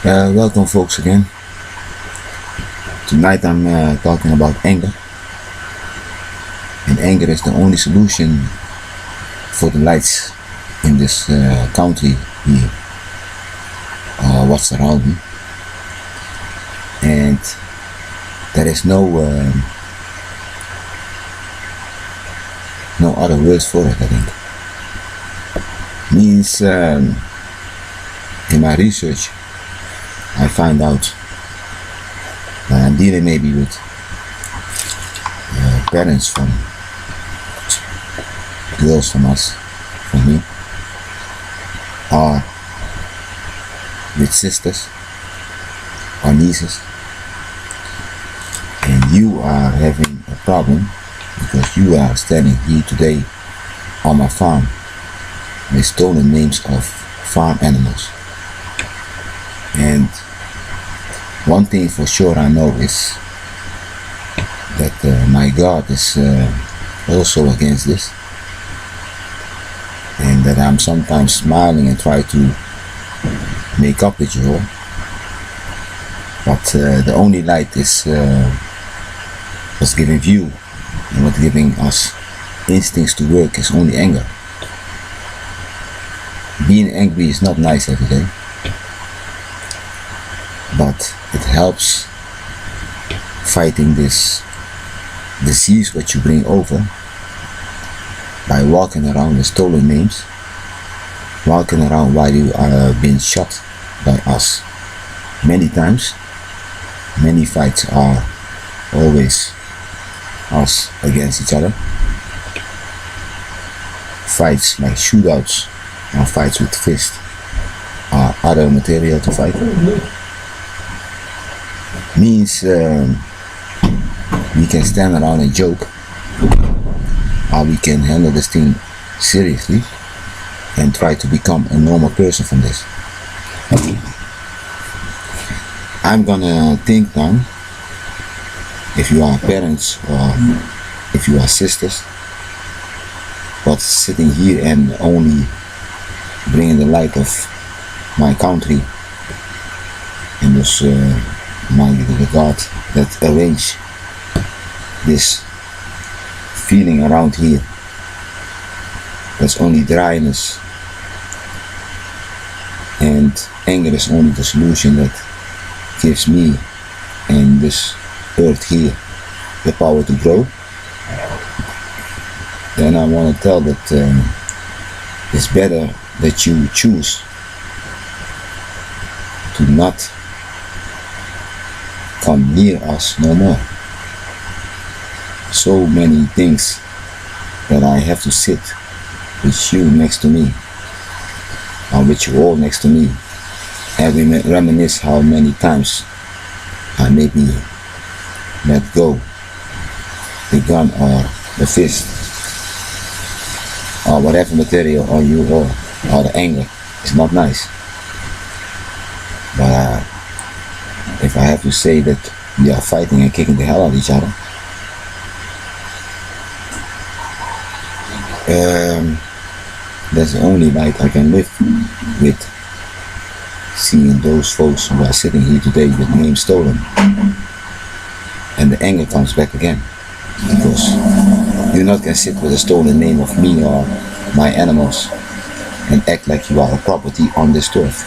Welcome folks again. Tonight I'm talking about anger. And anger is the only solution for the lights in this country here. What's around me. And there is no other words for it, I think. Means in my research I find out that I'm dealing maybe with parents from girls from me, or with sisters or nieces, and you are having a problem because you are standing here today on my farm with stolen names of farm animals. And one thing for sure I know is that my God is also against this, and that I'm sometimes smiling and try to make up with you all, but the only light is what's giving you and what's giving us instincts to work is only anger. Being angry is not nice every day, but it helps fighting this disease what you bring over by walking around with stolen names, walking around while you are being shot by us many times. Many fights are always us against each other. Fights like shootouts or fights with fists or other material to fight. Means we can stand around and joke, or we can handle this thing seriously and try to become a normal person from this. I'm gonna think now, if you are parents or if you are sisters, but sitting here and only bringing the light of my country and this the God that arranged this feeling around here. That's only dryness, and anger is only the solution that gives me and this earth here the power to grow. Then I want to tell that it's better that you choose to not come near us no more. So many things that I have to sit with you next to me, or with you all next to me, and we reminisce how many times I maybe let go the gun or the fist or whatever material on you, or the anger. It's not nice. But if I have to say that we are fighting and kicking the hell out of each other, that's the only light I can live with, seeing those folks who are sitting here today with names stolen, and the anger comes back again, because you're not going to sit with a stolen name of me or my animals and act like you are a property on this earth.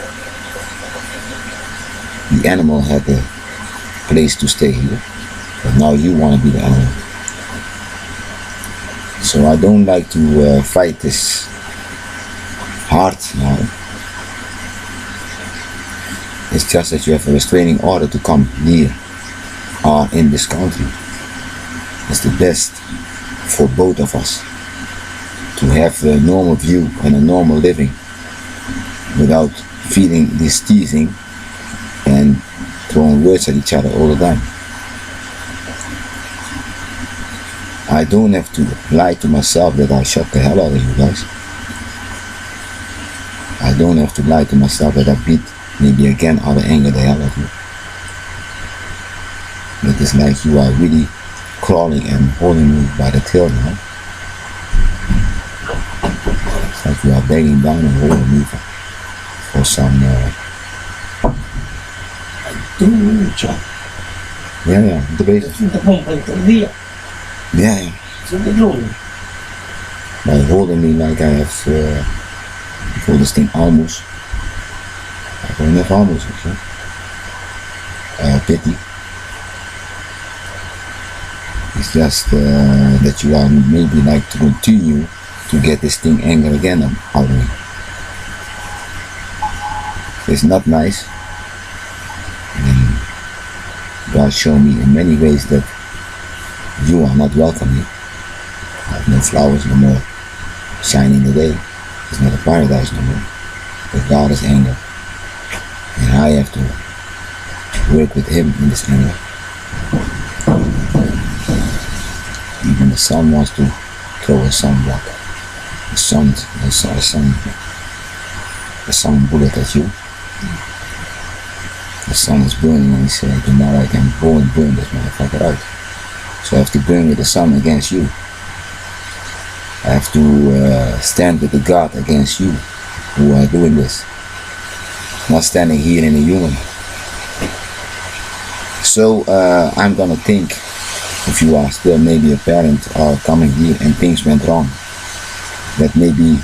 The animal had a place to stay here, but now you want to be the animal. So I don't like to fight this hard now. It's just that you have a restraining order to come near or in this country. It's the best for both of us to have a normal view and a normal living without feeling this teasing and throwing words at each other all the time. I don't have to lie to myself that I shot the hell out of you guys. I don't have to lie to myself that I beat maybe again out of anger the hell out of you. It is like you are really crawling and holding me by the tail now. It's like you are begging down and holding me for some Truccia. Ja, de bezig. Sunt acum pentru dia. Ja. Sunt de luni. By holding me like I have for this thing almost. I don't have almost, okay? Pity. It's just that you are maybe like to continue to get this thing anger again out of me. It's not nice. And God showed me in many ways that you are not welcome here. I have no flowers no more shining the day. It's not a paradise no more. But God is anger. And I have to work with Him in this anger. Even the sun wants to throw a sunblock. A sun bullet at you. The sun is burning and he said, tomorrow I can go and burn this motherfucker out. So I have to burn with the sun against you. I have to stand with the God against you who are doing this. Not standing here in a human. So I'm gonna think, if you are still maybe a parent or coming here and things went wrong, that maybe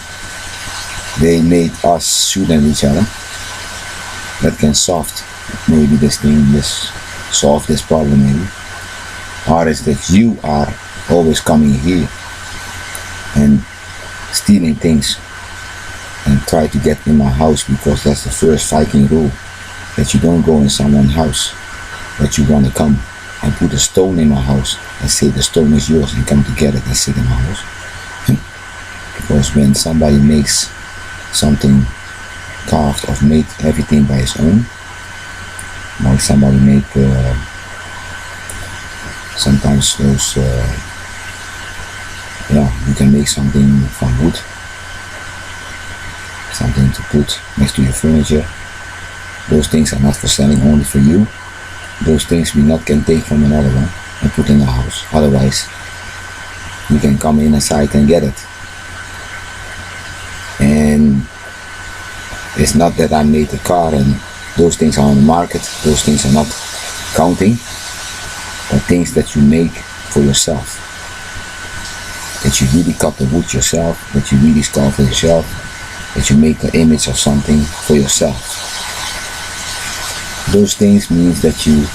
they made us shoot at each other, that can solve maybe this thing, solve this problem maybe. Or is that you are always coming here and stealing things and try to get in my house, because that's the first Viking rule, that you don't go in someone's house, but you want to come and put a stone in my house and say the stone is yours and come to get it and sit in my house. Because when somebody makes something carved or made everything by his own, like somebody make sometimes those you can make something from wood, something to put next to your furniture. Those things are not for selling, only for you. Those things we not can take from another one and put in the house. Otherwise, you can come inside and get it. And it's not that I made a car and those things are on the market. Those things are not counting, but things that you make for yourself. That you really cut the wood yourself, that you really sculpt it yourself, that you make an image of something for yourself. Those things means that you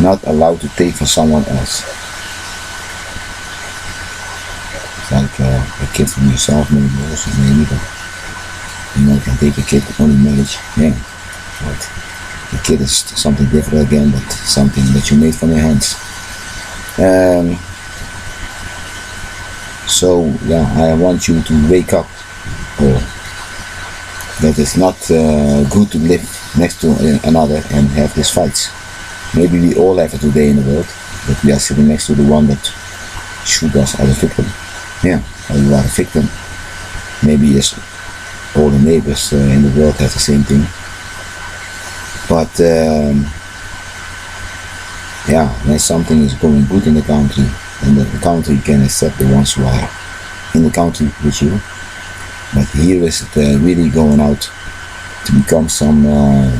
not allowed to take from someone else. It's like a kid from yourself, maybe also, maybe, but you can take a kid only marriage, yeah. But the kid is something different again, but something that you made from your hands. So yeah, I want you to wake up, or that it's not good to live next to another and have these fights. Maybe we all have it today in the world, but we are sitting next to the one that shoot us as a victim. Yeah, or you are a victim. Maybe yes, all the neighbors in the world have the same thing. But yeah, when something is going good in the country, and the country can accept the ones who are in the country with you. But here is it really going out to become some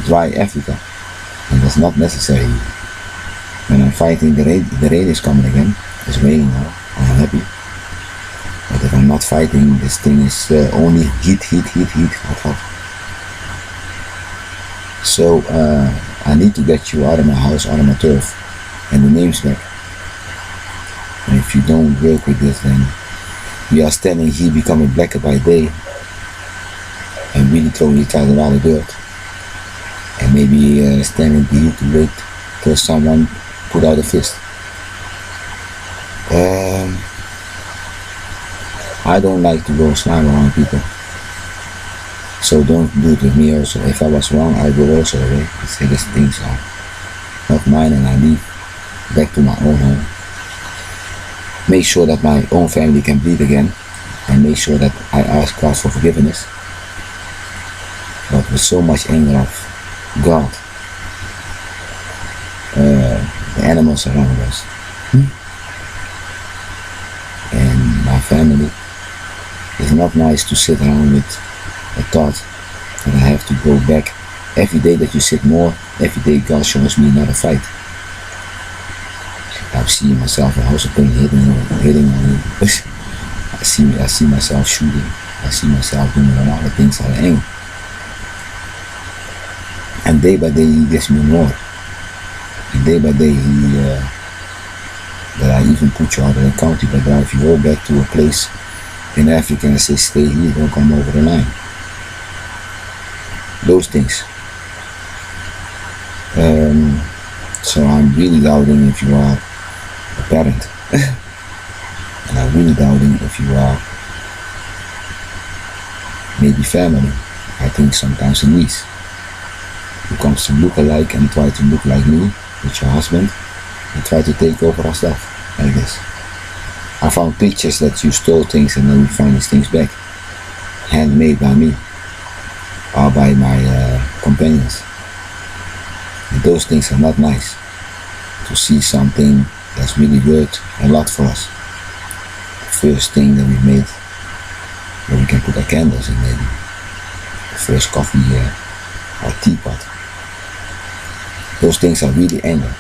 dry Africa, and that's not necessary. When I'm fighting, the rain is coming again. It's raining now. I'm happy. But if I'm not fighting, this thing is only heat, hot. So I need to get you out of my house, out of my turf, and the name's back. And if you don't work with this, then we are standing here becoming blacker by day and really throwing each other out of dirt. And maybe standing here to wait till someone put out a fist. I don't like to go slime around people. So don't do it with me also. If I was wrong, I go also away. I say these things are not mine and I leave back to my own home. Make sure that my own family can breathe again, and make sure that I ask God for forgiveness. But with so much anger of God, the animals around us, and my family, it's not nice to sit around with a thought that I have to go back Every day that you sit more, every day God shows me another fight. I've seen myself in house of pain hitting me. I see myself shooting. I see myself doing a lot of things out of anger. And day by day he gives me more. And day by day that I even put you out of the country, but if you go back to a place in Africa and say stay here, don't come over the line. Those things. So I'm really doubting if you are a parent. And I'm really doubting if you are maybe family. I think sometimes a niece who comes to look alike and try to look like me with your husband and try to take over our stuff like this. I found pictures that you stole things and then we find these things back, handmade by me or by my companions. And those things are not nice. To see something that's really worth a lot for us. The first thing that we made where we can put our candles in, maybe the first coffee or teapot. Those things are really anger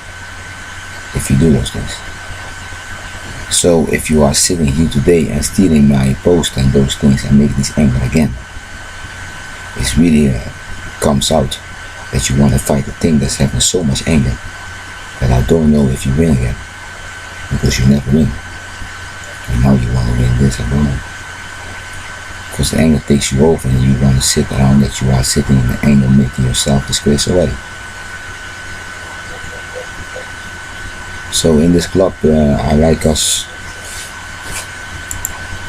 if you do those things. So if you are sitting here today and stealing my post and those things and make this anger again, it's really comes out that you want to fight a thing that's having so much anger that I don't know if you win again, because you never win. And now you want to win this, I don't know. Because the anger takes you over and you want to sit around that you are sitting in the anger making yourself disgrace already. So in this club I like us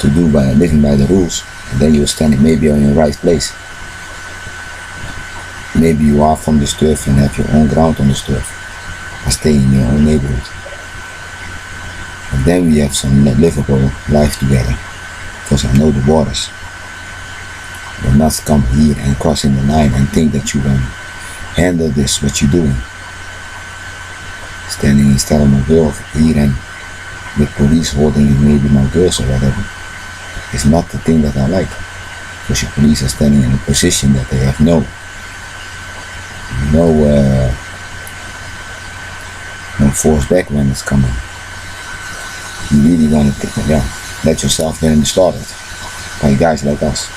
to do by living by the rules, and then you're standing maybe on your right place. Maybe you are from this turf and have your own ground on this turf, or stay in your own neighborhood. And then we have some livable life together, because I know the waters. But not come here and crossing the line and think that you can handle this, what you're doing. Standing instead of my girl here and with police holding maybe my girls or whatever. It's not the thing that I like. Because your police are standing in a position that they have no force back when it's coming. You really want to let yourself get started by guys like us.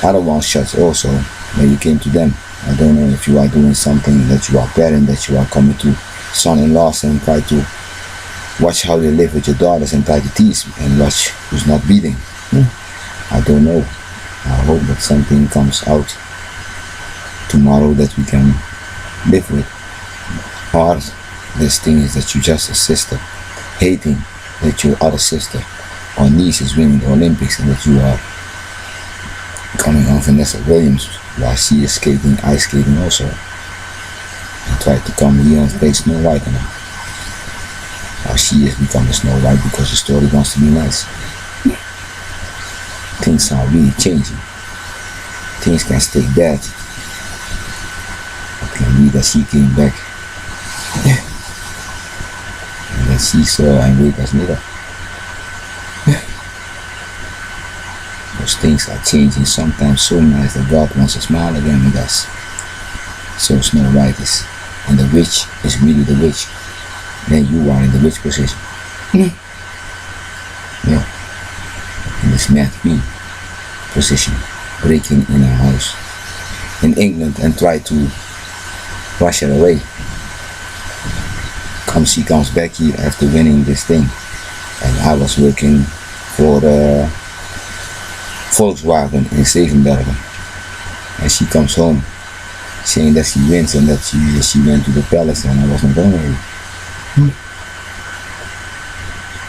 Other ones shots also, when you came to them. I don't know if you are doing something that you are parent, that you are coming to son-in-laws and try to watch how they live with your daughters and try to teach and watch who's not beating. I don't know. I hope that something comes out tomorrow that we can live with. Or this thing is that you're just a sister, hating that your other sister or niece is winning the Olympics and that you are coming on Vanessa Williams while she is skating, ice skating also. And try to come here and play Snow White on her. Or she has become a Snow White because the story wants to be nice. Things are really changing. Things can stay bad. I can read that she came back. And that she saw and wake us up. Those things are changing sometimes so nice that God wants to smile again with us. So Snow White is, and the witch is really the witch. Then you are in the witch position. Yeah. In this mad queen position, breaking in her house in England and try to wash her away. She comes back here after winning this thing. And I was working for Volkswagen in Zevenbergen. And she comes home saying that she wins and that she went to the palace and I was not honored.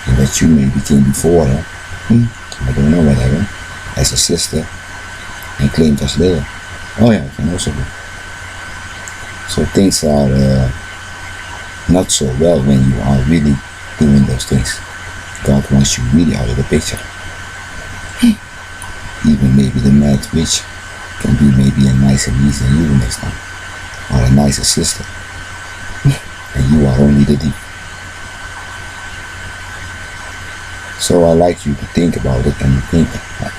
And that you maybe came before her. I don't know, whatever. As a sister and claimed us there. Oh yeah, I can also do. So things are not so well when you are really doing those things. God wants you really out of the picture. Even maybe the mad witch can be maybe a nicer niece than you next time. Or a nicer sister. And you are only the deep. So I like you to think about it and think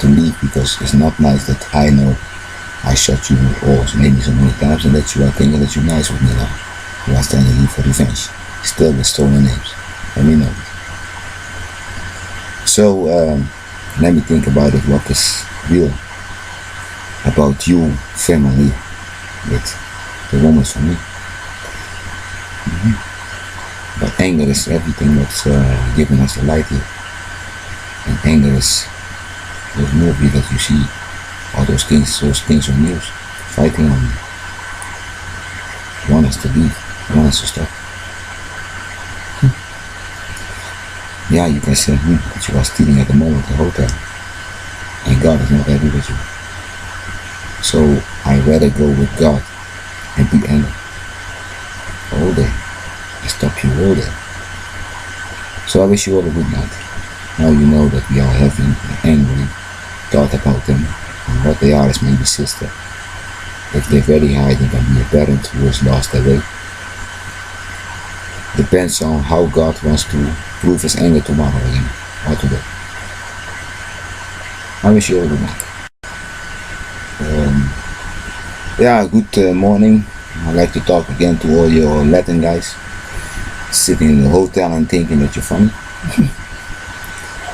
to leave, because it's not nice that I know I shot you all maybe so many times, and that you are thinking that you're nice with me now. You are standing here for revenge. Still with stolen names. Let me know. So let me think about it. What is real about you, family, with the woman for me. But anger is everything that's giving us the light here. And anger is those movies that you see, all those things on news, fighting on you. Want us to leave, want us to stop. Yeah, you can say that you are stealing at the moment at the hotel, and God is not happy with you. So I rather go with God and be angry all day and stop you all day. So I wish you all a good night. Now you know that we are having an angry thought about them, and what they are is maybe sister. If they're very high, they can be a parent who has lost their way. Depends on how God wants to prove his anger tomorrow again, or today. I wish you all a good night. Yeah, good morning. I'd like to talk again to all your Latin guys sitting in the hotel and thinking that you're funny.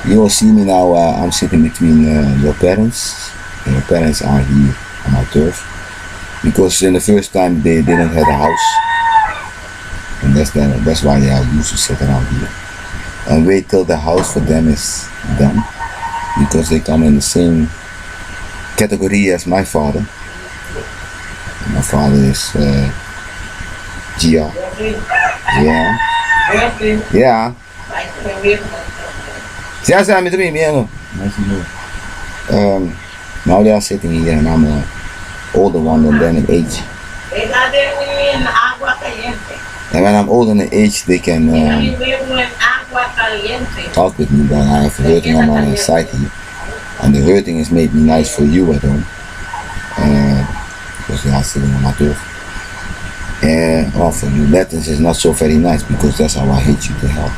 You all see me now, I'm sitting between your parents. And your parents are here on my turf. Because in the first time they didn't have a house. And that's why they are used to sit around here. And wait till the house for them is done. Because they come in the same category as my father. My father is Gia. Yeah. Yeah. Now they are sitting here and I'm an older one than them in age. And when I'm older in age, they can talk with me, but I have hurting on my anxiety. And the hurting is maybe nice for you at home. Because they are sitting on my turf. And for you Latins is not so very nice, because that's how I hate you to hell.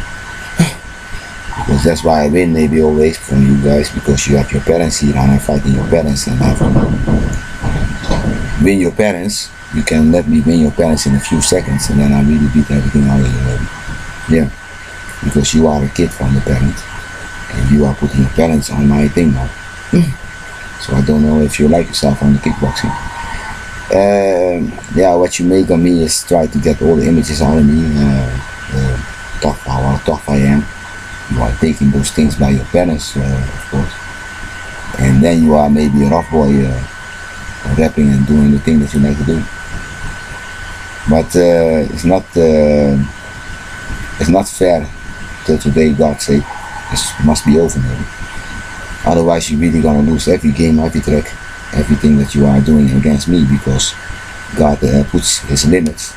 Because that's why I win maybe always from you guys, because you have your parents here and I'm fighting your parents, and I win your parents. You can let me win your parents in a few seconds, and then I really beat everything out of you, maybe. Yeah, because you are a kid from the parent, and you are putting your parents on my thing now. So I don't know if you like yourself on the kickboxing. Yeah, what you make on me is try to get all the images out of me, how tough I am. You are taking those things by your parents, of course. And then you are maybe a rough boy, rapping and doing the thing that you like to do. But it's not fair till today. God say this must be over maybe. Otherwise you're really gonna lose every game, every track, everything that you are doing against me, because God puts his limits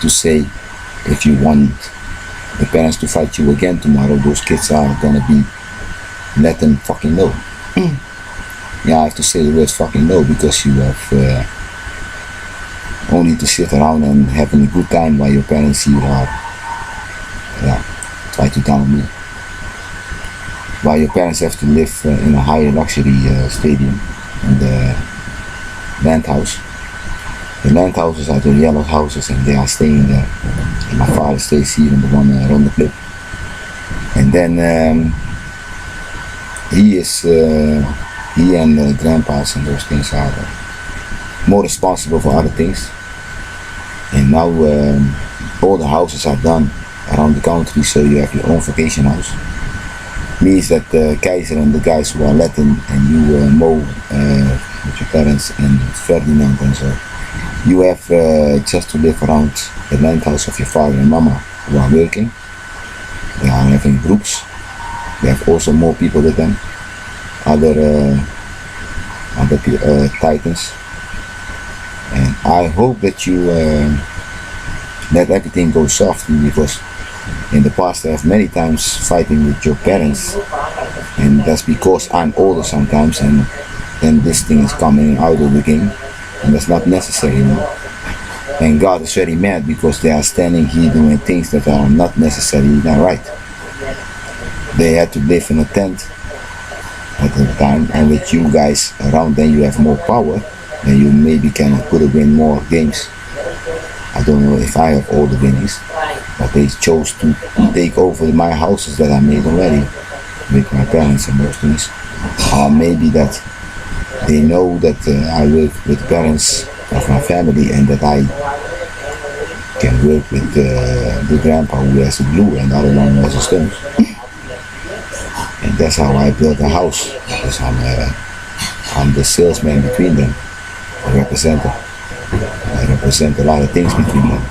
to say if you want the parents to fight you again tomorrow, those kids are gonna be let them fucking know. Yeah, I have to say the word fucking no, because you have only to sit around and having a good time while your parents here are try to down me. While your parents have to live in a higher luxury stadium, in the land house. The land houses are the yellow houses, and they are staying there. And my father stays here in the one around the cliff. And then he and grandpas and those things are more responsible for other things. And now all the houses are done around the country, so you have your own vacation house. Means that Keizer and the guys who are Latin, and you Mo with your parents and Ferdinand and so, you have just to live around the land house of your father and mama who are working. They are having groups. They have also more people with them, other titans. And I hope that you let everything go softly, because in the past I have many times fighting with your parents, and that's because I'm older sometimes, and then this thing is coming out of the game, and that's not necessary, you know. And God is very mad because they are standing here doing things that are not necessarily not right. They had to live in a tent at the time, and with you guys around, then you have more power, then you maybe can put it in more games. I don't know if I have all the winnings, but they chose to take over my houses that I made already with my parents and those things. Or maybe that they know that I work with parents of my family and that I can work with the grandpa who has the glue and the other one who has the stones. And that's how I built a house, because I'm the salesman between them, a representative. I represent a lot of things between them.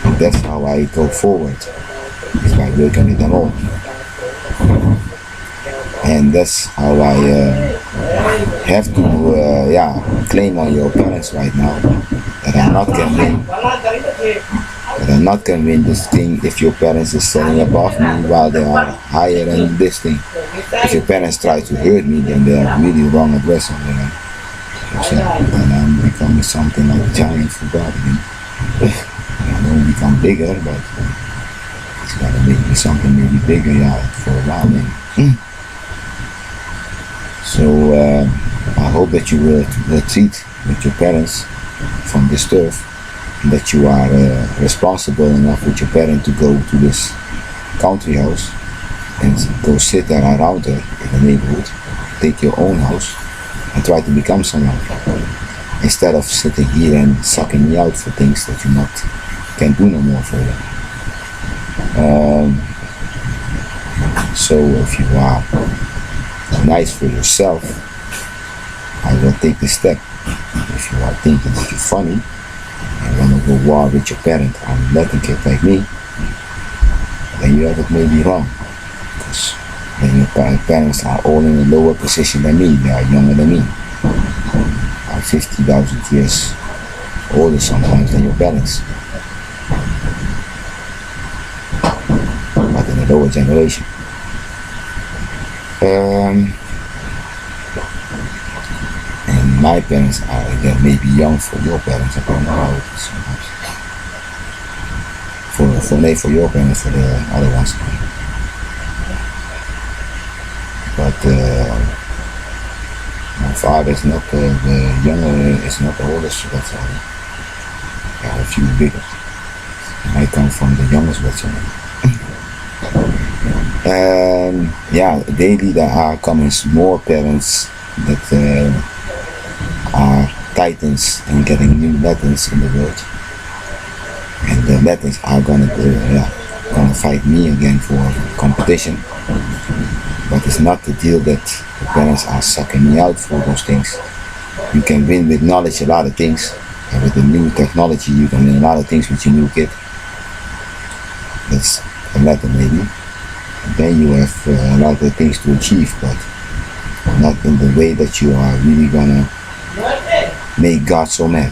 And that's how I go forward, is by working with them all. And that's how I have to claim on your parents right now that I'm not can win this thing if your parents is standing above me while they are higher than this thing. If your parents try to hurt me, then they are really wrong at wrestling. And I'm becoming something like a giant for God again. I don't become bigger, but it's gotta make me something maybe bigger, for a while maybe. So I hope that you will retreat with your parents from this turf, and that you are responsible enough with your parent to go to this country house and go sit there around her in the neighborhood, take your own house and try to become someone, instead of sitting here and sucking me out for things that you can't do no more for them. So if you are nice for yourself, I will take this step. If you are thinking that you're funny and want to go war with your parent on letting kid like me, then you have it maybe wrong. Because then your parents are all in a lower position than me. They are younger than me. I'm 50,000 years older sometimes than your parents. But in a lower generation. And my parents are again maybe young for your parents. I don't know how it is sometimes. For your parents, for the other ones. But my father is not the younger, is not the oldest, so that's all. I have a few bigger. And I come from the youngest batch. Daily there are coming more parents that are titans and getting new Latins in the world. And the Latins are gonna fight me again for competition. But it's not the deal that the parents are sucking me out for those things. You can win with knowledge a lot of things, and with the new technology you can win a lot of things with your new kid. That's a Latin maybe. And then you have a lot of things to achieve, but not in the way that you are really gonna make God so mad.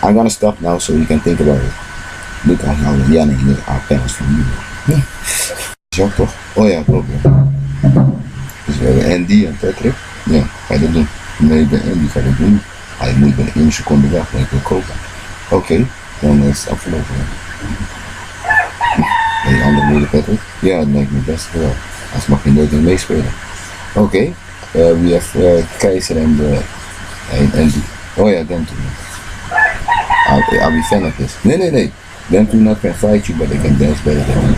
I'm gonna stop now so you can think about it. Look at how the Jan hier our parents from you. Zo toch? Oh ja, klopt. Dus we hebben Andy en Patrick. Ja, ga je dat doen? Nee, bij Andy ga je dat doen. Hij moet binnen 1 seconde weg, maar ik wil koken. Oké, dan is het afgelopen. En die andere mede Patrick? Ja, dat lijkt me best wel. Anders mag je nooit meer meespelen. Oké, we have Keizer en Andy. Oh ja, them two. I'll be fan of this. Nee. Them two not can fight you, but they can dance better than me.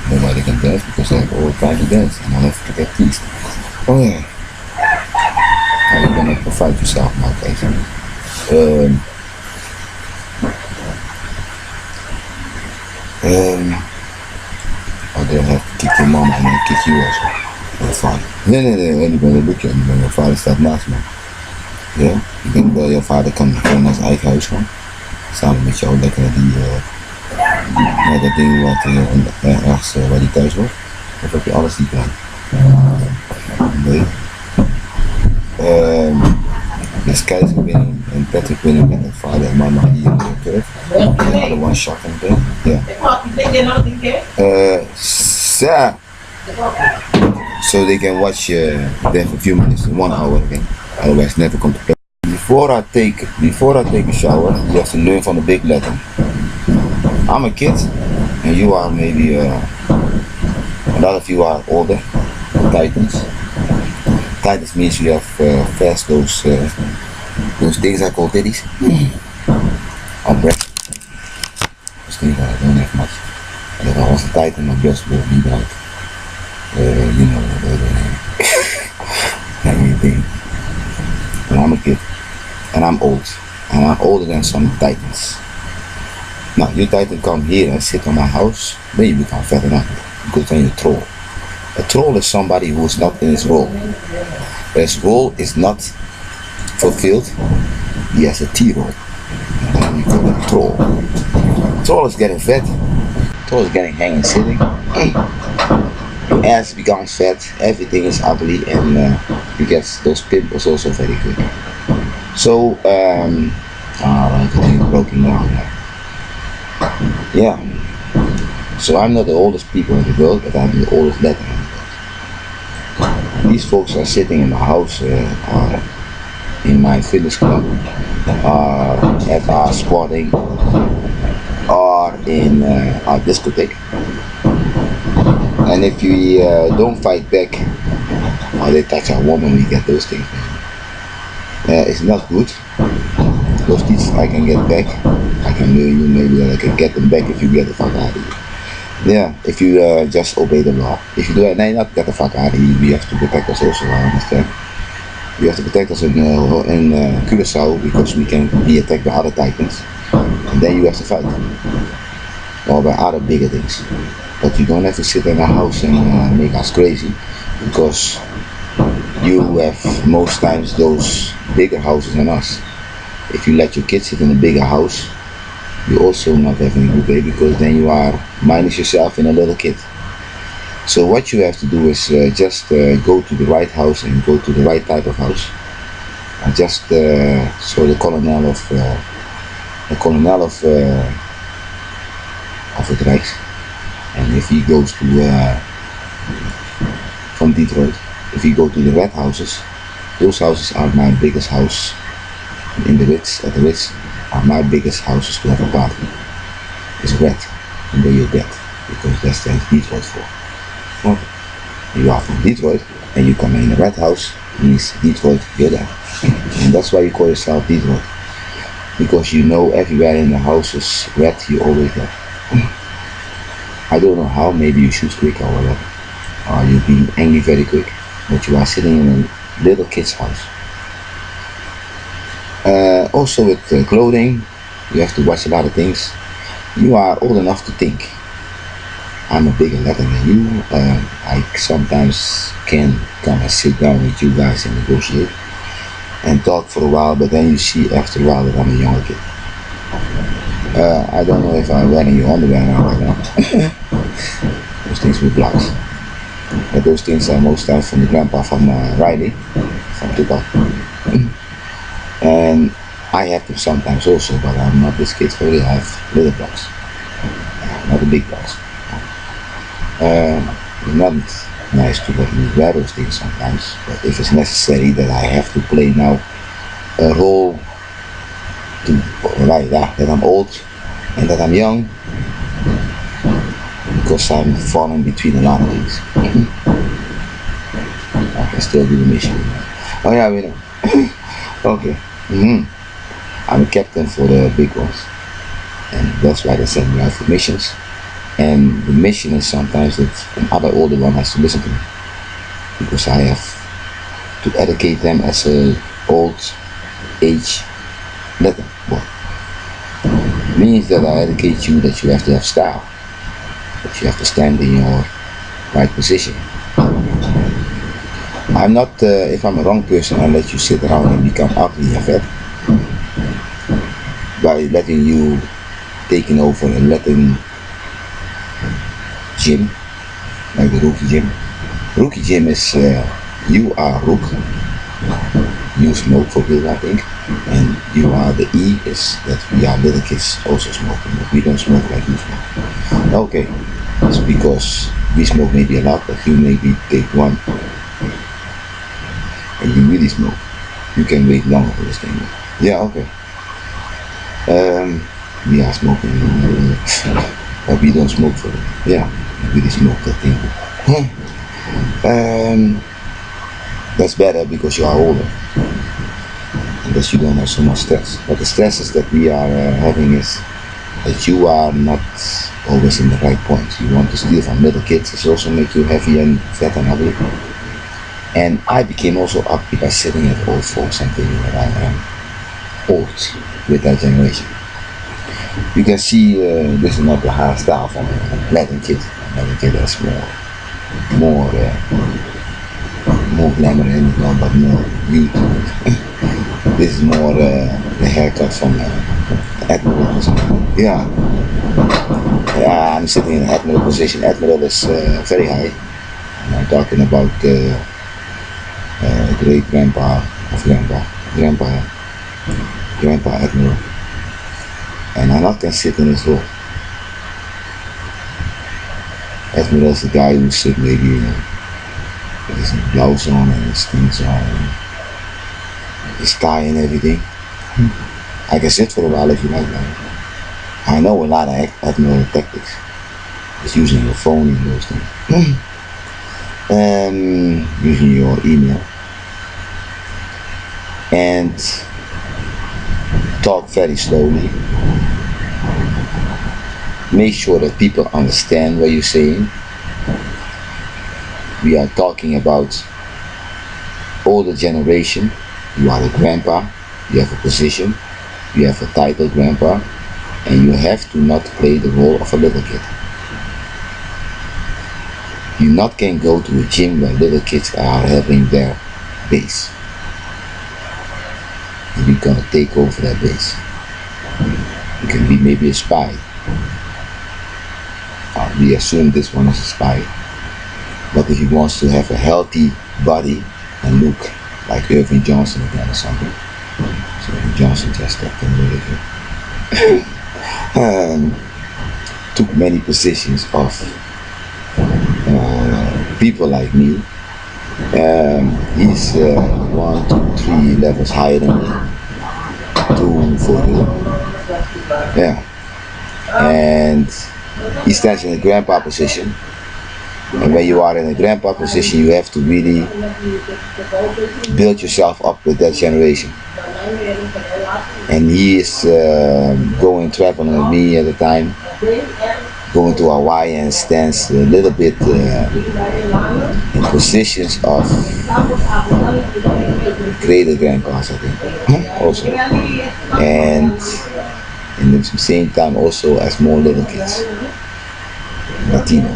Nobody can dance because I have all kind of dance and I'll have to get teased. Oh yeah. How are you gonna provide yourself now, guys? They'll have to kick your mom and then kick you also. Your father. Nee, anybody look at me, your vader staat naast me. Ja, ik denk dat jouw vader kan gewoon naar zijn eigen huis gaan. Samen met jou lekker naar dat ding wat ergens waar die thuis was. Of heb je alles niet gedaan? Nee. Dus Keizer winnen en Patrick winnen met zijn vader en mama hier in de curve. En de other one shot in bed. Yeah. So they can watch them for a few minutes, 1 hour again. Otherwise never come to play. Before I take a shower, you have to learn from the big letter. I'm a kid, and you are maybe a lot of you are older, titans. Titans means you have fast those things I call titties. Or breast. Those things I don't have much. And if I was a titan, my breast would be like, everything. When I'm a kid, and I'm old, and I'm older than some titans. Now, you titan come here and sit on my house, then you become fat enough, because then you troll. A troll is somebody who is not in his role. His role is not fulfilled. He has a T-role. And we call it a troll. Troll is getting fat. Troll is getting hanging, sitting. Your ass becomes fat. Everything is ugly, and you get those pimples also very quick. So, everything is broken down. Yeah. So I'm not the oldest people in the world, but I'm the oldest letter in the world. These folks are sitting in my house, or in my fitness club, or at our squatting, or in our discotheque. And if you don't fight back, or they touch a woman, we get those things. It's not good. Those things I can get back. I can lure you, maybe that I can get them back if you get the fuck out of here. Yeah, if you just obey the law. If you do it, no, not get the fuck out of here. We have to protect us also, I understand. We have to protect us in Curacao, because we can be attacked by other titans. And then you have to fight. Or by other bigger things. But you don't have to sit in a house and make us crazy, because you have most times those bigger houses than us. If you let your kids sit in a bigger house, you also not having a good day, because then you are minus yourself in a little kid. So what you have to do is just go to the right house and go to the right type of house. Just so the colonel of het rijks. And if he goes to from Detroit, if you go to the red houses, those houses are my biggest house in the rijks, at the rijks, are my biggest houses to have a party. It's red, and then you get, because that's the Detroit for. Okay. You are from Detroit, and you come in the red house, means Detroit, you're there. And that's why you call yourself Detroit. Because you know everywhere in the house is red, you always there. I don't know how, maybe you shoot quick or whatever. Or you be angry very quick, but you are sitting in a little kid's house. Also with clothing, you have to watch a lot of things. You are old enough to think. I'm a bigger letter than you. I sometimes can come and sit down with you guys and negotiate and talk for a while, but then you see after a while that I'm a younger kid. I don't know if I'm wearing your underwear now right now. Those things with blocks. But those things are most times from the grandpa from Riley, from Tupac. And I have them sometimes also, but I'm not this kid for it. I have little blocks, not the big blocks. Not nice to let me wear those things sometimes, but if it's necessary that I have to play now a role to like that I'm old and that I'm young, because I'm falling between a lot of things. I can still do the mission. Oh yeah, we know. Okay. I'm a captain for the big ones, and that's why they send me out for missions. And the mission is sometimes that another older one has to listen to me, because I have to educate them as a old age letter boy. It means that I educate you that you have to have style, that you have to stand in your right position. I'm not, if I'm a wrong person, I let you sit around and become ugly and fat by letting you taking over and letting Jim, like the rookie Jim. Rookie Jim is, you are rook, you smoke for good I think, and you are the E is that we are little kids also smoking, but we don't smoke like you smoke. Okay, it's because we smoke maybe a lot, but you maybe take one, and you really smoke. You can wait longer for this thing. Yeah, okay. We are smoking, but we don't smoke for it. Yeah, we really smoke that thing. That's better because you are older. And that you don't have so much stress. But the stresses that we are having is that you are not always in the right point. You want to steal from little kids. It also make you heavy and fat and ugly. And I became also ugly by sitting at old folks and thinking that I am old with that generation. You can see this is not the hairstyle from a Latin kid. Latin kid is more glamour than anything, but more youth. This is more the haircut from Admiral. Yeah. I'm sitting in an Admiral position. Admiral is very high. And I'm talking about great grandpa of grandpa Admiral. And I not can sit in his role. Admiral is the guy who sit maybe with his blouse on and his things on and his tie and everything. I can sit for a while if you like that. I know a lot of Admiral tactics. It's using your phone and those things. Using your email. And talk very slowly. Make sure that people understand what you're saying. We are talking about older generation. You are a grandpa, you have a position, you have a title grandpa, and you have to not play the role of a little kid. You not can go to a gym where little kids are having their base. And you're gonna take over that base. You can be maybe a spy. We assume this one is a spy. But if he wants to have a healthy body and look like Irving Johnson again or something. So Irving Johnson just stepped in with took many positions of people like me. He's 1, 2, 3 levels higher than me. 2, 4. Yeah. And he stands in a grandpa position. And when you are in a grandpa position, you have to really build yourself up with that generation. And he is going traveling with me at the time, going to Hawaii and stands a little bit in positions of greater grandpas, I think, also. And in the same time also as more little kids. Latino.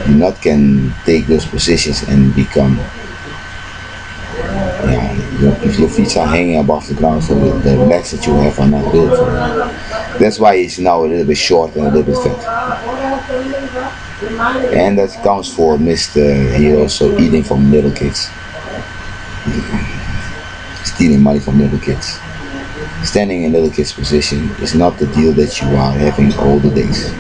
You not can take those positions and become, if your feet are hanging above the ground, so the legs that you have are not built for it. That's why he's now a little bit short and a little bit fat. And that counts for Mr. He also eating from little kids. Stealing money from little kids. Standing in little kids' position is not the deal that you are having all the days.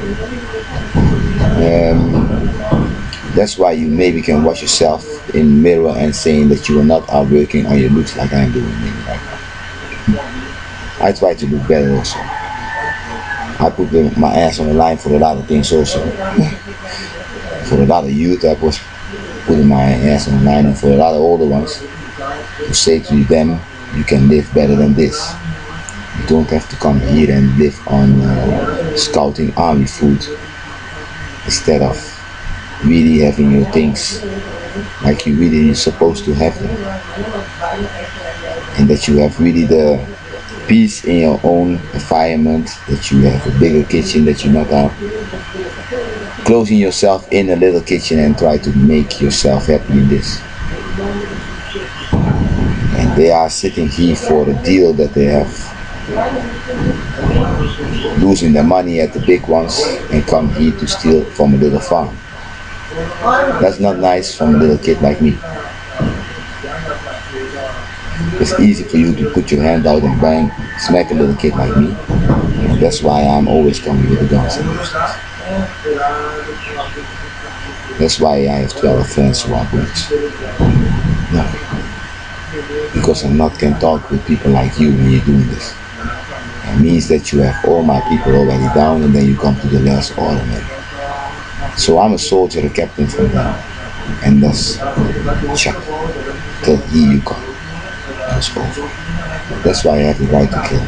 That's why you maybe can watch yourself in the mirror and saying that you are not out working on your looks like I'm doing maybe right now. I try to look better also. I put my ass on the line for a lot of things also. For a lot of youth I was putting my ass on the line, and for a lot of older ones to say to them, you can live better than this. You don't have to come here and live on scouting army food instead of really having your things like you really supposed to have them, and that you have really the peace in your own environment, that you have a bigger kitchen, that you're not closing yourself in a little kitchen and try to make yourself happy in this. And they are sitting here for a deal that they have, losing their money at the big ones and come here to steal from a little farm. That's not nice from a little kid like me. It's easy for you to put your hand out and bang, smack a little kid like me. And that's why I'm always coming with the guns and those things. That's why I have 12 friends who are boots. No. Because I'm not can talk with people like you when you're doing this. It means that you have all my people already down and then you come to the last order. So I'm a soldier, a captain from them. and thus chuck till here you come. That's over. That's why I have the right to kill.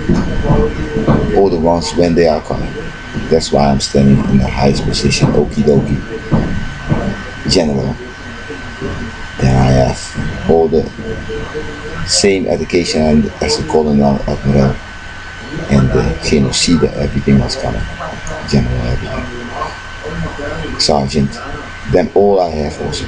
All the ones when they are coming. That's why I'm standing in the highest position, okie dokie, general. Then I have all the same education as the colonel, admiral, and the genocide, everything was coming. General, everything. Sergeant. Then all I have also.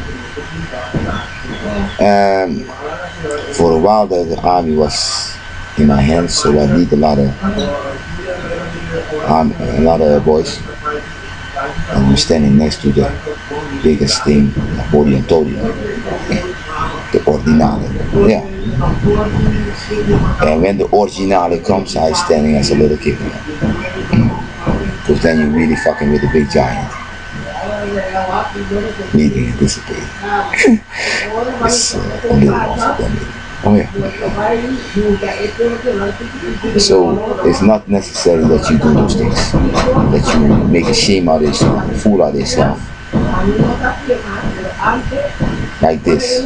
For a while the army was in my hands, so I need a lot of boys. And I'm standing next to the biggest thing, orientorium, the ordinale. Yeah. And when the originale comes, I'm standing as a little kid. Because then you're really fucking with a big giant. Meeting anticipated. It's a little awful for me. Oh yeah. So it's not necessary that you do those things, that you make a shame out of yourself, a fool out of yourself. Like this.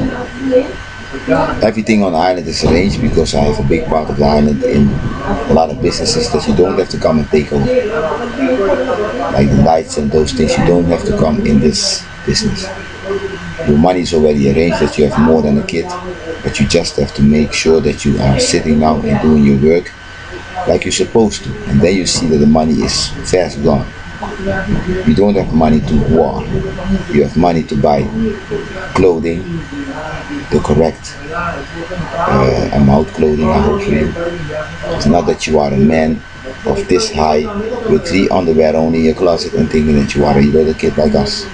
Everything on the island is arranged because I have a big part of the island in a lot of businesses that you don't have to come and take over. Like the lights and those things, you don't have to come in this business. Your money is already arranged that you have more than a kid, but you just have to make sure that you are sitting down and doing your work like you're supposed to. And then you see that the money is fast gone. You don't have money to war. You have money to buy clothing, the correct amount clothing, I hope for you. It's not that you are a man of this high with 3 underwear only in your closet and thinking that you are a little kid like us.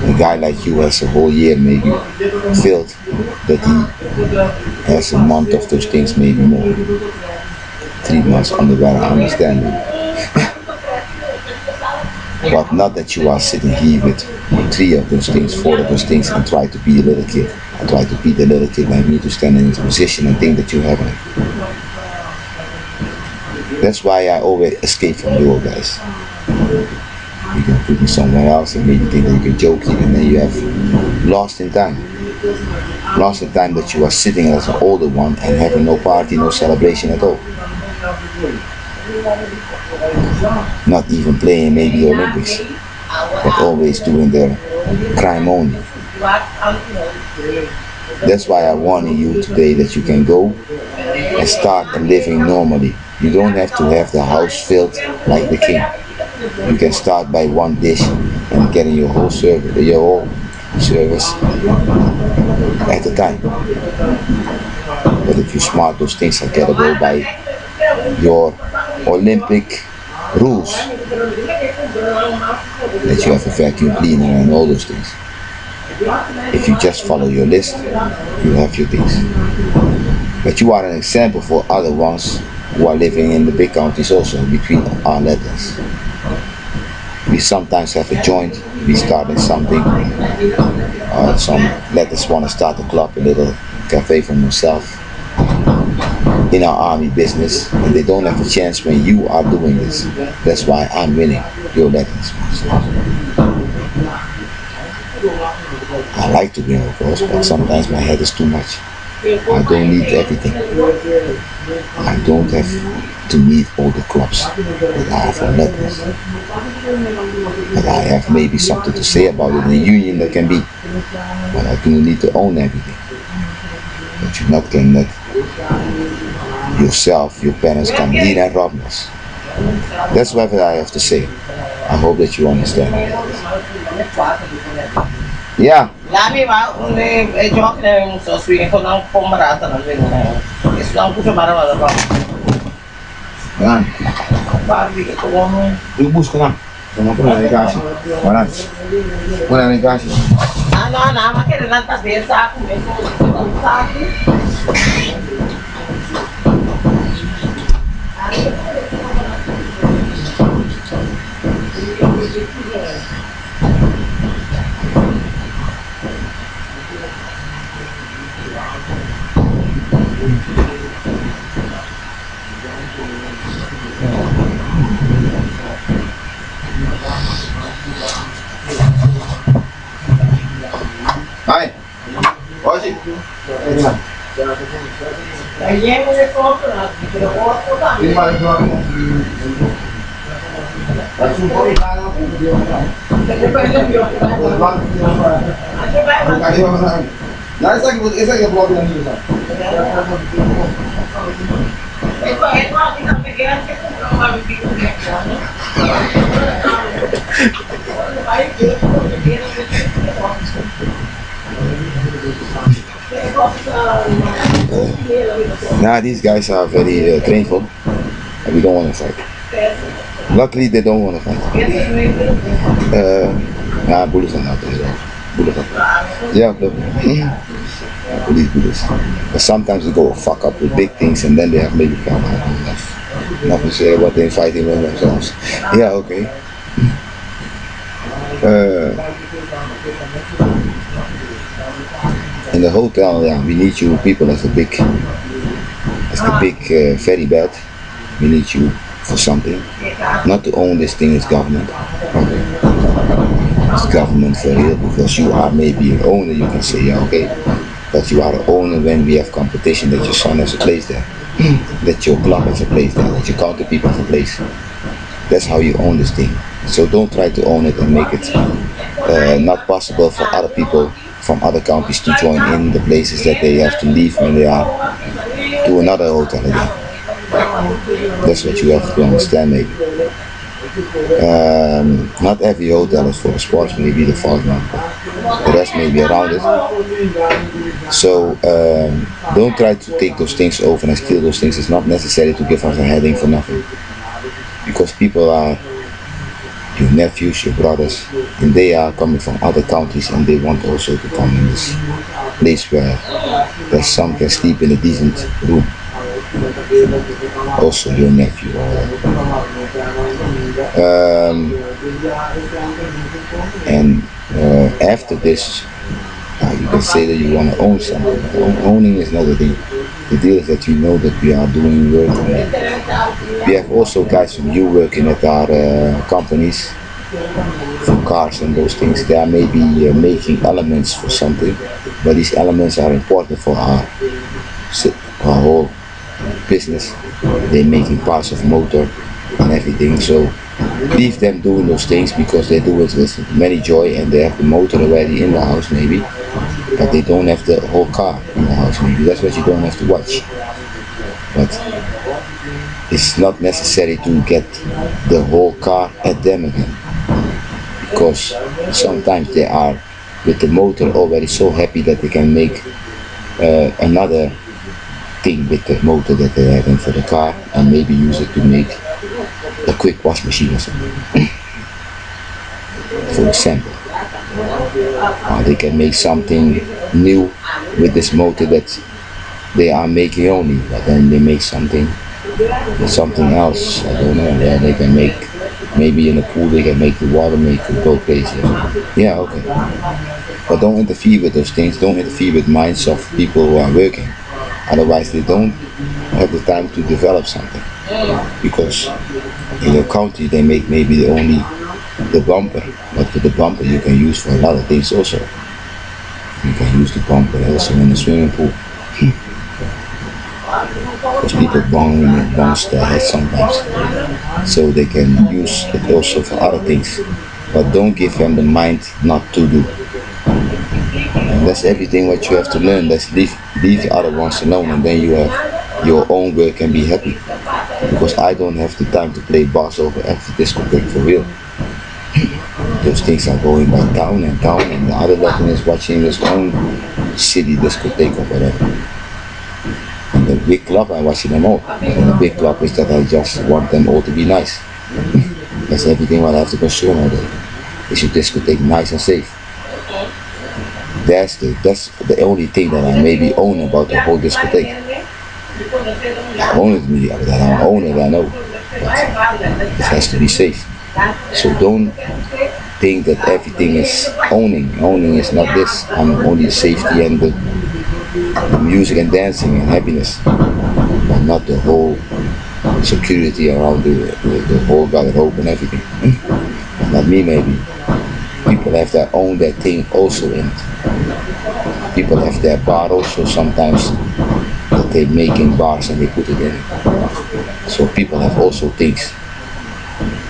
A guy like you has a whole year maybe filled that he has a month of those things, maybe more. 3 months underwear, I understand you. But not that you are sitting here with 3 of those things, 4 of those things and try to be a little kid. And try to be the little kid like me to stand in this position and think that you have it. That's why I always escape from you guys. You can put me somewhere else and maybe think that you can joke it and then you have lost in time. Lost in time that you are sitting as an older one and having no party, no celebration at all. Not even playing maybe the Olympics, but always doing their crime only. That's why I warn you today that you can go and start living normally. You don't have to have the house filled like the king. You can start by 1 dish and getting your whole service at a time. But if you smart, those things are gettable by your Olympic rules. That you have a vacuum cleaner and all those things. If you just follow your list, you have your things. But you are an example for other ones who are living in the big counties also between our letters. We sometimes have a joint, we starting something. Some letters want to start a club, a little cafe for themselves in our army business, and they don't have a chance when you are doing this. That's why I'm winning your letters. I like to win, of course, but sometimes my head is too much. I don't need everything. I don't have to meet all the clubs that I have on letters. But I have maybe something to say about it in a union that can be. But I do need to own everything. But you not can let yourself, your parents come here and rob us. That's what I have to say. I hope that you understand. Yeah. Lami ba, joke na yung soswing ko ng pumarata ng lino na yun. Is lang ko siya marama ba? Yan. Barbie, ito mo. Ubus ko na. Tama ko na kasi. Waran. Wala na kasi. Ano, makirilan tabi sa akin. May kung sa akin. Hi. Oye. Cayendo de compra, pero otro también. Esa que puedo tener. Esto aquí no me queda que comprar un pico de carne. Nah, these guys are very trainful and we don't want to fight. Luckily, they don't want to fight. Nah, bullies are not there. Bullies are. Yeah, look. Bullies. But sometimes they go fuck up with big things and then they have maybe come out enough to say what they're fighting with themselves. Yeah, okay. In the hotel, yeah, we need you people as the big very bad. We need you for something. Not to own this thing as government. Okay. It's government for real because you are maybe an owner, you can say, yeah, okay. But you are an owner when we have competition that your son has a place there. That your club has a place there, that your counter people have a place. That's how you own this thing. So don't try to own it and make it not possible for other people from other counties to join in the places that they have to leave when they are to another hotel again. That's what you have to understand maybe. Not every hotel is for sports, maybe the fault now, but the rest may be around it. So don't try to take those things over and steal those things. It's not necessary to give us a heading for nothing. Because people are your nephews, your brothers, and they are coming from other counties and they want also to come in this place where their son can sleep in a decent room. Also your nephew. And after this, you can say that you want to own something. Owning is not the thing. The deal is that you know that we are doing work on it. We have also guys from you working at our companies for cars and those things. They are maybe making elements for something, but these elements are important for our whole business. They're making parts of motor and everything. So leave them doing those things because they do it with many joy and they have the motor already in the house maybe, but they don't have the whole car in the house maybe. That's what you don't have to watch. But it's not necessary to get the whole car at them again, because sometimes they are with the motor already so happy that they can make another thing with the motor that they have in for the car and maybe use it to make a quick wash machine or something. For example, they can make something new with this motor that they are making only, but then they make something else. I don't know. Yeah, they can make maybe in the pool they can make the water make it go crazy. Yeah, okay. But don't interfere with those things. Don't interfere with minds of people who are working. Otherwise, they don't have the time to develop something. Because in your county they make maybe only the bumper, but with the bumper you can use for a lot of things also. You can use the bumper also in the swimming pool. Because people bounce their head sometimes, so they can use it also for other things. But don't give them the mind not to do. And that's everything what you have to learn. Let's leave the other ones alone, and then you have your own work and be happy. Because I don't have the time to play bass over at the discotheque for real. Those things are going by town, and the other Latin is watching his own city discotheque or whatever. And the big club, I'm watching them all. And the big club is that I just want them all to be nice. That's everything what I have to consume all day. Is your discotheque nice and safe? That's the only thing that I maybe own about the whole discotheque. I own it, but I don't own it, I know. But it has to be safe. So don't think that everything is owning. Owning is not this. I'm only safety and the music and dancing and happiness, but not the whole security around the whole garderobe and everything. Not me maybe. People have their own that thing also in it. People have their bar also sometimes that they make in bars and they put it in. So people have also things.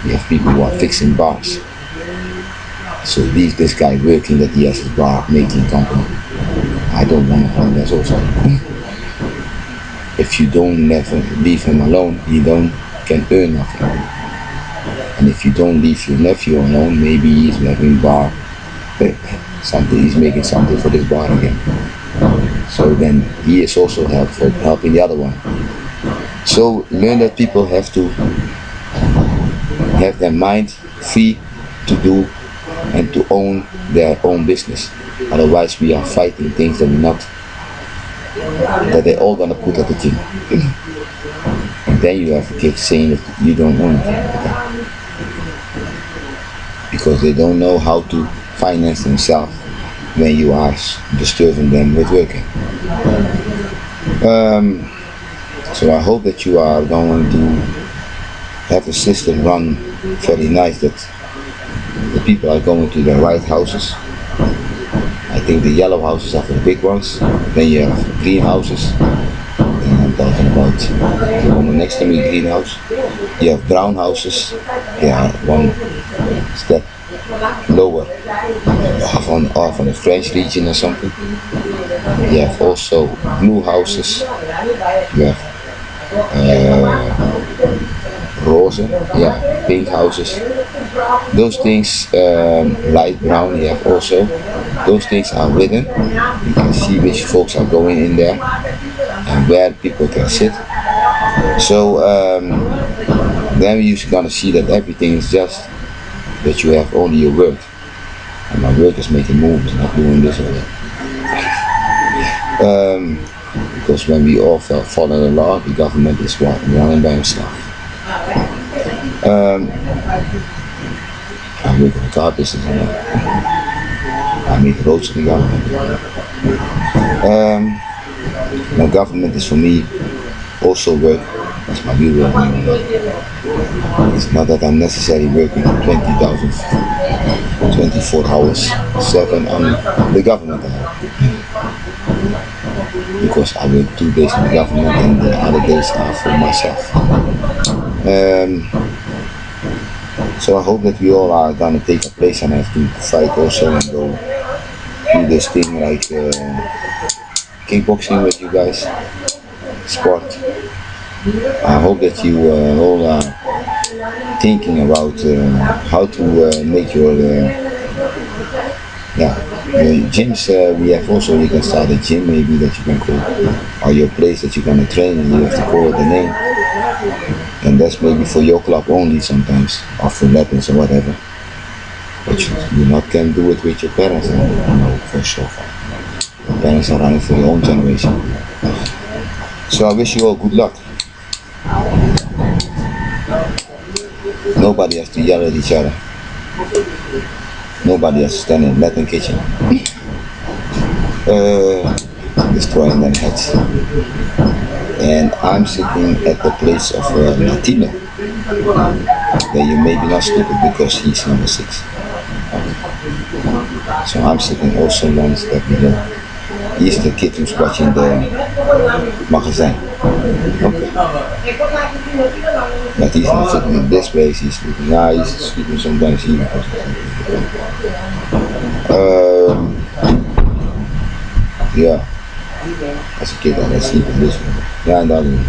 You have people who are fixing bars. So this guy working that he has his bar making company. I don't want to run that also. If you don't never leave him alone, he can earn nothing. And if you don't leave your nephew alone, maybe he's having bar something, he's making something for this bar again. So then he is also helping the other one. So learn that people have to have their mind free to do and to own their own business. Otherwise we are fighting things that they're all gonna put at the king. And then you have kids saying that you don't own it. Because they don't know how to finance themselves when you are disturbing them with working. So I hope that you are going to have the system run very nice, that the people are going to the right houses. I think the yellow houses are for the big ones. Then you have green houses. And I'm talking about the one next to me, greenhouse. You have brown houses. They are one step lower, off on the French region or something. You have also blue houses. You have rose, pink houses. Those things, light brown, you have also. Those things are hidden. You can see which folks are going in there and where people can sit. So then you're gonna see that everything is just that you have only your work. And my work is making moves, not doing this or that. Because when we all follow the law, the government is running by himself. I work in the car business. I make roads for the government. The government is for me also work. That's my real work. It's not that I'm necessarily working 20,000, 24 hours, 7 on the government. Because I work 2 days in the government and the other days are for myself. So I hope that we all are gonna take a place and have to fight also and go do this thing like kickboxing with you guys, sport. I hope that you all are thinking about how to make your gyms. We have also, you can start a gym maybe that you can call, or your place that you're gonna train and you have to call it the name. And that's maybe for your club only sometimes, or for lessons or whatever. But you not can do it with your parents, no, for sure. Your parents are running for your own generation. So I wish you all good luck. Nobody has to yell at each other. Nobody has to stand in Latin kitchen. Destroying their heads. And I'm sitting at the place of Latino. Then you may be not stupid because he's number 6. So I'm sitting also one step below. He's the kid who's watching the magazine. Okay. But he's not sitting in this place, he's sleeping. He's sleeping sometimes here. Yeah. As a kid I sleep in this room. Yeah, in the other room.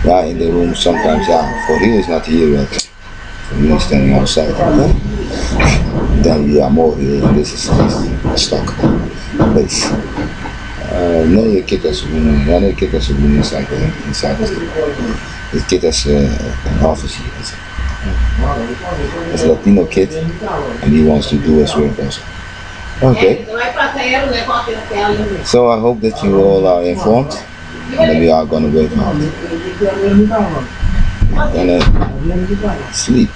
Yeah, in the room sometimes, for real is not here yet. For real is standing outside. Then we are more here and this is stock place. Nee, kid has a room. Ja, nee, kid has a room inside the kid has an office here. It's a Latino kid and he wants to do his work also. Okay. So I hope that you all are informed and that we are gonna work hard. Gonna sleep.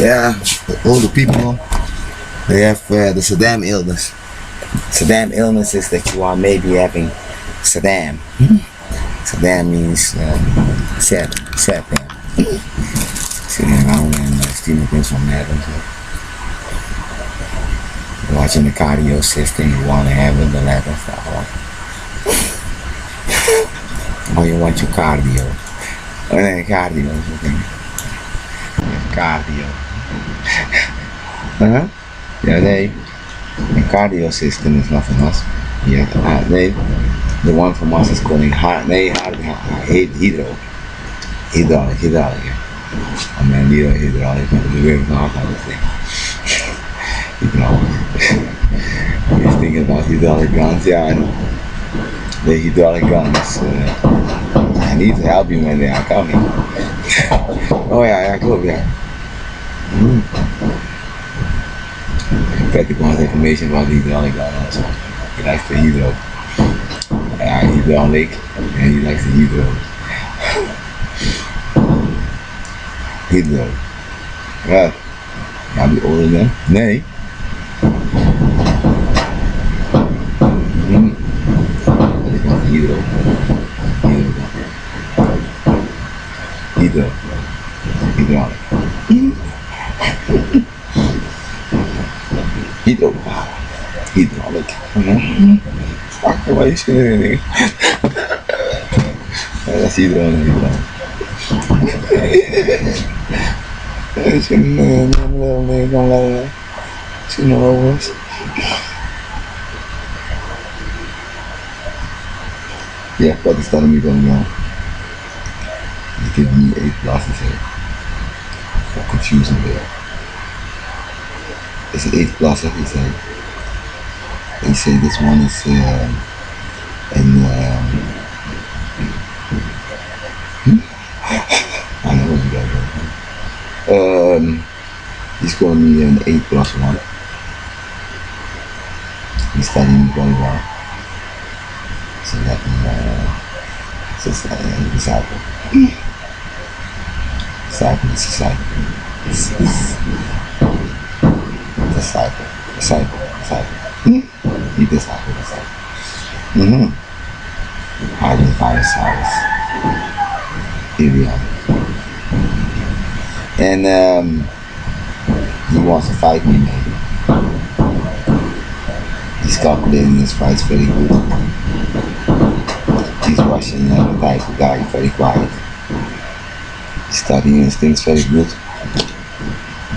Yeah, the older people, they have the Saddam illness. Saddam illness is that you are maybe having Saddam. Saddam means Saddam. Sitting around and stealing things from that and so. Watching the cardio system, you want to have it, the level stuff. Or you want your cardio. Or then cardio. Cardio. Ja, nee. Een cardio system is nothing else. Yeah, nee. The one from us is calling hydro. Hydraulic. I mean, hydraulic, but the way not how to think. Hydraulic. You're thinking about hydraulic guns, yeah, I know. The hydraulic guns, I need to help you when they are coming. Oh yeah, klopt, ja. Patrick wants information about the hydraulic gun also. He likes the hydro. Yeah, hydraulic, and he likes the hydro. Hydro. Wat? Ja, die ouder dan? Nee. Ik want hydro. Hydro. Hydraulic. Hydro. Hydraulic. Fuck, wat is er? Dat is hydraulic. Xin con là xin hojas. Yeah, but it's telling me going on. He's giving me 8 glasses here. So confusing there. It's an 8 glass, he said. He said this one is He's calling me an 8+1. He's studying very well. So let me disciple. Disciple. You disciple. Hiding the virus house. Here we are. And he wants to fight me, man. He's calculating his fights very good. He's Russian type of guy, very quiet. He's studying his things very good.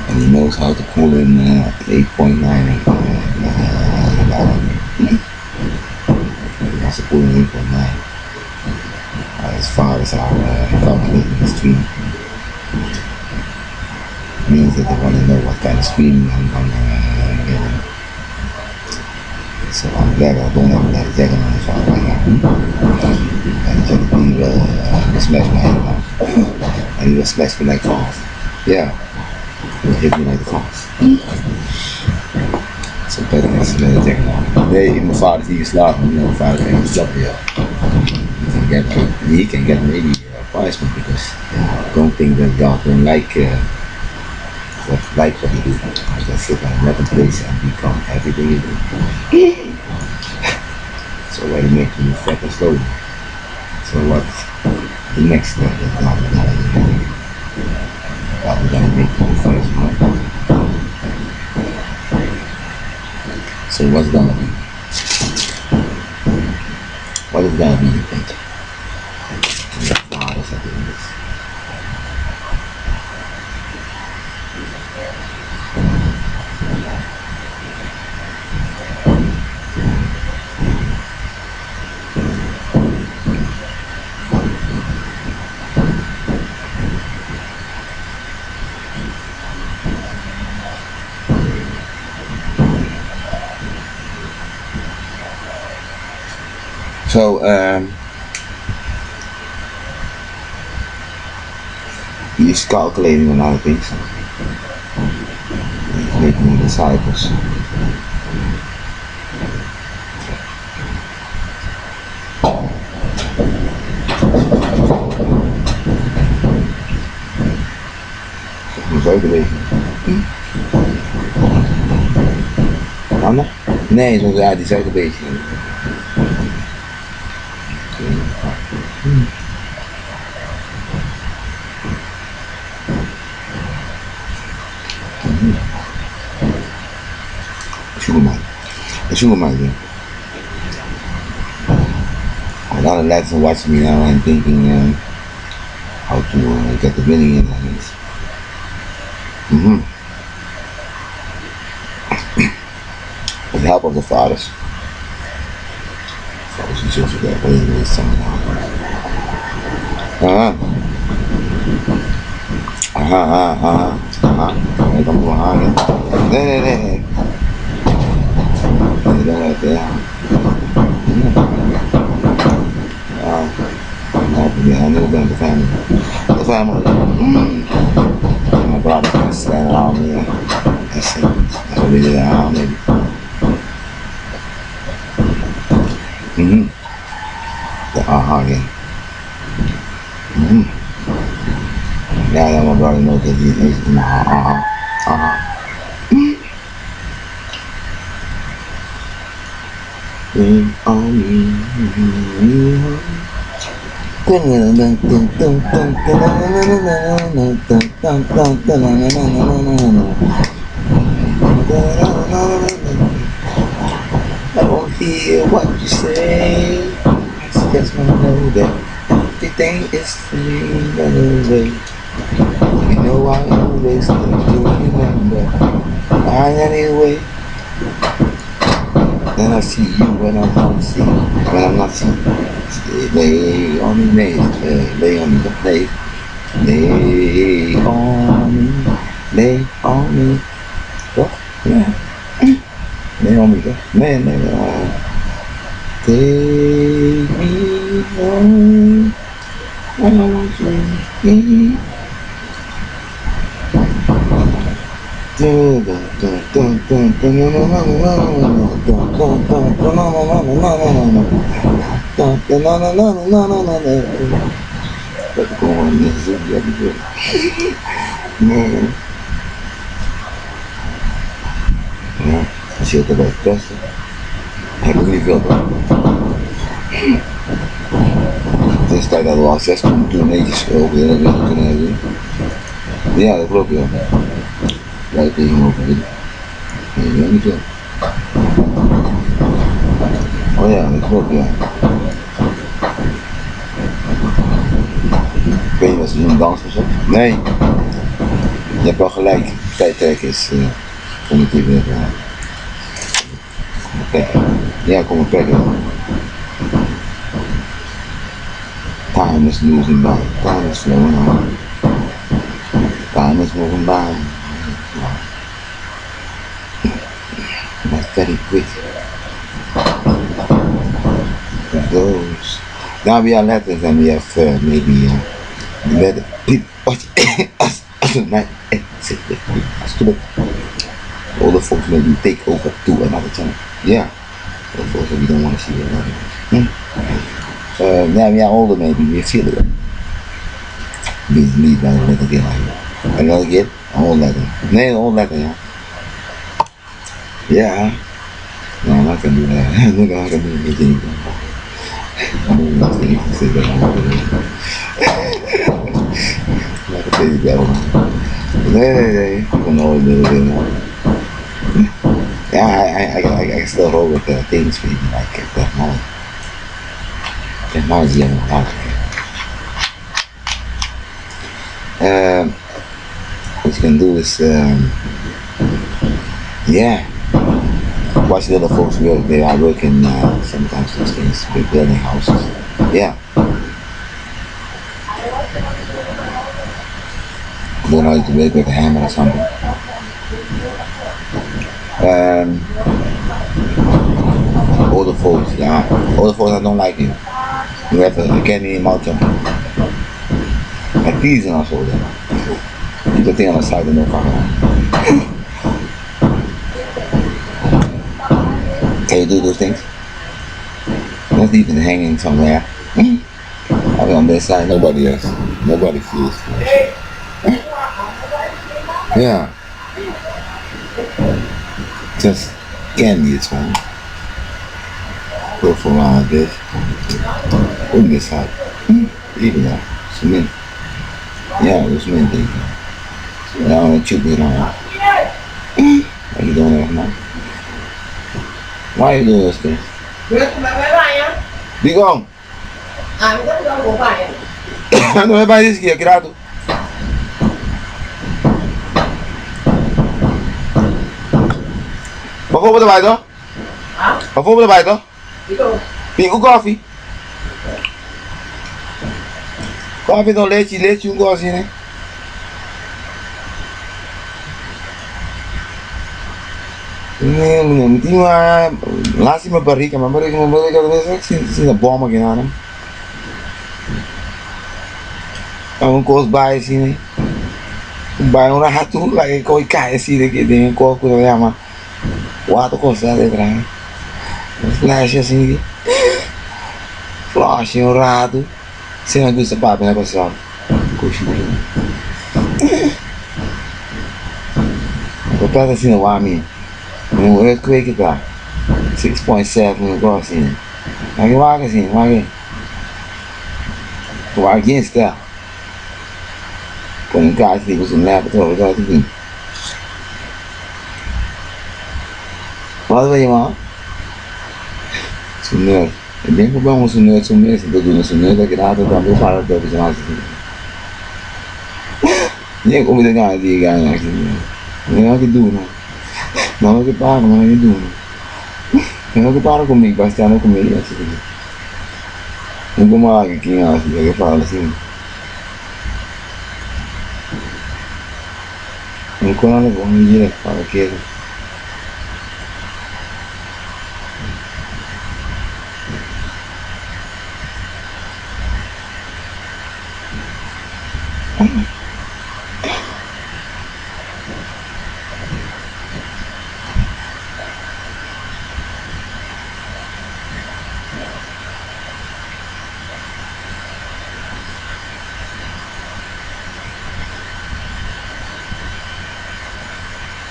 And he knows how to pull in 8.9. He wants to pull in 8.9. As far as our calculating the stream. Means that they want to know what kind of stream I'm gonna get. So I'm glad I don't have that jacket on the phone right now. And the jacket will smash my head now. And he will smash me like falls. Yeah. He will hit me like the falls. So better than the jacket on. Nee, mijn vader die geslapen. Mijn vader kan his job here. He can get maybe punishment because I don't think that God don't like what he do. I just sit on another place and become everything you do. So why you make me fat and slow? So what the next step is God gonna make you first, right? So what's gonna be? What is gonna be, you think? How is that doing this? So, he's calculating on other things. He's making disciples. Zo bewegen. Anna? Nee, zo ja, die zijn een beetje. Sugar might be. A lot of lads are watching me now and thinking how to get the winning in their hands. With the help of the fathers. Fathers and children that way with someone. Hey, come behind. Nee. Right there. I knew about the family. The family. My brother can stand around me. That's it. That's what we did around maybe. The again. Yeah, that my brother knows that he's on me. I won't hear what you say. I just wanna know that everything is fading away. You know I always need to remember. Anyway. Then I see you when I'm not seeing. When I'm not seeing. Lay on me, lay on me, lay on me. Toch? Ja. Lay on me, toch? Nee. Take me home. I want you. Gewoon niet zo lekker. Nee. Ja, als je het erbij testen, heb ik niet veel van. Het is tijd dat we al 6 kilometers over de hele wereld kunnen hebben. Ja, dat klopt, ja. Wij tegenover dit. Nee, dat niet veel. Oh ja, dat klopt, ja. Ik weet niet wat ze doen, dansen of zo. Nee. Je hebt wel gelijk. Tijdtrek is cognitief weer. Ja, kom op plek. Time is moving by. Time is flowing on. Time is moving by. That's very quick. Those. Now we are letters and we have maybe letter. Older folks maybe take over to another channel. Yeah. Older folks we don't want to see it. Now we are older maybe we feel it. Lead by the letter again. Another again? Old letter. Nee, old letter, ja. Ja. No, I'm not gonna do that. Look, I'm not gonna do anything. I'm not gonna say that. Like a baby battle. Nee. Ik kan nooit meer doen. Yeah, I can still roll with things maybe like technology. Technology and what you can do is watch the other folks work. They are working sometimes those things, they're building houses. Yeah. They like to work with a hammer or something. Older folks, yeah. Older folks that don't like you. You have a candy in mouth jumping. And teasing us all that. You put things on the side of no problem. Can you do those things? Let's leave it hanging somewhere. I'll be on this side, nobody else. Nobody feels. Yeah. Just candy is fine. Go for around this. On this side. Even that. Cement. Yeah, those men things. I don't chew it on. What you doing right now? Why are you doing this thing? Be gone. I know everybody is here, get out. Wat voor erbij toch? Wat voor erbij toch? Pingo koffie. Koffie dan leite um gosto né? Não tinha uma lá cima barriga, mas barriga assim na bomba que não, né? Coisa baixo assim, né? Baixo rato lá que coi cai assim daqui dentro, coisa que chama quatro coisas detrás. Flash assim, flash rato. Você não viu esse papo, né, pessoal? Coxinha. Eu peço assim no ar, minha. No earthquake que tá. 6.7, um negócio assim. Aqui vaga assim, vaga. O ar against that. Põe em casa, liga o leva, tudo aqui. Fala aí, mano. Sunil. É bem que bom o Sunil, se tudo no Sunil, daqui nada, também para de avisar assim. Nem como de ganhar, aqui. Não é que duro. Não é que para, não é que duro. Não é que para comigo, bastante comigo, assim. Não como aqui, assim, que fala assim. Não quando eu vou me direto para aquele.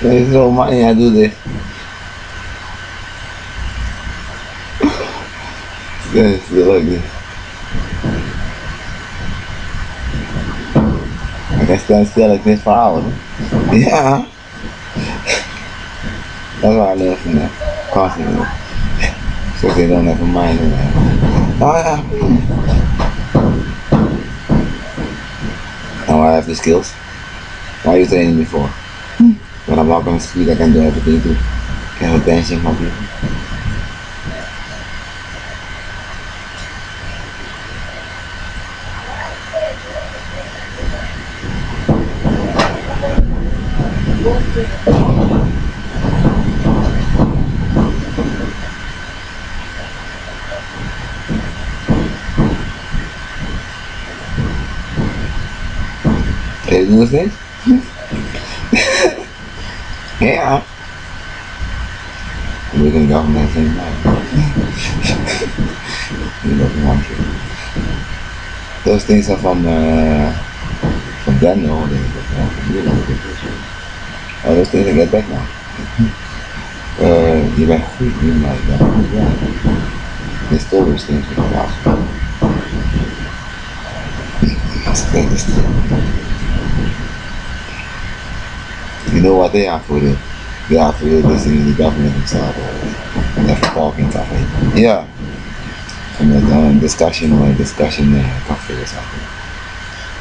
There's no money I do this. It's feel like this. I can stand still like this for hours. Yeah. That's why I learn from that. Constantly. So they don't have a mind of that. Oh yeah. Now I have the skills. Why are you training me for? When I walk on the street I can do everything to get attention from people. Can you do this thing? Yeah. We're gonna go from that same night. You know, those things are from then, no, oh, those things I get back now. Je bent goed, nu maar je bent goed, ja. De storage things with the house. That's the greatest thing. You know what they are for the? They are for this in the government themselves. And they're for talking cafe. Yeah. And the discussion cafe or something.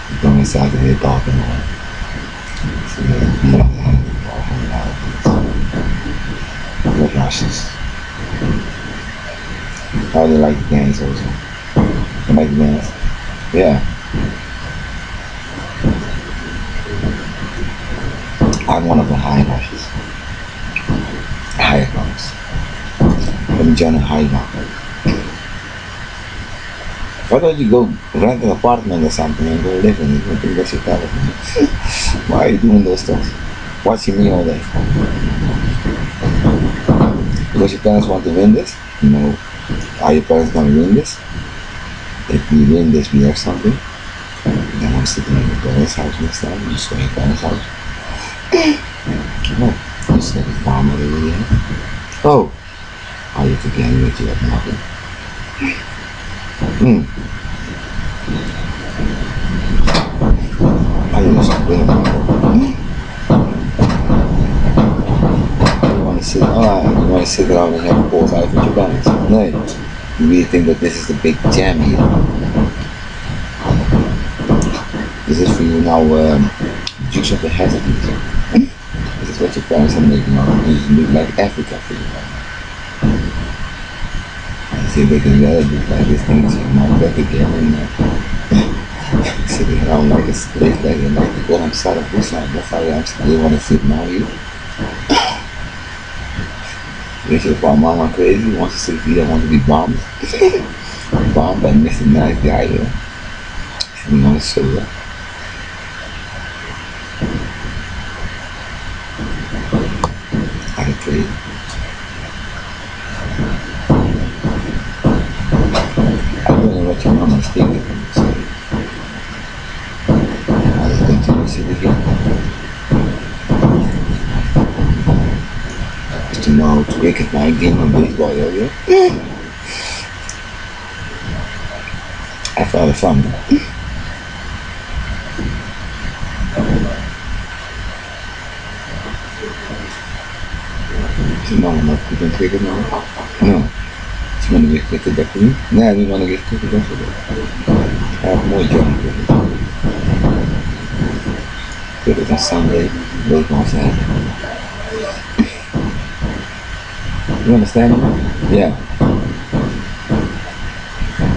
You come inside and they're talking about it. So they're what rushes. How they like to dance also. They like to dance. Yeah. I'm one of the high rushes. Higher clubs. From John High Market. Why don't you go rent an apartment or something and go live in it? You think that's your talent. Why are you doing those stuff? Watching me all day. Because your parents want to win this? No. Are your parents gonna win this? If we win this, we have something. Then I'm sitting in your parents' house next time. You just go to your parents' house. No. You said the farmer they really have. Oh. Are you forgetting that you have nothing? I just been about it. You want to sit around and have a pause out with your parents? No. You really think that this is the big jam here? This is for you now, juice of the hazards. This is what your parents are making out. This look like Africa for you right now. See, they can let it look like this thing is your mom back again and sitting around like a split leg and like to go outside of this side. That's how they want to sit now you. This is why mama crazy, wants to sit here, wants to be bombed. Bombed by Mr. Nice Guy here. And on the shoulder. I can trade. I don't know what your mama's thinking. So I just continue sitting here. Just tomorrow to wake up my game on baseball earlier. I thought of fun. So no, I'm not going to take it now. No. You want to get quicker back to me? No, I didn't want to get quicker back to me. I have more job. Put it on Sunday, work on Saturday. You understand me? Yeah.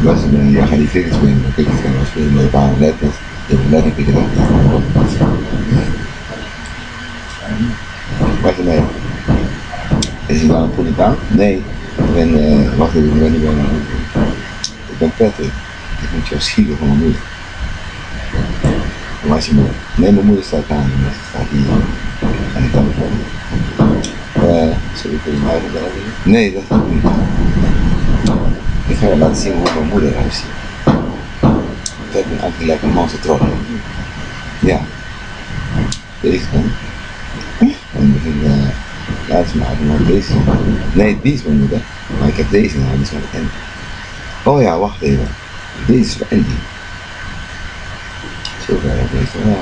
Was ik ben ja, ga die figures spelen, dan kijk ik het gaan spelen met een paar letters. Je hebt letter pikken dat. Wat is er mee? Is hij dan put it down? Nee. Wacht even, ik ben prettig. Ik moet jou schieten van mijn moeder. Waar is je moeder? Nee, mijn moeder staat aan. Ze staat hier. En ik kan het wel. Zullen we je eigen bellen? Nee, dat doe ik niet. Ik ga je laten zien hoe mijn moeder eruit ziet. Ik heb een eigenlijk lekker man te trokken. Ja. Deze dan. en het begin uitmaken, maar deze, nee die is wel moeilijk, maar ik heb deze nou, die is wel bekend. Oh ja, wacht even, deze is wel Andy. Zo ver heb deze, ja.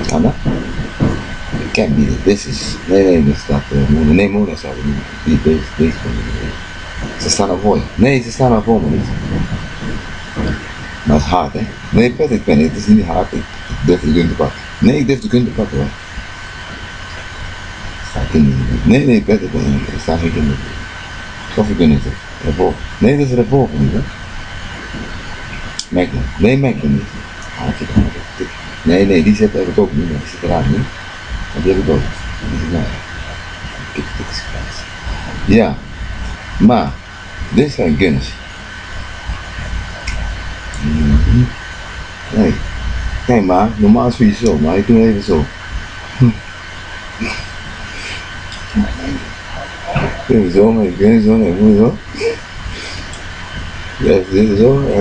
Kan dat? Ik ken niet, dit is, nee, dat staat, nee, moeder staat er niet, deze van me. Ze staan al voor je. Nee, ze staan al voor me niet. Maar het is hard, hè? Nee, Pet, ik ben niet. Het is niet hard. Ik durf de gun te pakken. Nee, ik durf de gun te pakken, hoor. Er staan kinderen niet. Nee, Pet, ik ben niet. Er staan geen kinderen. Of ik ben niet. Revolver. Nee, dat is een revolver niet, hè? Merk je? Nee, merk je niet. Haakje dan. Nee, die zit even ook niet. Die zit eraan, niet? Want die heb ik ook. Die zit nou. Kijk, dit is kwijt. Ja. Maar, dit zijn guns. Nee. Nee, maar, normaal is het zo, maar ik doe even zo. Even zo, maar ik ben zo, nee, moet zo. Ja, dit is zo,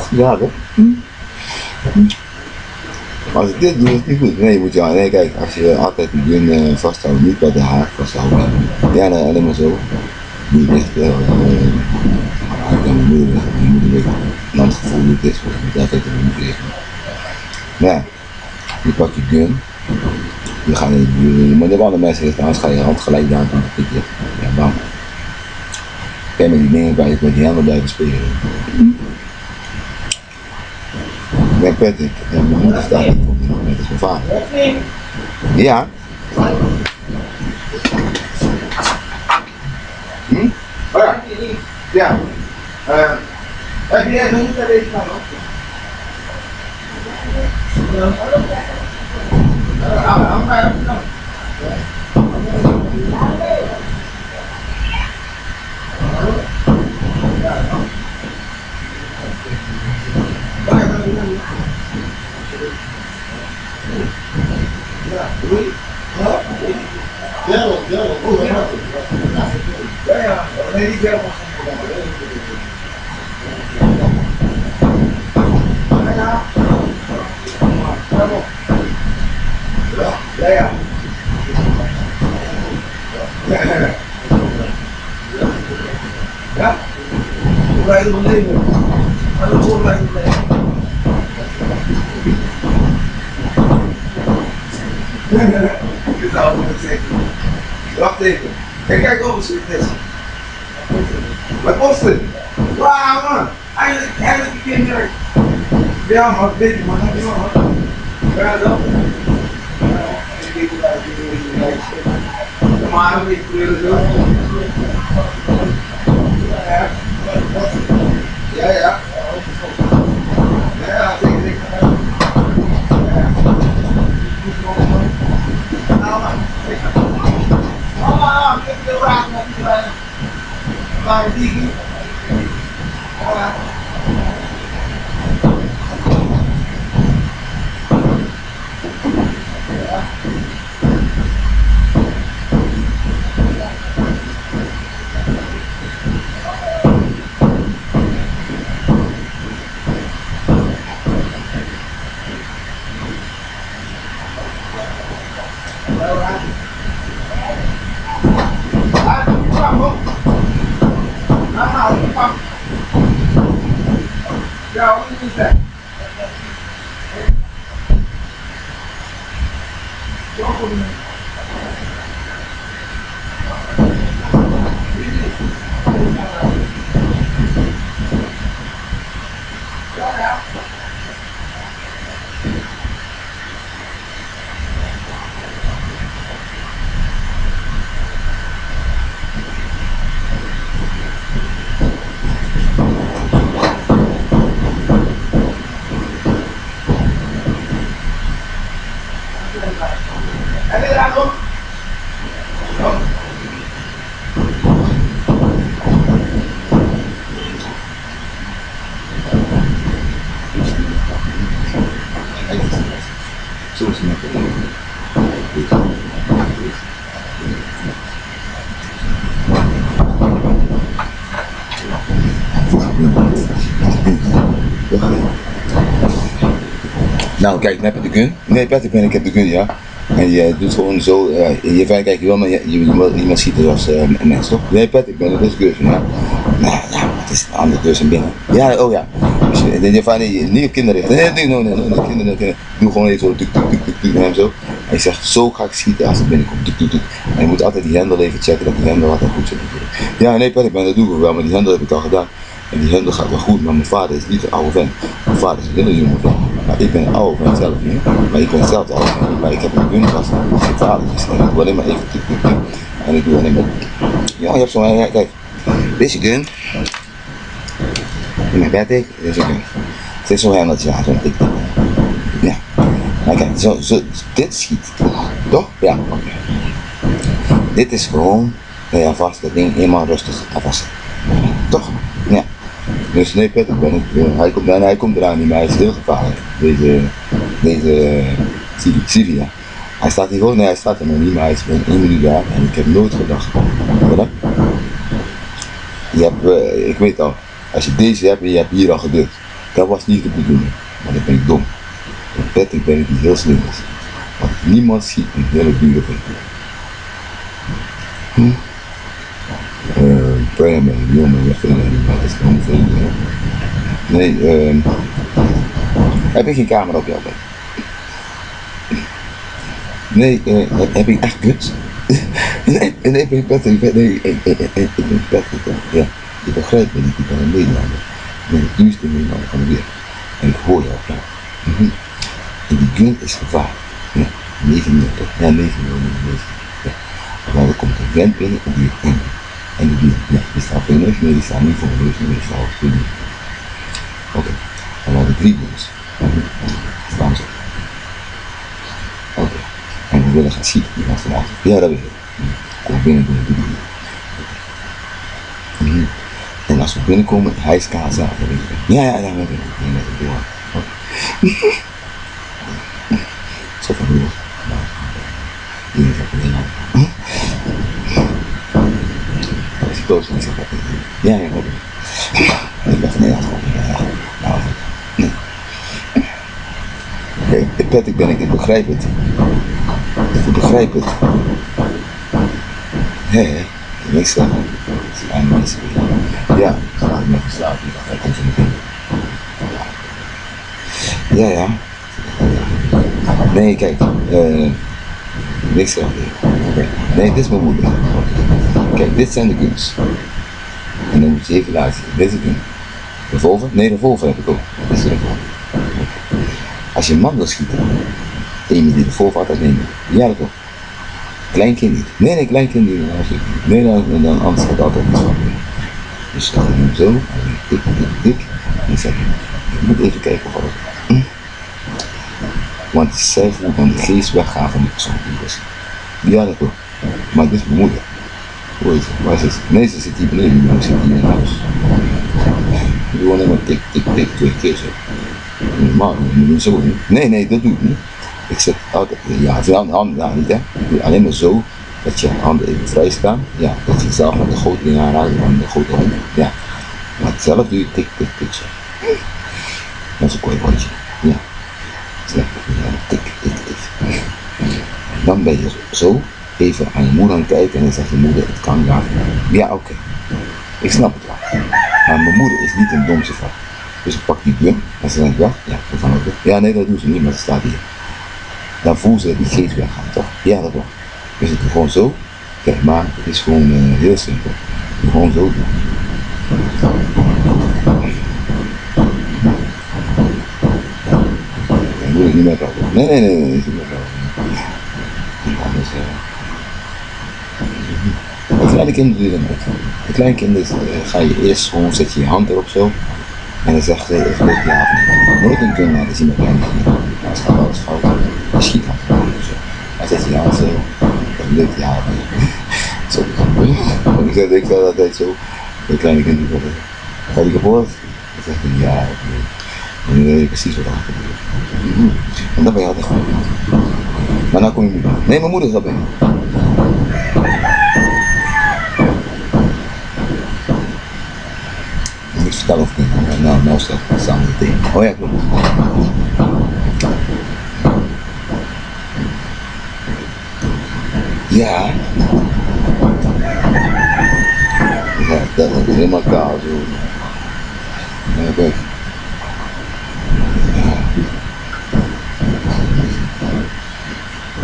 ja, hè. Maar als ik dit doe, is het niet goed. Nee, je moet je, nee, kijk, als je altijd die gun vasthoudt, niet bij de haak vasthouden. Ja, nee, alleen maar zo. Niet echt, ik dan mijn moeder weg. Dan het gevoel niet is, want je moet altijd in de moeder liggen. Ja, je pakt je gun, je gaat in de buurt, maar de andere mensen heeft, anders ga je hand gelijk daar doen, ja, bam. En met die dingen bij je met die handen blijven spelen. Ik ben Patrick en mijn moeder staat niet op die nog net als mijn vader. Ja. Oh ja. Ja. Heb jij zo niet deze van ook? Wacht even. Kijk over het is. Wat kost het? Wauw man, eigenlijk een keer meer. Ja man, weet je man, dat is wel man. Ja dan. Ik weet het eigenlijk niet. Maar een beetje kleuren zo. Ja. Ja, ja. Ja, zeker, zeker. Nou man, oh, ik heb heel raar met die digi. Ja, wat is dat? Nou kijk, dan heb je de gun. Nee, prettig ben ik heb de gun, ja. En je doet gewoon zo, je kijk je wil, maar je wil iemand ziet het als een mens, toch? Nee, prettig ben ik, dat is gus, ja. Nou ja, het is een andere deur en binnen. Ja, oh ja. Dus je van niet op kinderen richten. Nee, kinderen. Doe gewoon even zo, tuk naar hem zo. En je zegt, zo ga ik schieten als het binnenkomt, tuk. En je moet altijd die hendel even checken, dat die hendel altijd goed zit. Ja, nee, prettig ben, dat doe ik wel, maar die hendel heb ik al gedaan. En die hendel gaat wel goed, maar mijn vader is niet een oude vent. Mijn vader is een hele jonge vent. Maar ik ben een oude vent zelf niet. Maar ik ben zelf oude vent. Maar ik heb een gun vast. Mijn vader is. En ik doe alleen maar even tuk. En ik doe alleen maar. Ja, je hebt zo'n. Ja, kijk. Deze gun. In mijn bed, deze gun. Het is zo'n hendeltje, ja, zo'n tik. Ja. Maar kijk, zo, dit schiet. Toch? Ja, oké. Dit is gewoon. Ja, vast dat ding eenmaal rustig afwassen. Toch? Ja. Dus nee, prettig ben ik. Hij komt eraan niet, maar hij is heel gevaarlijk. Deze Sylvia. Hij staat hier gewoon, nee, hij staat er nog niet, maar hij is binnen 1 minuut daar en ik heb nooit gedacht. Wat? Je hebt, ik weet al, als je deze hebt en je hebt hier al gedrukt, dat was niet de bedoeling, maar dan ben ik dom. En prettig ben ik die heel slim is. Want niemand ziet een hele dure vent. Prem, jongen, wat vind je dat is gewoon veel. Nee, heb ik geen camera op jou bed? Nee, heb ik echt guts? Nee, ik ben Patrick, nee, ik ben Patrick, ja. Je begrijpt me niet, ik ben een Nederlander. Ik ben de duurste Nederlander van de wereld. En ik hoor jou graag. En die gun is gevaarlijk. Ja, 9 minuten, ja, 9 minuten. Ja. Maar er komt een vent binnen en die is en die staat voor je neus, nee, die staat niet voor je neus, nee, die staat voor je neus. Oké, dan waren er 3 jongens. Staan ze. Oké, en we willen gaan zien, die was eruit. Ja, dat weet ik. Kom binnen, doe het. En als we binnenkomen, hij is kaas af. Ja, dat weet ik. Zo van hoe. Hier is het niet. Close niet zeggen. Ja, ik dacht nee, nee. Oké, prettig ben ik begrijp het. Ik begrijp het. Hé, niks zeggen. Het is een mensen. Ja, ik ben geslapen. Hij komt zo meteen. Ja. Nee, kijk. Niks zeggen. Nee, dit is mijn moeder. Kijk, dit zijn de guns. En dan moet je even laten zien. Deze gun. Revolver? Nee, revolver heb ik ook. Dit is de revolver. Als je een man wil schieten, dan moet je die revolver altijd nemen. Ja, dat ook. Kleinkind niet. Nee, kleinkind niet. Nee, dan anders gaat het altijd iets van. Dus dan doe je zo. Tik. En dan zeg je, ik moet even kijken of het. Want zelf moet dan de geest weggaan van die persoon die was. Ja, dat ook. Maar dit is mijn moeder. Hoe is het? Waar zit ze? Nee, ze zit hier beneden, maar ze zit hier in huis. Ik doe alleen maar tik, 2 keer zo. Normaal, je moet zo doen. Nee, dat doe ik niet. Ik zet altijd, ja, veel handen daar niet, hè. Ik doe alleen maar zo, dat je handen even vrij staan. Ja, dat je zelf met de grote ding aanraakt, met de grote handen. Ja. Maar zelf doe je tik zo. Dat is een kooibordje. Ja. Zeg, tik. Dan ben je zo. Even aan je moeder aan kijken en dan zegt je moeder, het kan ja. Ja, oké. Ik snap het wel. Maar mijn moeder is niet een domse vrouw. Dus ik pak die gun en ze denkt weg. Ja, van het weg. Ja, nee, dat doen ze niet, maar ze staat hier. Dan voelen ze die geest weggaan, toch? Ja, dat wel. Dus ik doe gewoon zo. Kijk, maar het is gewoon heel simpel. Gewoon zo doen. Dan moet ik niet meer praten. Nee, niet meer praten. Anders, bij kleine kinderen doe je dat niet. Bij kleine kinderen ga je eerst gewoon, zet je hand erop zo. En dan zeg je even leuk ja of nee. Nooit een gun laten zien met kleine kinderen. Als het gaat alles fout, dan schiet hand erop zo. Dan zet je je hand zo. Dan leuk ja of nee. Zo. Ik zeg altijd zo. Bij kleine kinderen worden. Ga je geboren? Dan zeg je ja of nee. En dan weet je precies wat er gebeurt. En dan ben je altijd goed. Maar nou kom je moeder. Nee, mijn moeder is al binnen. Ik moet vertellen of ik nou staat het samen meteen. Oh ja, klopt. Ja. Ja, dat is helemaal kaal zo. Ja, kijk.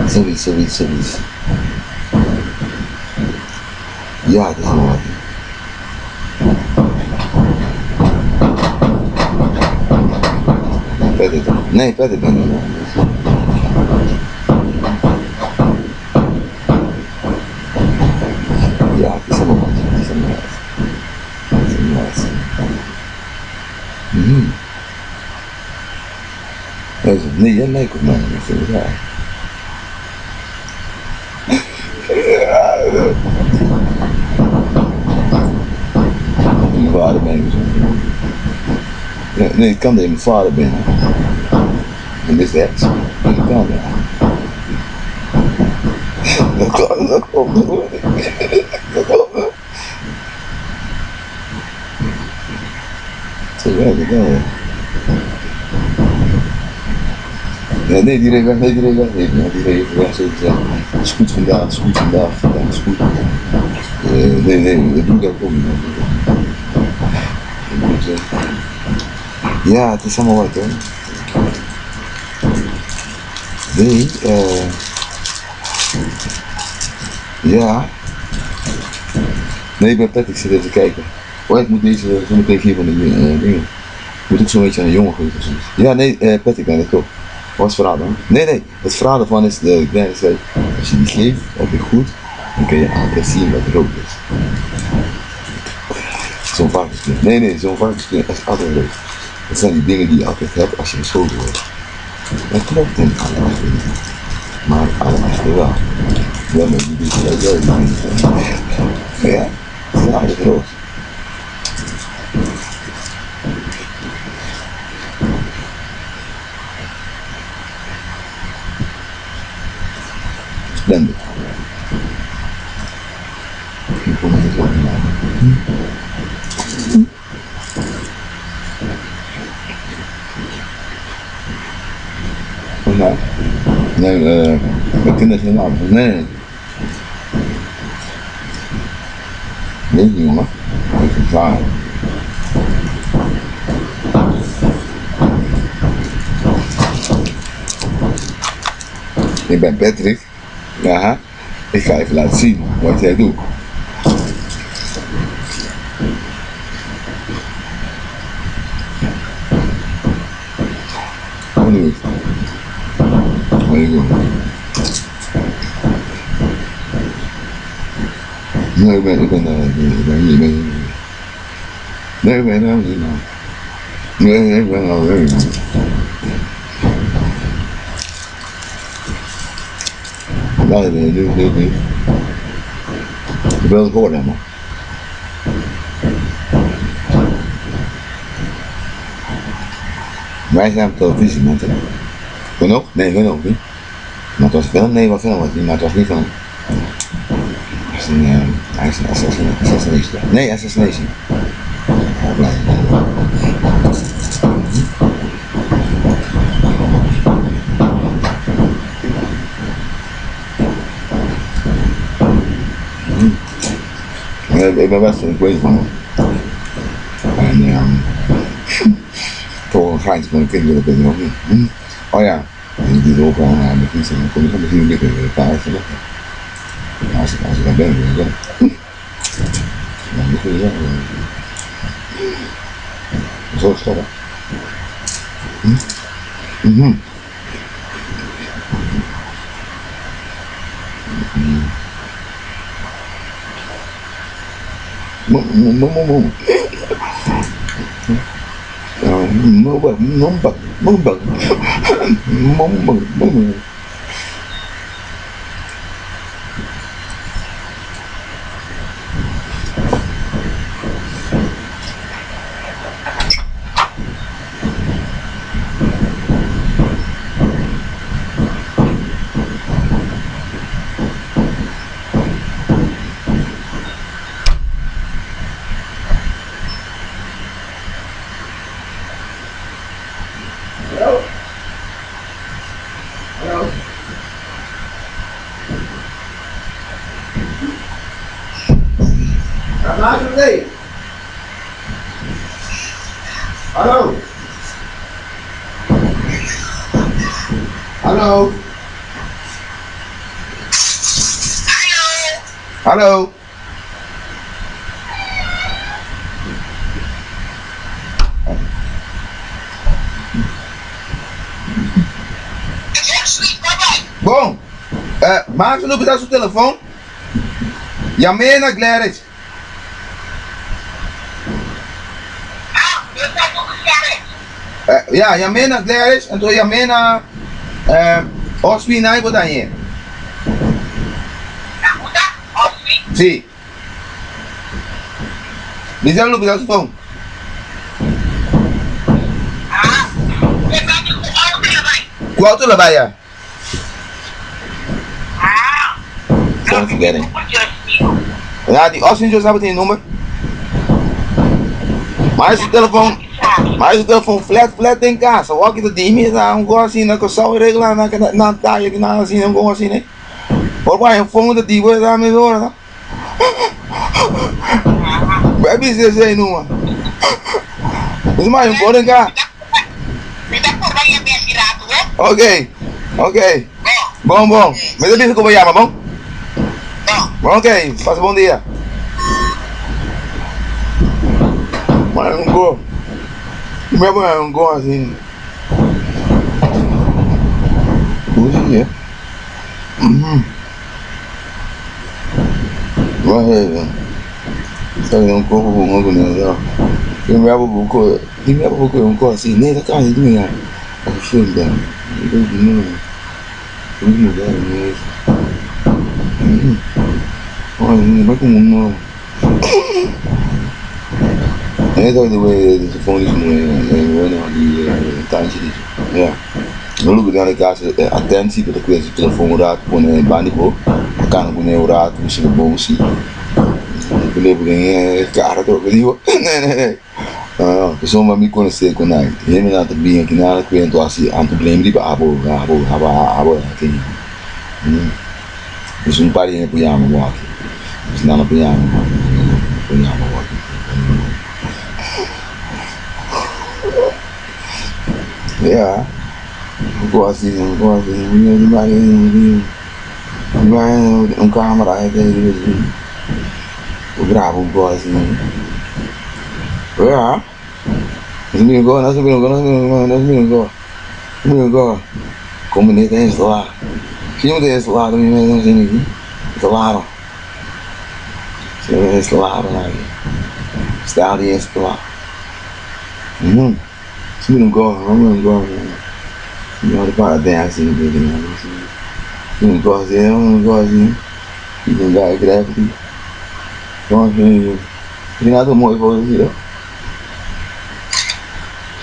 Zoiets. Ja, dat is mooi. Verder. Nee, verder ben ik niet. Ja, het is helemaal wat. Het is helemaal wat. Het is helemaal wat. Nee, jij lijkt op mij. Dat vind ik raar. Mijn vader ben ik zo. Ja, nee, het kan dat je mijn vader bent. En dit is rechts. Dat kan ja. Dat komt hoor. Dat komt hoor. Zo werkt het wel. Ja, nee, die reed weg. Nee, die reed weg. Zo gezegd. Het is goed vandaag, het is goed vandaag is goed. Nee, dat doe ik ook niet. Ja, het is allemaal wat hoor. Nee, ja. Nee, ik ben pet, ik zit even te kijken. Oh, ik moet deze zo meteen hier van de dingen. Ik moet ook zo'n beetje aan een jongen geven of zoiets. Ja, nee, pet, ik ben het ook. Wat is het verhaal dan? Nee, het verhaal ervan is, ik denk dat als je die geeft, heb je goed, dan kun je altijd zien wat rood is. Zo'n varkenskleer. Nee, zo'n varkenskleer is altijd rood. Dat zijn die dingen die je altijd hebt als je geschoten wordt. Dat klopt in alle aspecten. Maar alle aspecten wel. Ja, maar die is wel zo. Ja, het is altijd rood. Splendid. Ik kom het zo in mij. Nee, mijn kinderen zijn laat. Nee, jongen. Ik ben klaar. Ik ben Patrick. Ja, ik ga even laten zien wat jij doet. Wat doe ik? Wat doe ik? Nee, ik ben hier. Nee, ik ben er niet. Nee, ik ben al weg. Nee. Ik wil het horen helemaal. Wij zijn op televisie, mensen. Hun ook? Nee, hun ook niet. Maar het was film? Nee, wat film was niet, maar het was niet film. Het is een assassination. Nee, assassination. Ja, blij. Ik ben best een weet van. En toch een geintje met een kind wil ik het nog niet. Oh ja, die is ook gewoon met fietsen. Dan kom ik misschien een beetje een paar uur terug. Als ik daar ben, wil ik wel. Dan moet je wel. Zo stoppen. maak het mee. Hallo. Hallo. Hallo. Bom, maak ze nog eens op telefoon. Yamena Gladys. Ja, Yamena Gladys. En toen Yamena Oswi Nai wat aan je. Sí. Dice lo que está su phone. Cuánto la vaya. Ja, die Oswin hebben die nummer. Maar is de telefoon flat in kaas. Zo walk je de diem is aan gewoon zien dat ik zou regelen na daar je na zien hem gewoon zien. Hoor maar een phone dat die wordt daarmee horen. Baby is er noemen. Is maar een phone in kaas. Oké. Bom. Me da bisa ko ba yama bom? Ok, passa bom dia. Mas não go. Meu pai não go assim. Hoje é. Vai. Sai não corro com algo né? Eu me abo pouco um co assim, nem da casa de minha. A filha. Olha como é da de phone ja. We lopen naar de kaas attentie dat ik weer zijn telefoon raad kon een bandico. Kan ik een raad misschien een boom zien. Ik leef in kaart ook niet. Nee. Sommige mensen kunnen zeggen kon hij. Helemaal aan het begin kanaal ik weet was hij aan het probleem die abo. Dus een paar dingen pyjama maken. Dus dan een pyjama maken. Ja. Gue así, un camera grabo un po' así. Ya. Como nem tem lá. Se não tem lá, também não tem ninguém. Claro. Se não tem lá, está ali lá. Se não gosta, não olha para dentro assim, não gosta, e não dá greve. Então, assim, nada muito por isso.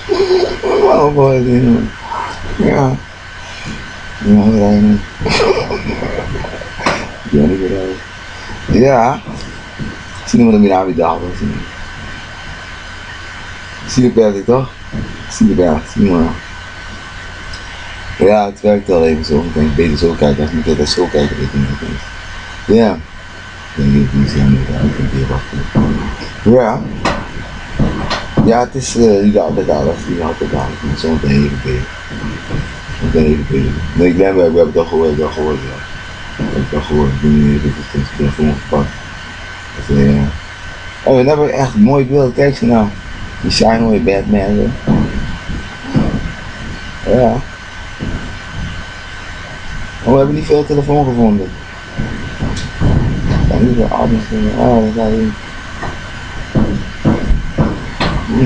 Não pode, não. Não, ja, zie je me mirar me dá, assim. Zie perto, toch? Zie perto, zie maar. Ja, het werkt wel even zo. Ik denk beter zo kijken als niet altijd zo kijken. Ja. Ik denk dat niet zo niet wachten. Ja. Ja, het is niet altijd alles. Niet zo meteen hele beter. Nee, ik denk we hebben het al gehoord. Ja. We hebben het al gehoord. Ik ben niet het telefoon gepakt. Dus, we hebben echt een mooi beeld. Kijk ze nou. Die zijn mooie Batman. Zo. Ja. We hebben niet veel telefoon gevonden. Ja, niet veel anders. Dat zijn die.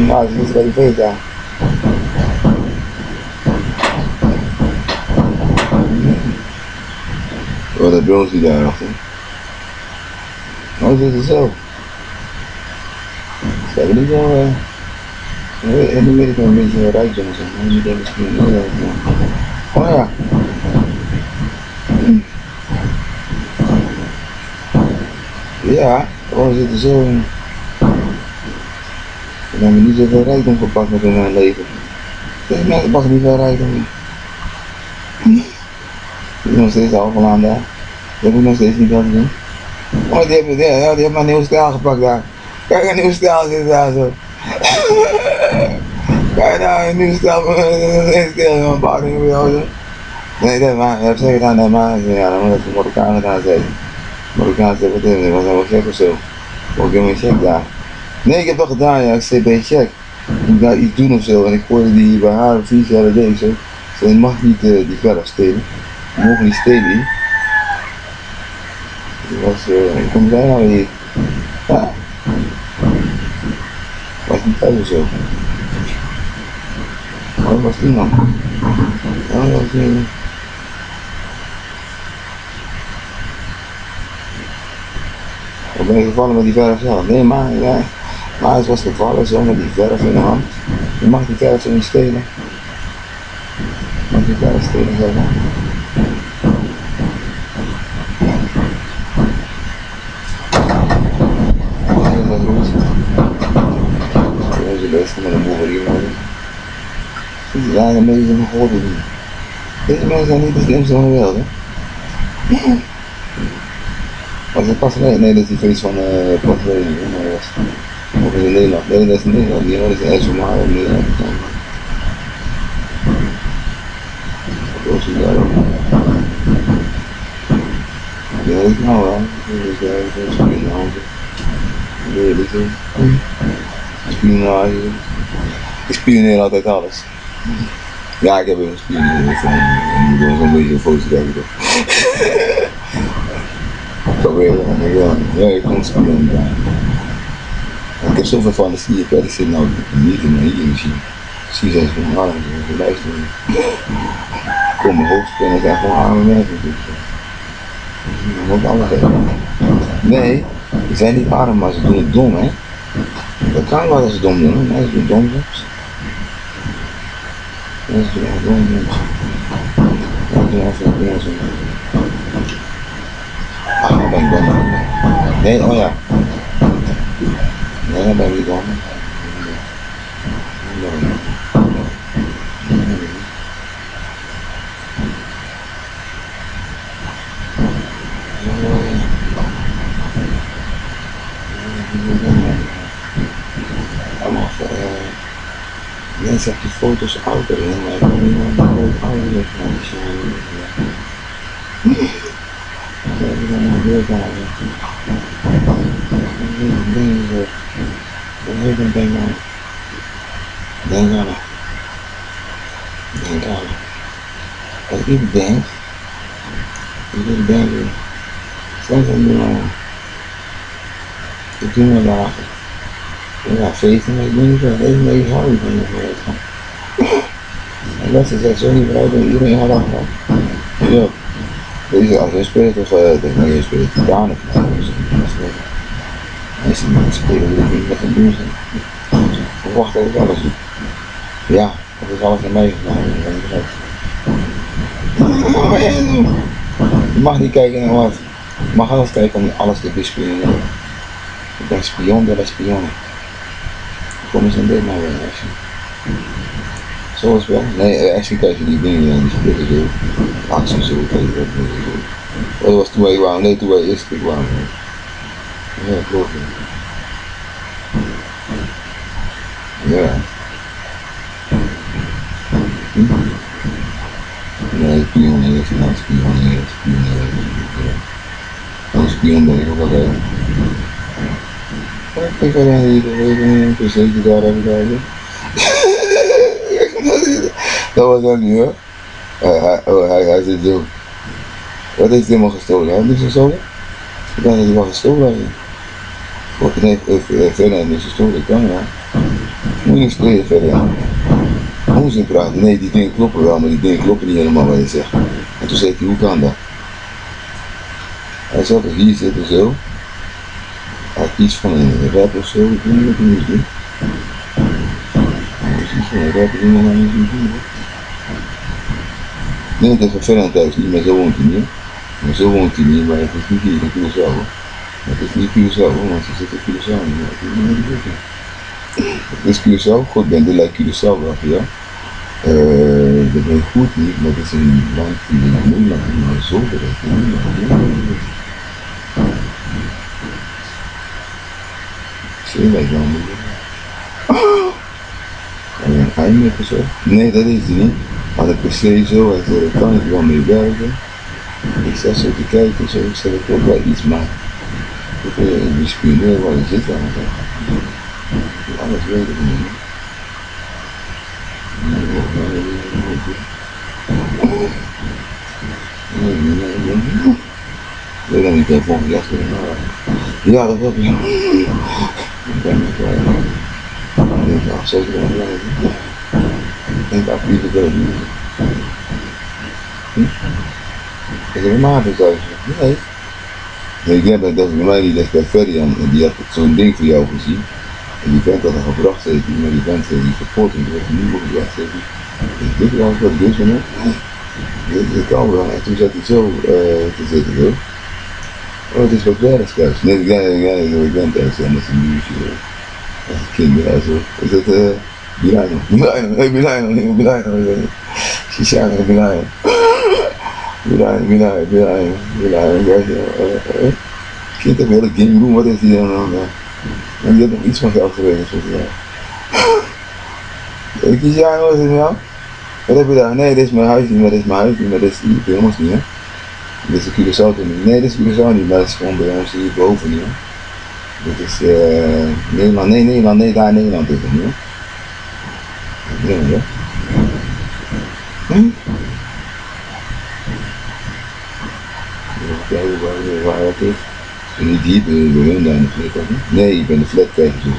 Dat is niet bij die veet daar. Oh, dat drones die daar achter. Oh, zit het zo. Ze hebben niet zo. En nu weet ik wel een beetje rijk zijn. Maar niet even misschien. Oh ja. Ja, we zitten zo in. We hebben niet zoveel rijkdom gepakt met in mijn leven. Deze mensen pakken niet veel rijkdom. Die is nog steeds al aan daar. Die hebben nog steeds niet veel te doen. Oh, die hebben maar een nieuwe stijl gepakt daar. Kijk, een nieuw stijl zit daar zo. Kijk nou, een nieuw stijl van een stijl van een paar dingen voor jou zo. Nee, dat maar, je hebt zeker gedaan, dat maar. Ja, dan moet het voor Marokkaan gedaan zijn. Marokkaan zegt wat in, dat was helemaal gek of zo. Ook helemaal check daar. Nee, ik heb dat gedaan, ja, ik zei bij check. Ik moet daar iets doen of zo en ik hoorde die bij haar 4 jaar deed zo. Ze je mag niet die verf stelen. Je mag niet stelen. Ik kom daar nou hier. Ja. Was niet thuis of zo. Wat was die dan? Ja, dat was die. Ik ben gevallen met die verf zelf. Nee, maar ja. Maar het was gevallen zo met die verf in de hand. Je mag die verf zo niet stelen. Je mag die verf stelen zo. Dat is goed. Deze beste met een boever hier worden. Ja, de meeste zijn gehoord niet. Deze mensen zijn niet de slimste van de wereld, hè. Was het pas geleden? Nee, dat is die feest van pas geleden. Of in Nederland. Nee, dat is in Nederland. Die is echt zomaar in Nederland. Dat is daar ook. Ja, dat is nou wel. Dat is spionage. Nee, dat is spionage. Ik spioneer altijd alles. Ja, ik heb een spionage. Ik moet wel zo'n beetje een foto kijken. Probeer ja, ik kon spioneren. Ik heb zoveel fantasie, ik zit nou niet in mijn machine. Zie je van arm, ze luisteren. Ik kom mijn hoofd en ik ga gewoon arme mensen. Dat moet alles hebben. Nee, ze zijn niet arm, maar ze doen het dom, hè. Dat kan wel dat ze dom doen, hè. Mensen doen dom soms. Mensen doen echt dom soms. Mensen doen echt dom soms. Ah, dan ben ik dan. Nee, oh ja. Nee, dan ben ik niet dan. Mensen hebben die foto's ouder in, maar ik kan niet meer een ouder van ik ben nog heel vaak. Denk aan. Denk aan. Denk aan. Als ik denk, soms dan ik doe me dagen. Ja, feesten, maar ik doe niet veel feesten, maar ik hou niet van je feesten. En mensen zeggen zo niet vooruit en iedereen gaat achter. Ja. Deze, als je speelt of nee, je speelt gedaan of mensen spelen die niet met een doen zijn. Verwacht dat ik alles doe. Ja, dat is alles naar mij gedaan. Wat jij doen? Je mag niet kijken naar wat. Je mag alles kijken om alles te bespioneren. Ik ben spion de la spionnen. Kom eens aan dit nou weer, Asje. Zo is wel. Nee, Asje kijk je die dingen die spelen zo. Actie zo, kijk je dat niet zo. Dat was toen wij kwamen, nee toen wij eerst kwamen. Ja, klopt. Ja. Nee, spioneren, spioneren. Een spion ben ik ook altijd. Ik ga dan niet weten, dus zeker daar even kijken. Dat was dan niet hoor. Hij zit zo. Wat heeft hij helemaal gestolen? Hij heeft niks gestolen? Ik dacht dat hij wel gestolen had. Of nee, verder heeft niks gestolen, dat kan ja. Moet je niet stelen verder ja. Onzin praten, nee die dingen kloppen wel, maar die dingen kloppen niet helemaal wat je zegt. En toen zei hij, hoe kan dat? Hij zat er hier zitten zo. Hij had iets van een rap of zo, ik weet niet wat hij moest doen. Hij moest iets van een rap doen, maar hij moest niet doen. Nee, dat is van verder thuis niet, maar zo woont hij niet. Maar zo woont hij niet, maar het is niet hier in Curaçao. Het is niet Curaçao, want ze zitten in Curaçao niet. Het is niet in het is Curaçao, God bent de lijkt Curaçao wel, ja. Dat ben ik goed niet, maar het is een land die in Nederland niet meer zo bereikt. Zie je dat wel niet? En dan ga je met zo? Nee, dat is het niet. Had ik per se zo, hij zei, daar kan ik wel mee werken. Ik sta zo te kijken, zo, ik zei, ik wil wel iets maken. Die spioneren waar je zit aan. Alles weet ik niet. Nee, dan niet even volgende dag weer. Ja, dat heb ik. Ik ben met ik denk, ja, zo is het wel blijven. Ik denk, dat ik het ook niet. Ik heb een maat thuis. Nee. Nee, ik heb dat bij mij die ligt bij Ferry en die had zo'n ding voor jou gezien. En die vent had er gebracht, zei hij, maar die vent zei die kapot en die heeft niet meer gebracht, zei hij. Dit is alles wat dit is, hè? Dit kan wel. En toen zat hij zo te zitten, hoor. Oh, het is wat werk thuis. Nee, ik ben thuis en dat is een nieuwtje. Als kinderen, zo. Is dat, Milano? Hey Milano. Shisano, Milano. Milano. Kind heb je hele game room, wat is die dan? En die had nog iets van geld geweest, Ik kies jij wat is het nou? Wat heb je daar? Nee, dit is mijn huis niet, maar dit is mijn huis niet, maar dit is die films niet, hè? Dit is de Curaçao niet. Nee, dit is Curaçao niet, maar dat is gewoon bij ons hier boven niet, hè? Dit is Nederland, nee, daar Nederland is het niet, hè? Nederland, hè? Kijken waar het is. Niet hier, bij hun daar in de flat, hè? Nee, ik ben de flat kijken, zo. Ik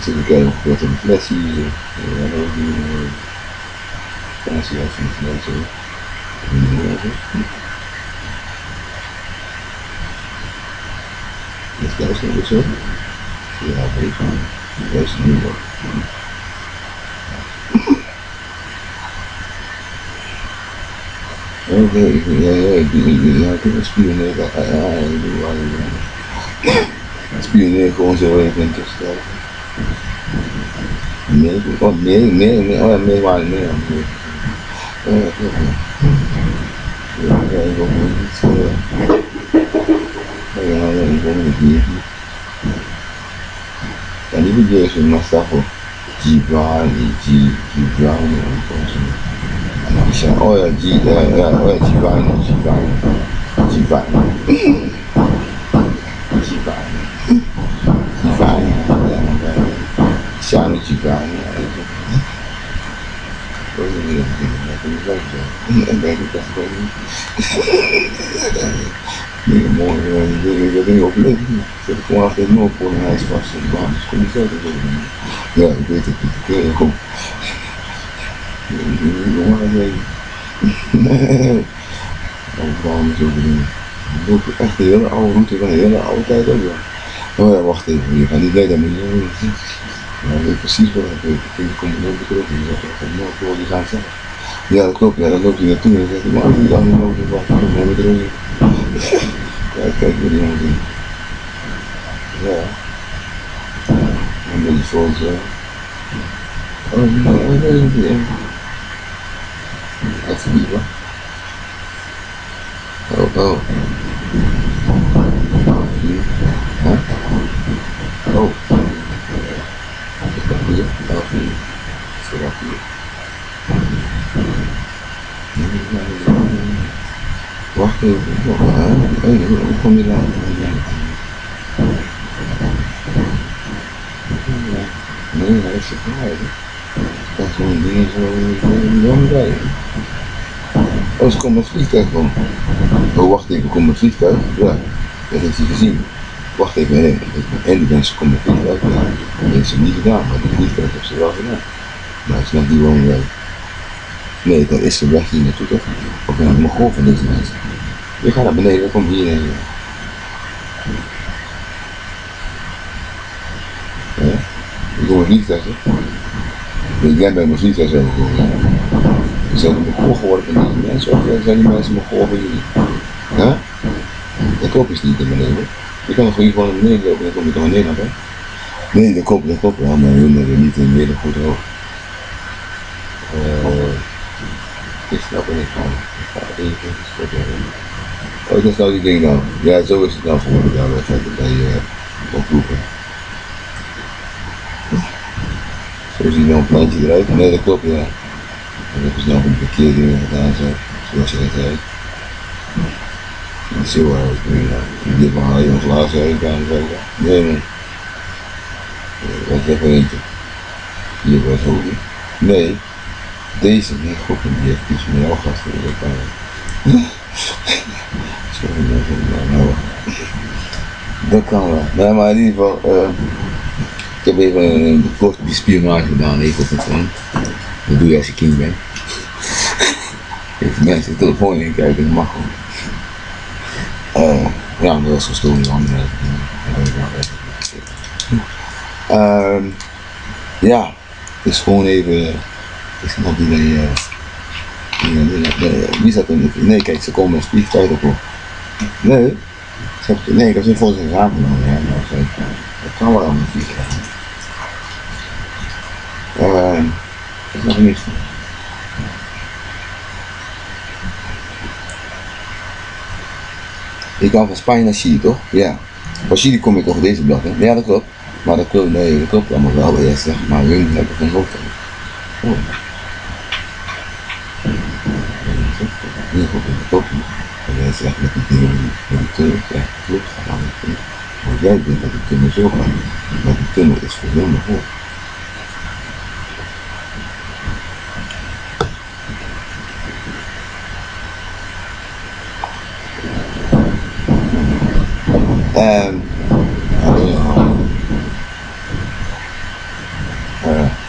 zit te kijken of ik wat in de flat zie, zo. Ja, dat is die fancy uit van de flat, zo. Dit is luisteren of zo? Ja, weet ik. Luister nu wel. Oké, ik heb een spioneren. Spioneren gewoon zo even tussen. Nee, oh ja, nee, waar, nee. Ja, ik ook niet zo. Ja, ik ook niet. En die video is een master Gibran, oh ja, Gibran. Shani Gibran. En denk ik dat gewoon niet mooi, dat ding opleven. Zet ik gewoon achter het noord voor een huis vast en baan, dus kom je zo te doen. Ja, ik weet het niet, kom. Nee. Waarom is ook een echt een hele oude route van een hele oude tijd ook wel. Oh ja, wacht even, je gaat niet weten, maar je ja, ik weet precies wat ik weet. Ik kom er nooit terug, je zegt dat ik nooit voor die gaan zeggen. Ja, dat klopt, ja, dan loopt hij naartoe en dan zegt hij, maar die andere nodig wacht, ik kom nooit terug. Ja, kijk wat die jongen doen. Ja. Een beetje zoals, oh, nee. Even die, hoor. Oh. Huh? Oh. Is dat hier? Oh, hier. Is dat hier? Wacht even. Hoe kom je daar? Nee, hij is erbij. Dat is gewoon dingen zo lang bij. Oh, ze komt met vliegtuig van. Oh, wacht even, komt met vliegtuig? Ja, dat heeft hij gezien. Wacht even, en die mensen komen met vliegtuig. Ja, dat heeft ze niet gedaan, maar die vliegtuig heeft ze wel gedaan. Maar het is net die woonwijk. Nee, daar is ze weg hier naartoe toch? Of ben ik mijn golf van deze mensen? Je gaat naar beneden, kom hierheen. Ja, ik kom met vliegtuig, hè? Ik ben bij mijn vliegtuig zelf gekomen. Zijn die mijn golf geworden van deze mensen of zijn die mensen mijn golf van jullie? Ja? Dat klopt is niet naar beneden. Je kan nog gewoon naar beneden lopen en dan kom je toch naar Nederland, hè? Nee, dat klopt wel, maar hun hebben niet in Nederland goed hoog. Ik snap het niet van. Oh, dat is nou die ding nou. Ja, zo is het nou geworden daar bij oproepen. Zo zie je wel een plantje eruit. Nee, dat klopt, ja. Dat hebben ze nog een verkeerde dingen gedaan, zoals je dat zei. Niet zo uit, dit verhaal je ons laatste uitgaan. Nee, man. Wat is even eentje? Hier was hoger. Nee, deze, nee, goed, die heeft iets meer hojas. Dat kan wel. Nee, maar in ieder geval, ik heb even een korte spionage gedaan, even op het phone. Dat doe je als je kind bent. Even mensen de telefoon in kijken, dat mag gewoon. Ja, dat was gestolen in handen. Ja, het is gewoon even. Ik snap die wie zat er? Nee, kijk, ze komen met een vliegtuig op. Nee, ik heb ze voor zijn raam genomen. Ja, dat kan wel allemaal vliegtuig. Dat is nog niks. Ik kan van Spanje naar Chili, toch? Ja. Van Chili kom ik over deze blad, hè? Ja, dat klopt. Maar dat klopt, nee, dat klopt allemaal wel. Ja, zeg maar, hun hebben geen hoofd. Oh. Niet goed in de top. En jij zegt met die dingen met die tunnel, ja, klopt, gaan we niet. Maar jij denkt dat die tunnel zo gaat. Maar die tunnel is voor helemaal hoog.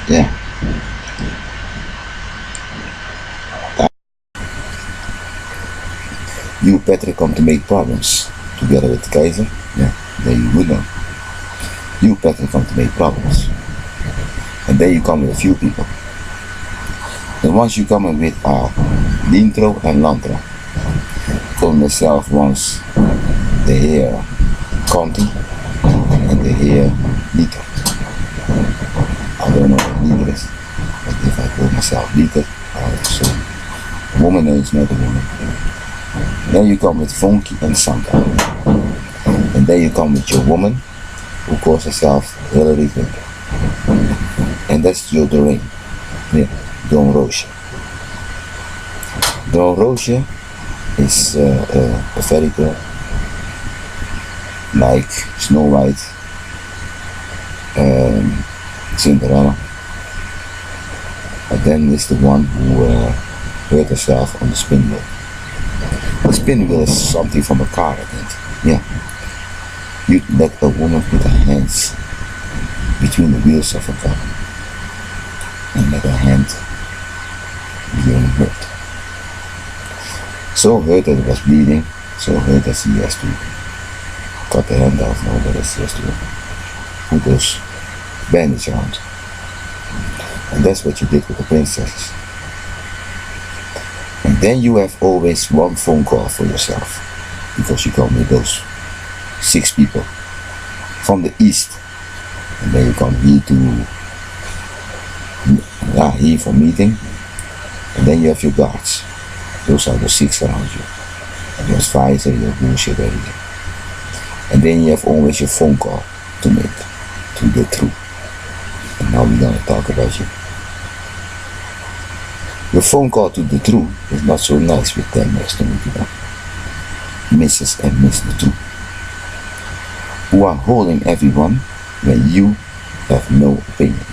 Yeah. You, Patrick, come to make problems together with Kaiser. Yeah, then you would know. You, Patrick, come to make problems. And then you come with a few people. And once you come in with Dintro and Lantra, call myself once the heer Conti and the heer Dieter. I don't know what Dieter is, but if I call myself Dieter, so a woman is not a woman. Then you come with Funky and Santa. And then you come with your woman, who calls herself Hillary Clinton. And that's your Doreen. Yeah, Don Roosje. Don Roosje is a fairy tale, like Snow White, Cinderella. But then is the one who hurt herself on the spin wheel. The spin wheel is something from a car, I think. Yeah. You let a woman put her hands between the wheels of a car and let her hand be hurt. So hurt that it was bleeding, so hurt that she has to cut the hand off, no, but she has to put those bandages around. And that's what you did with the princesses. And then you have always one phone call for yourself, because you come with those 6 people from the east, and then you come here to here for meeting, and then you have your guards. Those are the 6 around you. And there's fires and your bullshit everything. And then you have always your phone call to make to the truth. And now we're gonna talk about you. Your phone call to the truth is not so nice with them next to me, people. Mrs. and Mr. Truth, who are holding everyone when you have no opinion,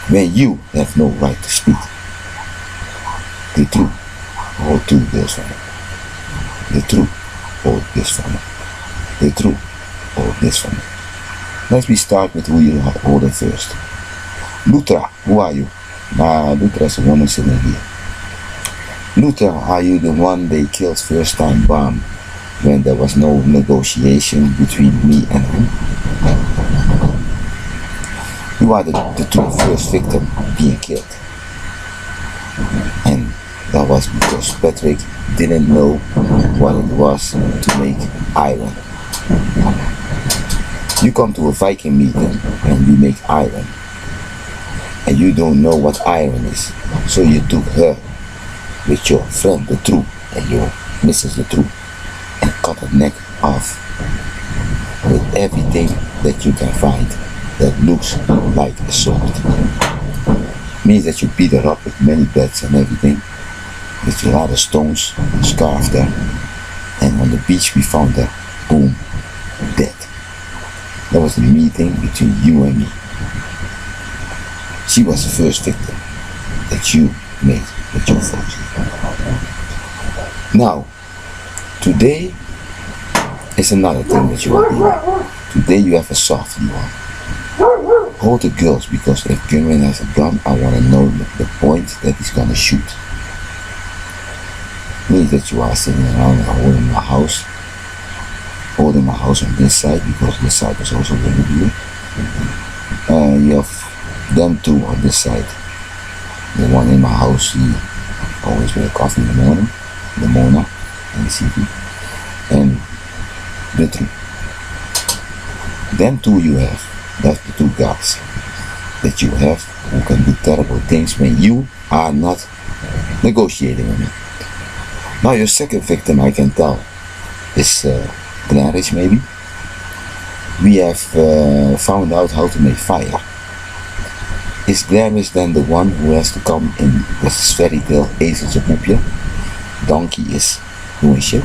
when you have no right to speak. The truth, hold 2 this from it. The truth, hold this from it. The truth, hold this from it. Let's start with who you are holding first. Lutra, who are you? Lutra is a woman sitting here. Lutra, are you the one they killed first time bomb when there was no negotiation between me and him? You are the 2 first victim being killed. And that was because Patrick didn't know what it was to make iron. You come to a Viking meeting and you make iron. And you don't know what iron is. So you took her with your friend the True and your Mrs. the True and cut her neck off with everything that you can find that looks like a sword. Means that you beat her up with many beds and everything. With a lot of stones, scarf there. And on the beach we found her, boom, dead. That was the meeting between you and me. She was the first victim that you made with your photo. Now, today is another thing that you are doing. Today you have a softly one. Hold the girls, because if Gilman has a gun, I want to know the point that he's going to shoot. Means that you are sitting around and holding my house on this side, because this side is also very good. You have them two on this side. The one in my house, he always make coffee in the morning, the Mona and the CP. And the three. Them two you have. That's the two guys that you have who can do terrible things when you are not negotiating with me. Now your second victim, I can tell, is Gladys maybe. We have found out how to make fire. Is Gladys then the one who has to come in with this fairy tale Ezeltje poepje? Donkey is doing shit.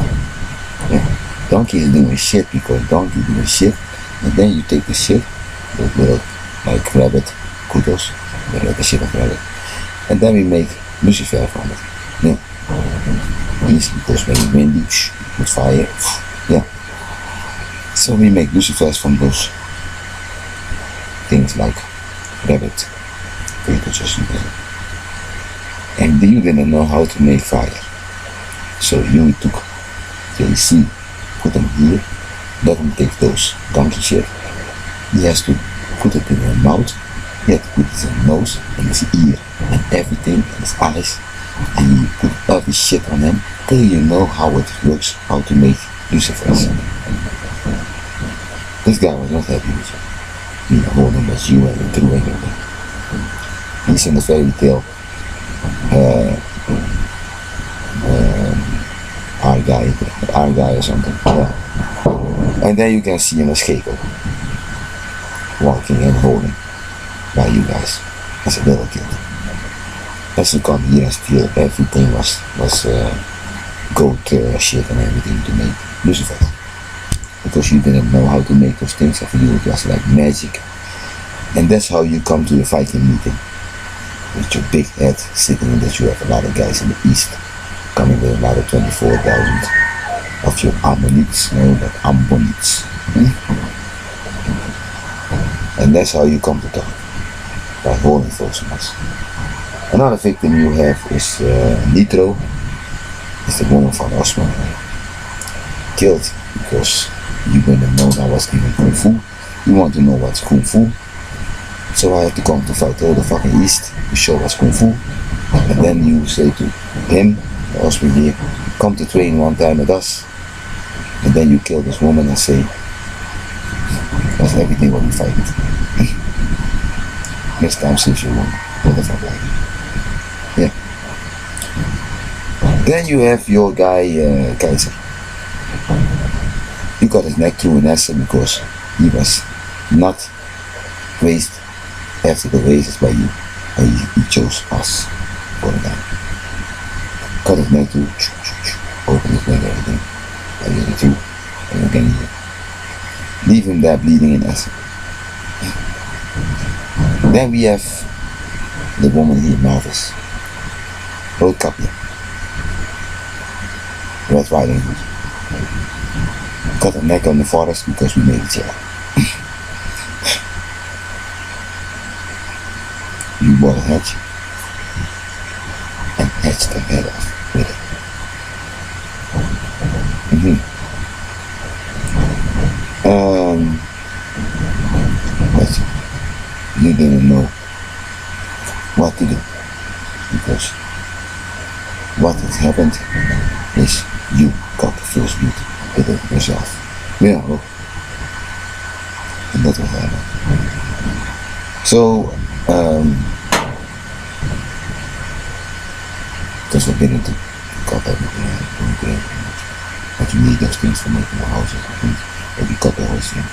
Yeah. Donkey is doing shit because donkey doing shit, and then you take the shit, the little like rabbit kudos, the shit of rabbit, and then we make Lucifer from it. Yeah. Easy, because when you windy, with fire, yeah. So we make lucifers from those things like rabbit, just and you didn't know how to make fire. So you took JC, put him here, let him take those donkey shit. He has to put it in his mouth, he has to put it in his nose, and his ear, and everything, and his eyes, and you put every shit on him till you know how it works, how to make lucifers. This guy was not happy with you. You know, holding was you and threw everything. He's in the fairy tale our guy or something. Yeah. And then you can see him as Scheko walking and holding by you guys as a little kid. As you come here and steal everything was goat shit and everything to make lucifers. Because you didn't know how to make those things, and for you it was like magic. And that's how you come to the fighting meeting. With your big head sitting in that you have a lot of guys in the east coming with a lot of 24,000 of your ammonites, no, but ambonites. And that's how you come to talk, by holding those ones. Another victim you have is Nitro, is the woman from Osman. Killed because you didn't know I was giving Kung Fu. You want to know what's Kung Fu. So I have to come to fight all the fucking East to show us Kung Fu. And then you say to him, Osman here, come to train one time with us. And then you kill this woman and say, that's everything what we fight. Next time since you won. Whatever like. Yeah. Then you have your guy Keizer. You got his neck through an acid because he was not raised after the races by you. And he chose us for the guy. Cut his neck through, open his neck, everything. And get it through. And again here. Leave him there bleeding in acid. Then we have the woman here, Marvis. Roodkapje. Red Riding Hood. Cut her neck on the forest because we made it jail. You bought a hatch and hatched the head off with it. But you didn't know what to do because what had happened is you got the first beat with it yourself. Yeah, and that's what happened. So, that's what they need to cut everything. But you need those things for making the houses, I think. But you cut the whole thing.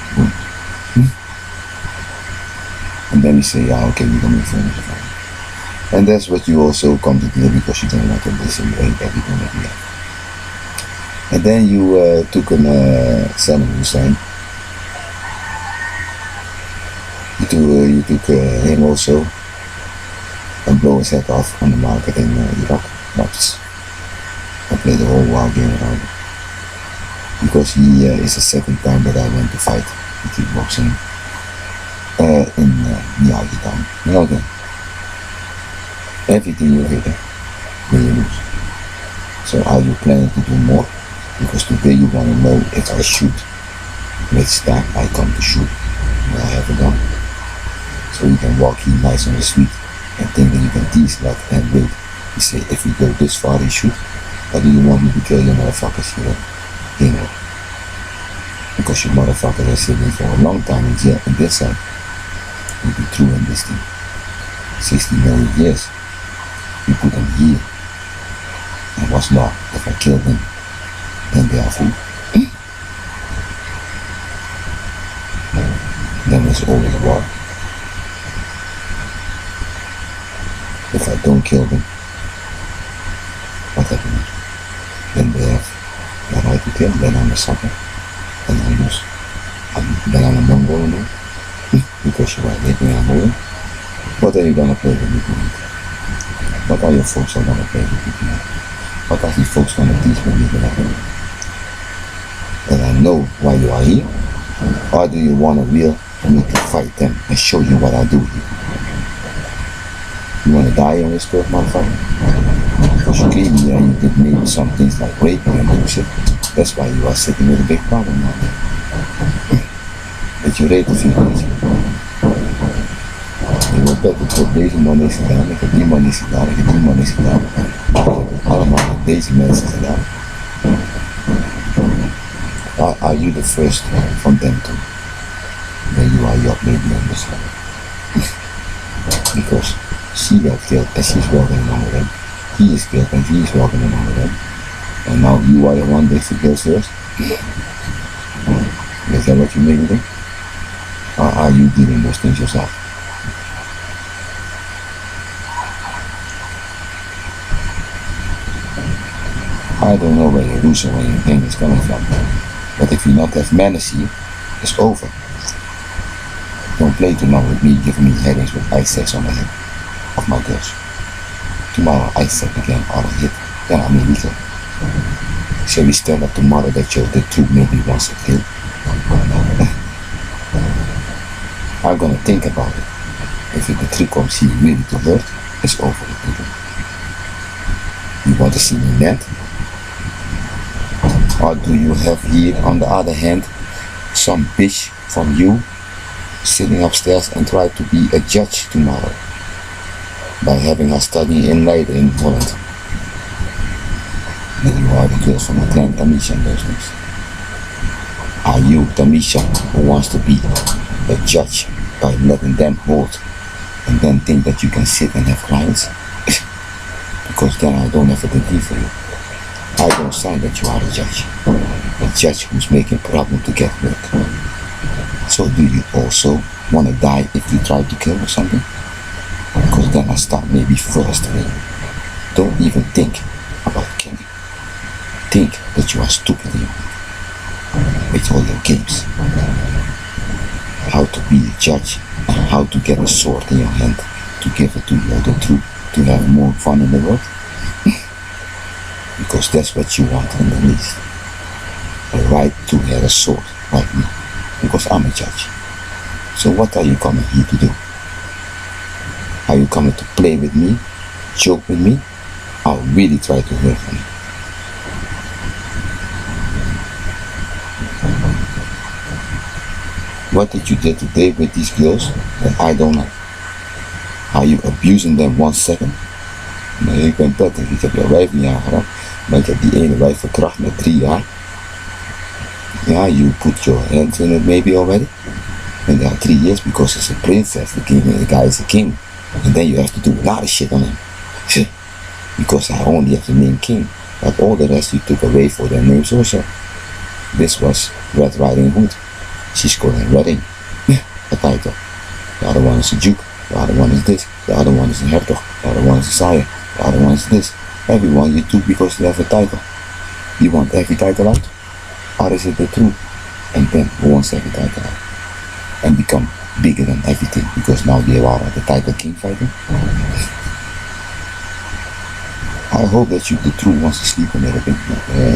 then we say, okay, we're gonna make furniture. And that's what you also come to do because you don't want to listen to everything that we have. And then you took a Saddam Hussein. You took him also and blow his head off on the market in Iraq. But I played the whole wild game around it. Because he is the second time that I went to fight with kickboxing in Miyagi town. Okay. Everything you hit when you lose. So are you planning to do more? Because today you want to know if I shoot. Which time I come to shoot. I have a gun. So you can walk here nice on the street and think that you can tease that and wait. You say, if we go this far, you shoot. Or do you want me to kill your motherfuckers here? You know. Because your motherfuckers are sitting for a long time in jail in this side. You'll be through in this thing. 60 million years. You put them here. And what's more, if I kill them, then they are free. Then there's always war. If I don't kill them, what happens? Then they have the right to kill, then I'm a sucker. Then I lose. Then I'm a Mongol now. Because you are making a hole. What are you gonna play with me tonight? What are your folks gonna play with me tonight? What are these folks gonna teach me tonight? And I know why you are here. Or do you want a real me to fight them and show you what I do here? You wanna die on this curve, motherfucker? Because you came here and you did maybe some things like raping and bullshit. That's why you are sitting with a big problem now. Dat je reed of je niet. Je wordt beter tot deze man is gedaan, ik heb die man is gedaan, ik heb die man is gedaan. Allemaal met deze mensen gedaan. Are you the first from them too? Then you are your maybe on this one. Because she got killed and she's walking along with him. He is killed and he is walking along with him. And now you are the one that to kill first. Is that what you maybe think? Or are you dealing those things yourself? I don't know where your loser where your pain is coming from. But if you not have manners here, it's over. Don't play too long with me giving me headaches with ice sacks on my head of my girls. Tomorrow I sack again out of hit, then I'm illegal. Shall we stand up tomorrow that shows the truth maybe once a kill? I'm gonna think about it. If the trick comes here really to hurt, it's over with people. You want to see me mad? Or do you have here on the other hand some bitch from you sitting upstairs and try to be a judge tomorrow by having her study in Leiden in Holland? Then you are the girls from Atlanta, Tamisha and those things. Are you Tamisha who wants to be a judge by letting them vote and then think that you can sit and have clients? Because then I don't have a degree for you. I don't sign that you are a judge who's making problem to get work. So do you also want to die if you try to kill or something? Because then I start maybe first way. Don't even think about killing. Think that you are stupid with all your games. How to be a judge and how to get a sword in your hand to give it to you the truth, to have more fun in the world. Because that's what you want in the least. A right to have a sword like me. Because I'm a judge. So what are you coming here to do? Are you coming to play with me, joke with me, or really try to hurt me? What did you do today with these girls that I don't know? Are you abusing them 1 second? Nee, ik ben prettig. Ik heb jouw wijf niet aangeraakt, maar ik heb die ene wijf verkracht met 3 jaar. Yeah, you put your hands in it maybe already. And there are 3 years because it's a princess, the guy is a king. And then you have to do a lot of shit on him. Because I only have the name king. But all the rest you took away for their names also. This was Red Riding Hood. She's called him Redding. The title. The other one is a duke. The other one is this. The other one is a hertog. The other one is a sire. The other one is this. Everyone you took because they have a title. You want every title out? Or is it the truth? And then who wants every title out? And become bigger than everything because now they are the title king fighting. I hope that you, the true ones, to sleep a little bit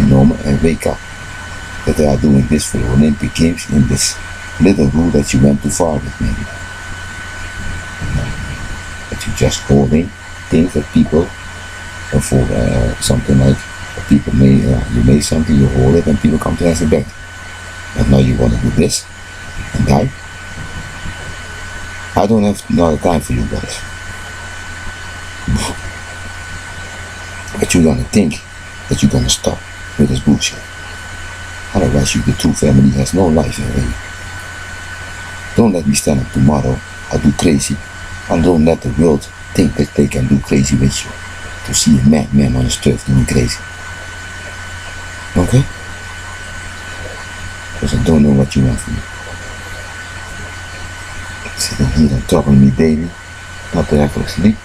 normal and wake up that they are doing this for the Olympic Games in this little rule that you went too far with maybe. That you just holding things that people, or for something like people may, you make something, you hold it and people come to ask it back. But now you want to do this and die. I don't have no time for you guys. But you're gonna think that you're gonna stop with this bullshit. Otherwise, you, the true family, has no life already. Don't let me stand up tomorrow or do crazy, and don't let the world think that they can do crazy with you. To see a madman on the street doing crazy. Okay? Because I don't know what you want from me. Sitting here and troubling me daily, not to have a sleep,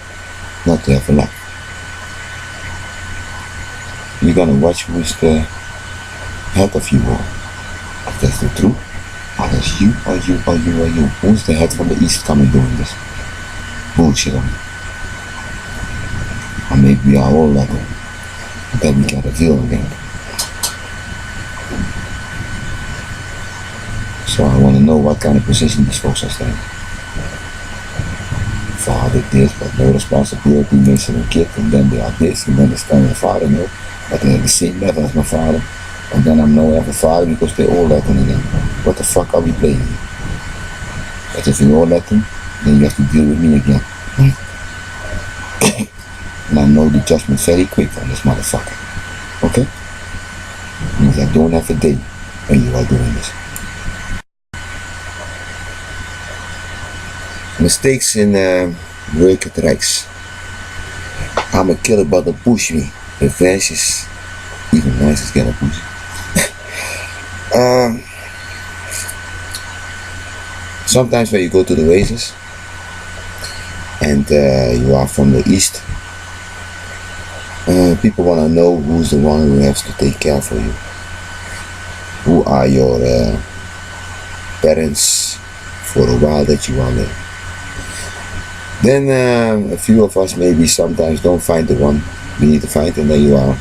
not to have a life. You're gonna watch who is the head of you all. If that's the truth, or that's you, or you, or you, or you. Who's the head from the east coming doing this? Bullshit on me. Or maybe we are all like it. And then we can reveal again. So I wanna know what kind of position these folks are standing. Father this, but no responsibility, missing a kid, and then they are this, and then they stand their father, no. But they have the same level as my father, and then I'm no ever father because they're all Latin again. What the fuck are we playing here? But if you're all Latin, then you have to deal with me again. And I know the judgment very quick on this motherfucker. Okay? Means I don't have a day when you are doing this. Mistakes in work at rijks. I'm a killer but don't push me. Revenge is even nice as get a push. Sometimes when you go to the races and you are from the east, people want to know who's the one who has to take care for you. Who are your parents for a while that you are there. Then a few of us maybe sometimes don't find the one we need to find, and then you are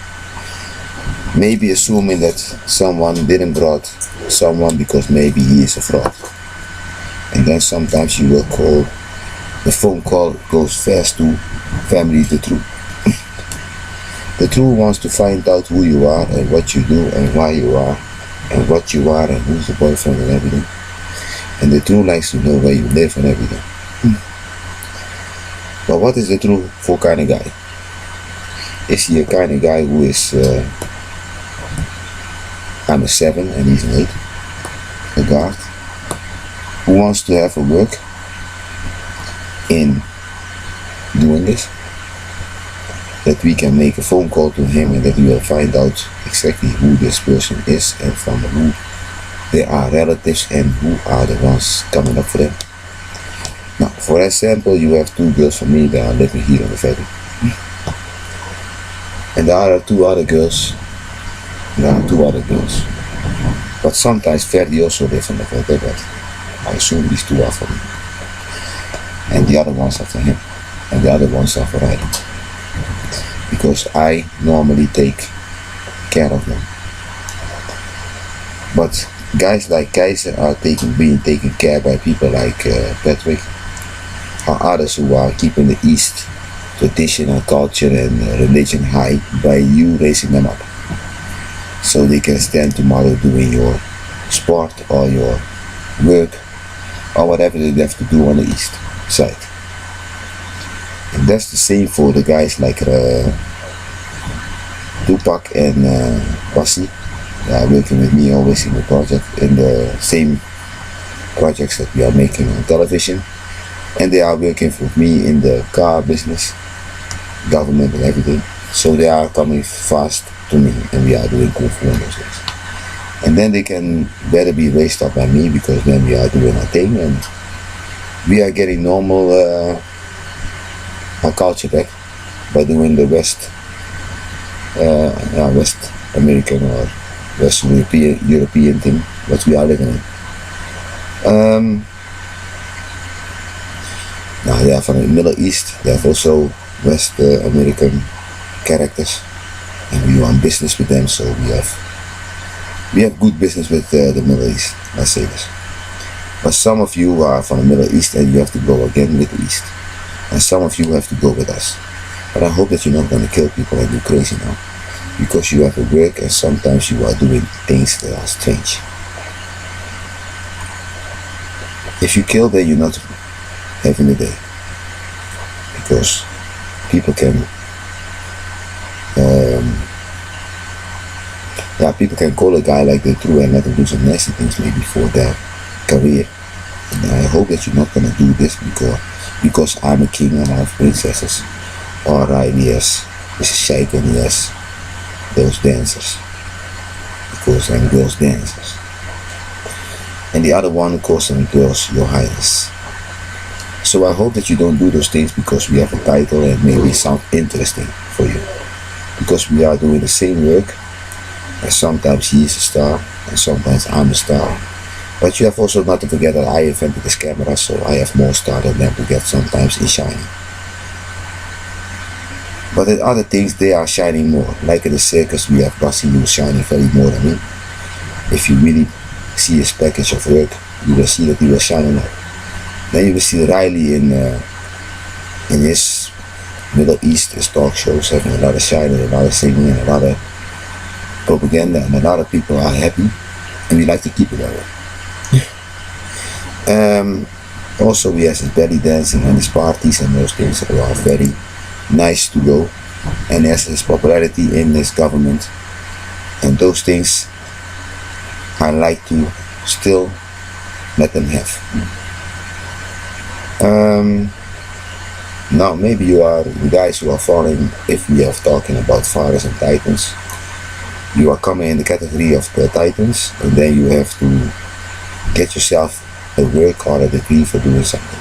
maybe assuming that someone didn't brought someone because maybe he is a fraud. And then sometimes you will call, the phone call goes fast to family the truth. The truth wants to find out who you are and what you do and why you are and what you are and who's the boyfriend and everything. And the truth likes to know where you live and everything. But what is the truth for kind of guy? Is he a kind of guy who is, I'm a 7 and he's an 8, a guard, who wants to have a work in doing this, that we can make a phone call to him and that we will find out exactly who this person is and from who they are relatives and who are the ones coming up for them. Now, for example, you have 2 girls from me that are living here in the valley. And there are 2 other girls. But sometimes Ferdi also lives in the valley, but I assume these 2 are for me. And the other ones are for him. And the other ones are for Riley. Because I normally take care of them. But guys like Keizer are being taken care by people like Patrick, or others who are keeping the East tradition and culture and religion high by you raising them up. So they can stand tomorrow doing your sport or your work or whatever they have to do on the East side. And that's the same for the guys like Tupac and Bassi. They are working with me always in the project, in the same projects that we are making on television. And they are working with me in the car business, government and everything. So they are coming fast to me and we are doing kung fu and those things. And then they can better be raised up by me because then we are doing our thing and we are getting normal our culture back by doing the West American or West European thing what we are living in. Now they are from the Middle East, they have also West American characters, and we are in business with them, so we have good business with the Middle East, let's say this. But some of you are from the Middle East and you have to go again with the East, and some of you have to go with us. But I hope that you're not going to kill people and do crazy now, because you have to work and sometimes you are doing things that are strange. If you kill, then you're not having a day, because people can people can call a guy like that through and let him do some nasty things maybe for their career. And I hope that you're not gonna do this because I'm a king and I have princesses. Alright, yes, this is Sheikh and yes, those dancers, because I'm girls dancers. And the other one, of course, I'm girls, your highness. So I hope that you don't do those things because we have a title and maybe sound interesting for you. Because we are doing the same work, and sometimes he is a star and sometimes I'm a star. But you have also not to forget that I invented this camera, so I have more star than them to get sometimes in shining. But in other things they are shining more. Like in the circus we have vacío shining very more than me. If you really see his package of work, you will see that he will shine a lot. Then you will see Riley in his Middle East, his talk shows, having a lot of shining, a lot of singing, and a lot of propaganda, and a lot of people are happy, and we like to keep it that way. Also he has his belly dancing and his parties and those things that are very nice to go, and has his popularity in his government, and those things I like to still let them have. Now maybe you are the guys who are following, if we are talking about fathers and titans, you are coming in the category of the titans, and then you have to get yourself a work or a degree for doing something.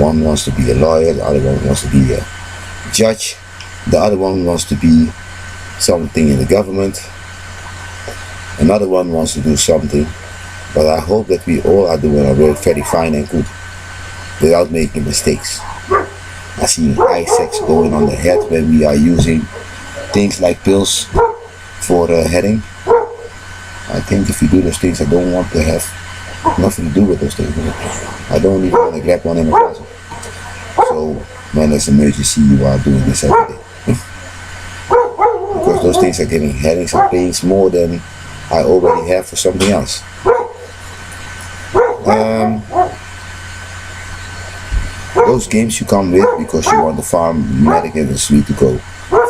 One wants to be a lawyer, the other one wants to be a judge, the other one wants to be something in the government, another one wants to do something. But I hope that we all are doing our work very fine and good without making mistakes. I see insects going on the head when we are using things like pills for heading. I think if you do those things, I don't want to have nothing to do with those things. I don't even want to grab one in my closet. So when there's an emergency, you are doing this every day. Because those things are giving headaches and pains more than I already have for something else. Those games you come with because you want the farm medic industry to go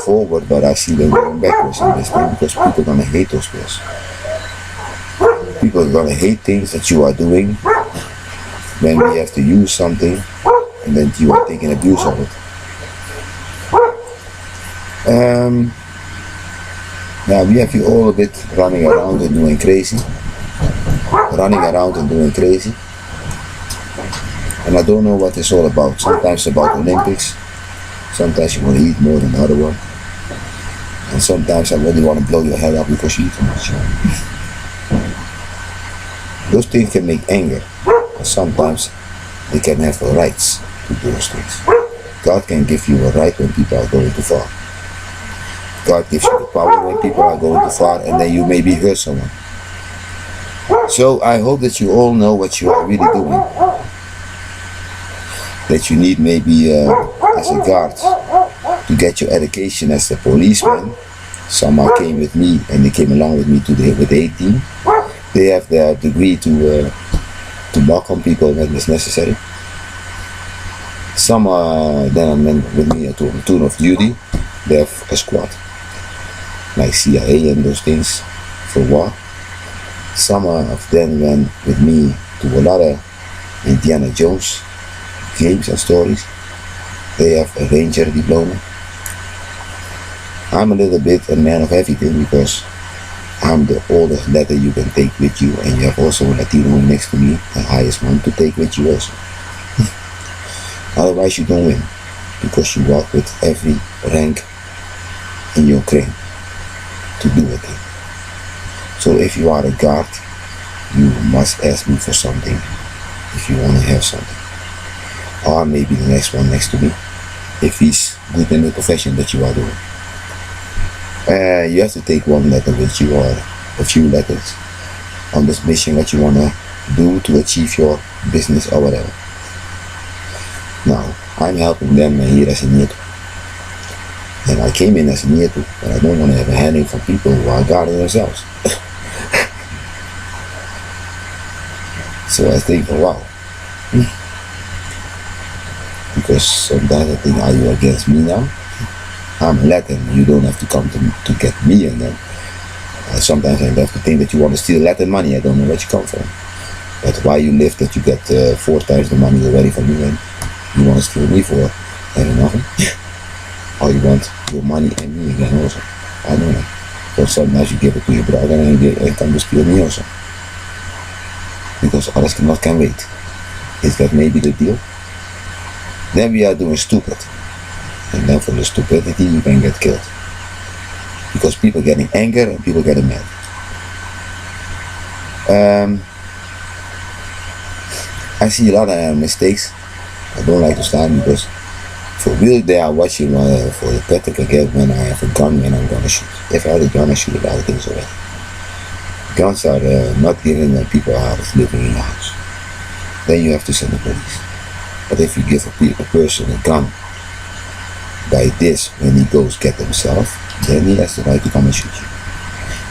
forward, but I see them going backwards in this thing because people are gonna hate those pills. People are gonna hate things that you are doing when we have to use something and then you are taking abuse of it. Now we have you all a bit running around and doing crazy. And I don't know what it's all about. Sometimes it's about Olympics, sometimes you want to eat more than the other one, and sometimes I really want to blow your head up because you eat too much. Those things can make anger, but sometimes they can have the rights to do those things. God can give you a right when people are going too far. God gives you the power when people are going too far, and then you maybe hurt someone. So I hope that you all know what you are really doing. That you need maybe as a guard to get your education as a policeman. Some came with me and they came along with me with the 18. They have the degree to knock on people when it's necessary. Some are then with me to a tour of duty. They have a squad like CIA and those things for war. Some of them went with me to a lot of Indiana Jones games and stories. They have a ranger diploma. I'm a little bit a man of everything because I'm the oldest letter you can take with you, and you have also a Latino next to me, the highest one to take with you also. Otherwise you don't win, because you walk with every rank in your claim to do a thing. So if you are a guard, you must ask me for something if you want to have something. Or maybe the next one next to me, if he's good in the profession that you are doing. You have to take one letter with you, or a few letters, on this mission that you want to do to achieve your business or whatever. Now, I'm helping them here as a near. And I came in as a near, but I don't want to have a headache from people who are guarding themselves. So I think, wow. Because sometimes I think, are you against me now? I'm a Latin, you don't have to come to get me. And then sometimes I have to think that you want to steal Latin money. I don't know where you come from. But why you live that you get 4 times the money already from me, and you want to steal me for having nothing? Or you want your money and me again also? I don't know. But sometimes you give it to your brother and you come to steal me also. Because others can wait. Is that maybe the deal? Then we are doing stupid. And then for the stupidity you can get killed. Because people getting angry and people getting mad. I see a lot of mistakes. I don't like to start because for real they are watching for the practical game when I have a gun and I'm gonna shoot. If I had a gun I shoot a lot of things already. Guns are not given when people are living in the house. Then you have to send the police. But if you give a person a gun by this when he goes get himself, then he has the right to come and shoot you.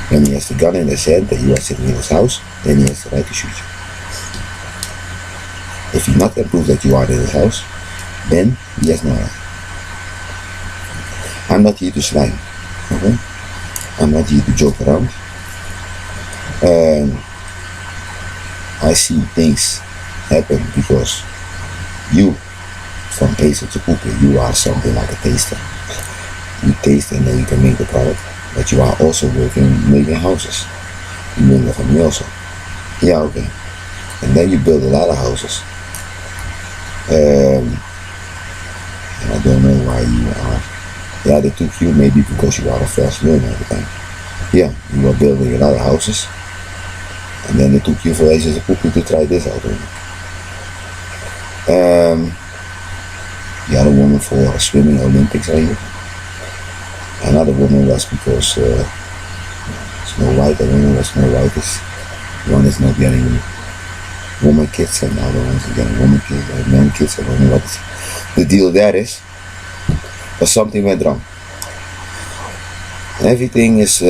When he has the gun in his hand and you are sitting in his house, then he has the right to shoot you. If he not can prove that you are in his house, then he has no right. I'm not here to slime, okay? I'm not here to joke around. I see things happen because you, from taster to cooker, you are something like a taster. You taste and then you can make the product, but you are also making houses. You make that for me also. Yeah, okay. And then you build a lot of houses. And I don't know why you are. Yeah, they took you maybe because you are a fast learner at the time. Yeah, you are building a lot of houses. And then they took you for ages as a cookie to try this out. The other woman for swimming Olympics are here. Another woman was because Snow White, I don't know what Snow White is. One is not getting woman kids and the other one is getting woman kids or man kids. I don't know what the deal there is. But something went wrong. Everything is,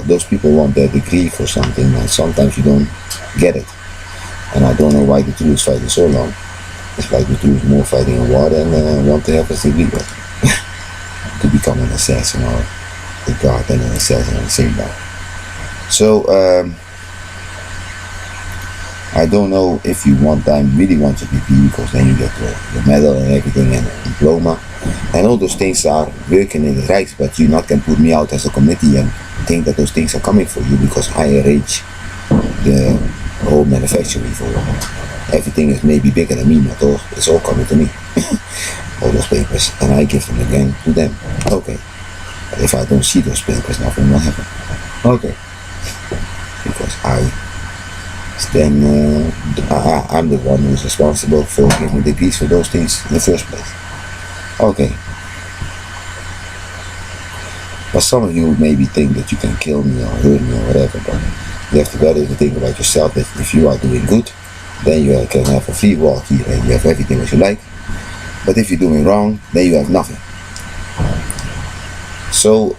those people want their degree for something and sometimes you don't get it. And I don't know why the two is fighting so long. It's like the two is more fighting in war than want to have a degree to become an assassin or a guard and an assassin at the same time. So I don't know if you really want your degree, because then you get the medal and everything and a diploma. And all those things are working in the rijks, but you not can put me out as a committee and think that those things are coming for you because I arrange the whole manufacturing for everything is maybe bigger than me, but it's all coming to me. All those papers, and I give them again to them. Okay. But if I don't see those papers, nothing will happen. Okay. Because I'm the one who's responsible for giving degrees for those things in the first place. Okay. But some of you maybe think that you can kill me or hurt me or whatever, but you have to better think about yourself that if you are doing good, then you can have a free walk here and you have everything that you like. But if you're doing wrong, then you have nothing. So,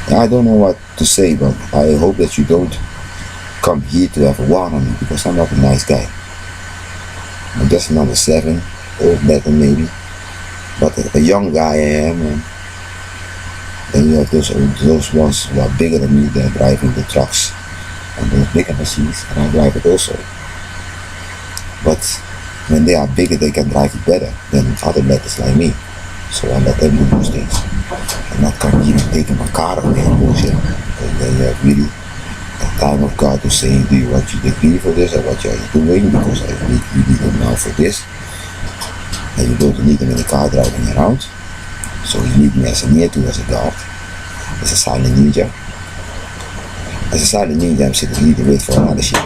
I don't know what to say, but I hope that you don't come here to have a war on me, because I'm not a nice guy. I'm just number 7, or better maybe. But a young guy I am, and then you have those ones who are bigger than me, they're driving the trucks and those bigger machines, and I drive it also. But when they are bigger, they can drive it better than other letters like me. So I let them do those things. I'm not coming here and taking my car away and bullshit. And then you have really the time of God to say, do you want you to agree for this or what you are doing? Because you need them now for this. And you don't need them in the car driving around. So you need me as a near to, as a guard, as a silent ninja. As a silent ninja, I'm sitting here to wait for another shit.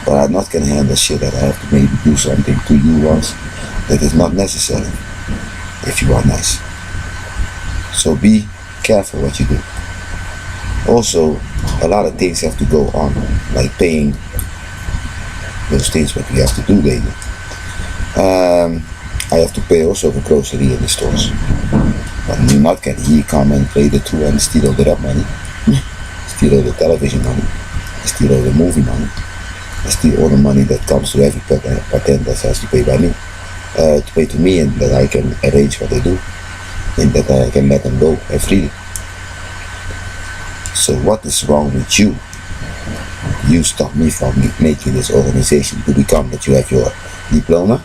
But I'm not gonna handle shit that I have to maybe do something to you once that is not necessary if you are nice. So be careful what you do. Also, a lot of things have to go on, like paying those things what we have to do daily. I have to pay also for grocery in the stores. But you not can here come and play the two and steal all the rap money, steal all the television money, steal all the movie money, steal all the money that comes to every patent that has to pay by me, to pay to me, and that I can arrange what they do, and that I can let them go freely. So what is wrong with you? You stop me from making this organization to become that you have your diploma,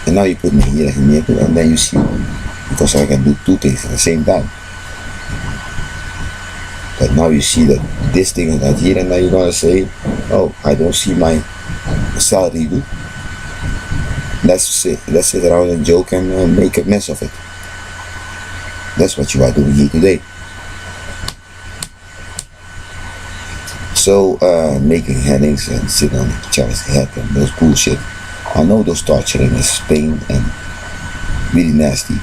and now you put me here as a near, and then you see, because I can do two things at the same time. But now you see that this thing is not here, and now you're gonna say, oh, I don't see my salary do. Let's sit around and joke and make a mess of it. That's what you are doing here today. So making headings and sitting on each other's head and those bullshit. I know those torturing is pain and really nasty,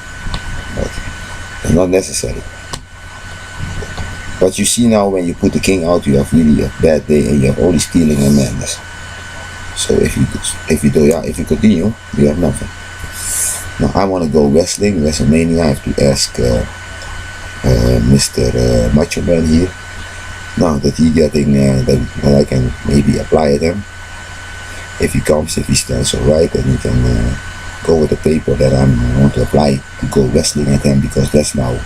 but it's not necessary. But you see now, when you put the king out, you have really a bad day and you have only stealing and madness. So if you continue, you have nothing. Now I want to go wrestling, WrestleMania. I have to ask Mr. Macho Man here. Now that he getting that I can maybe apply at him. If he comes, if he stands alright, then he can go with the paper that I want to apply to go wrestling at him, because that's now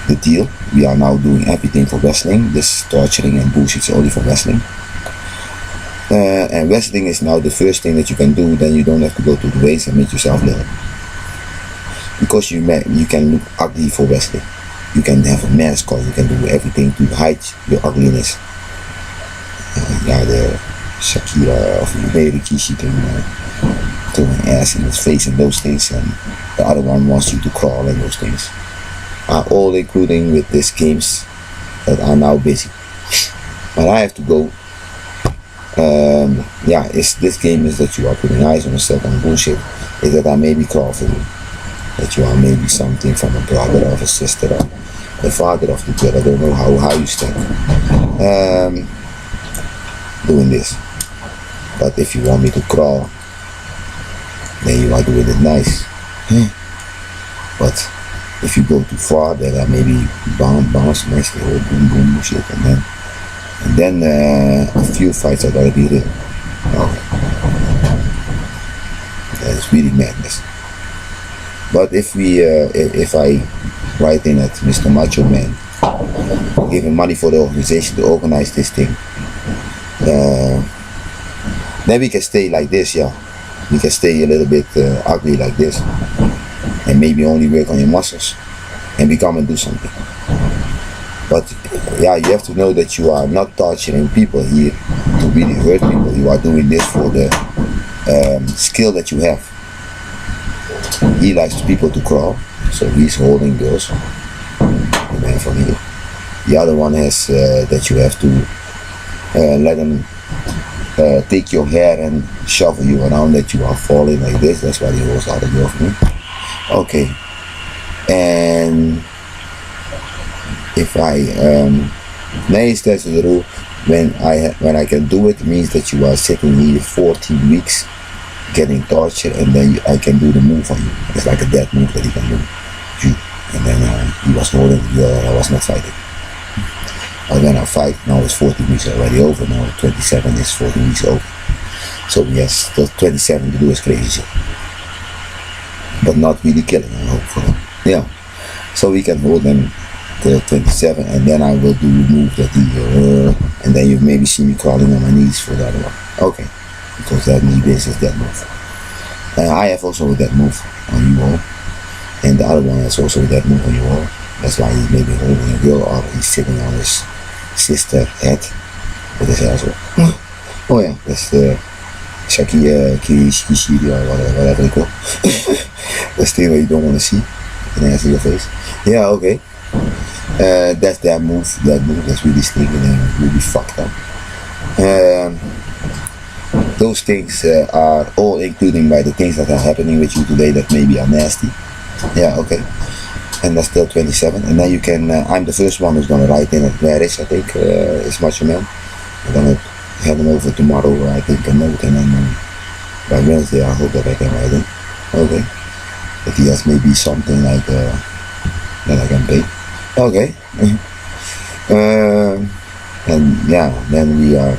the deal. We are now doing everything for wrestling. This torturing and bullshit is only for wrestling. And wrestling is now the first thing that you can do. Then you don't have to go to the race and make yourself little, because you can look ugly for wrestling. You can have a mask on. You can do everything to hide your ugliness. The Shakira of Ricky, she can throw an ass in his face and those things, and the other one wants you to crawl and those things. Are all including with these games that are now busy. But I have to go. This game is that you are putting eyes on yourself and bullshit. Is that I maybe crawl for you. That you are maybe something from a brother or a sister or the father of the kid. I don't know how you stand doing this. But if you want me to crawl, then you are doing it nice. But if you go too far, then I maybe bounce nicely, or boom boom shit, and then a few fights are gonna be real. That's really madness. But if I write in at Mr. Macho Man, give him money for the organization to organize this thing, then we can stay like this, yeah. We can stay a little bit ugly like this, and maybe only work on your muscles and become and do something. But yeah, you have to know that you are not torturing people here to really hurt people. You are doing this for the skill that you have. He likes people to crawl, so he's holding girls, the man from here. The other one has that you have to let him take your hair and shovel you around, that you are falling like this. That's why he holds the other girl from me. Okay, and if I manage that's the rule. When I can do it, means that you are sitting here 14 weeks getting tortured, and then I can do the move on you. It's like a dead move that he can do. And then he was holding the girl. I was not fighting. And then I fight. Now it's 14 weeks already over. Now 27 is 14 weeks over. So he has still 27 to do his crazy shit, but not really killing him, hopefully. Yeah. So we can hold them till 27, and then I will do the move that he and then you maybe see me crawling on my knees for the other one. Okay. Because that knee base is that move. I have also that move on you all, and the other one has also that move on you all. That's why he's maybe holding a girl, or he's sitting on his sister had. Dat is also. Oh yeah, that's the Shakiri or whatever they call. That's the thing that you don't want to see. And I see your face. Yeah, okay. That's that move. That move that's really stinking and really fucked up. Those things are all including by the things that are happening with you today that maybe are nasty. Yeah, okay. And that's still 27. And then you can, I'm the first one who's gonna write in it. Where is, I think, is Macho Man. I'm gonna hand him over tomorrow, I think, a note, and then by Wednesday I hope that I can write it. Okay. If he has maybe something like that I can pay. Okay. And yeah, then we are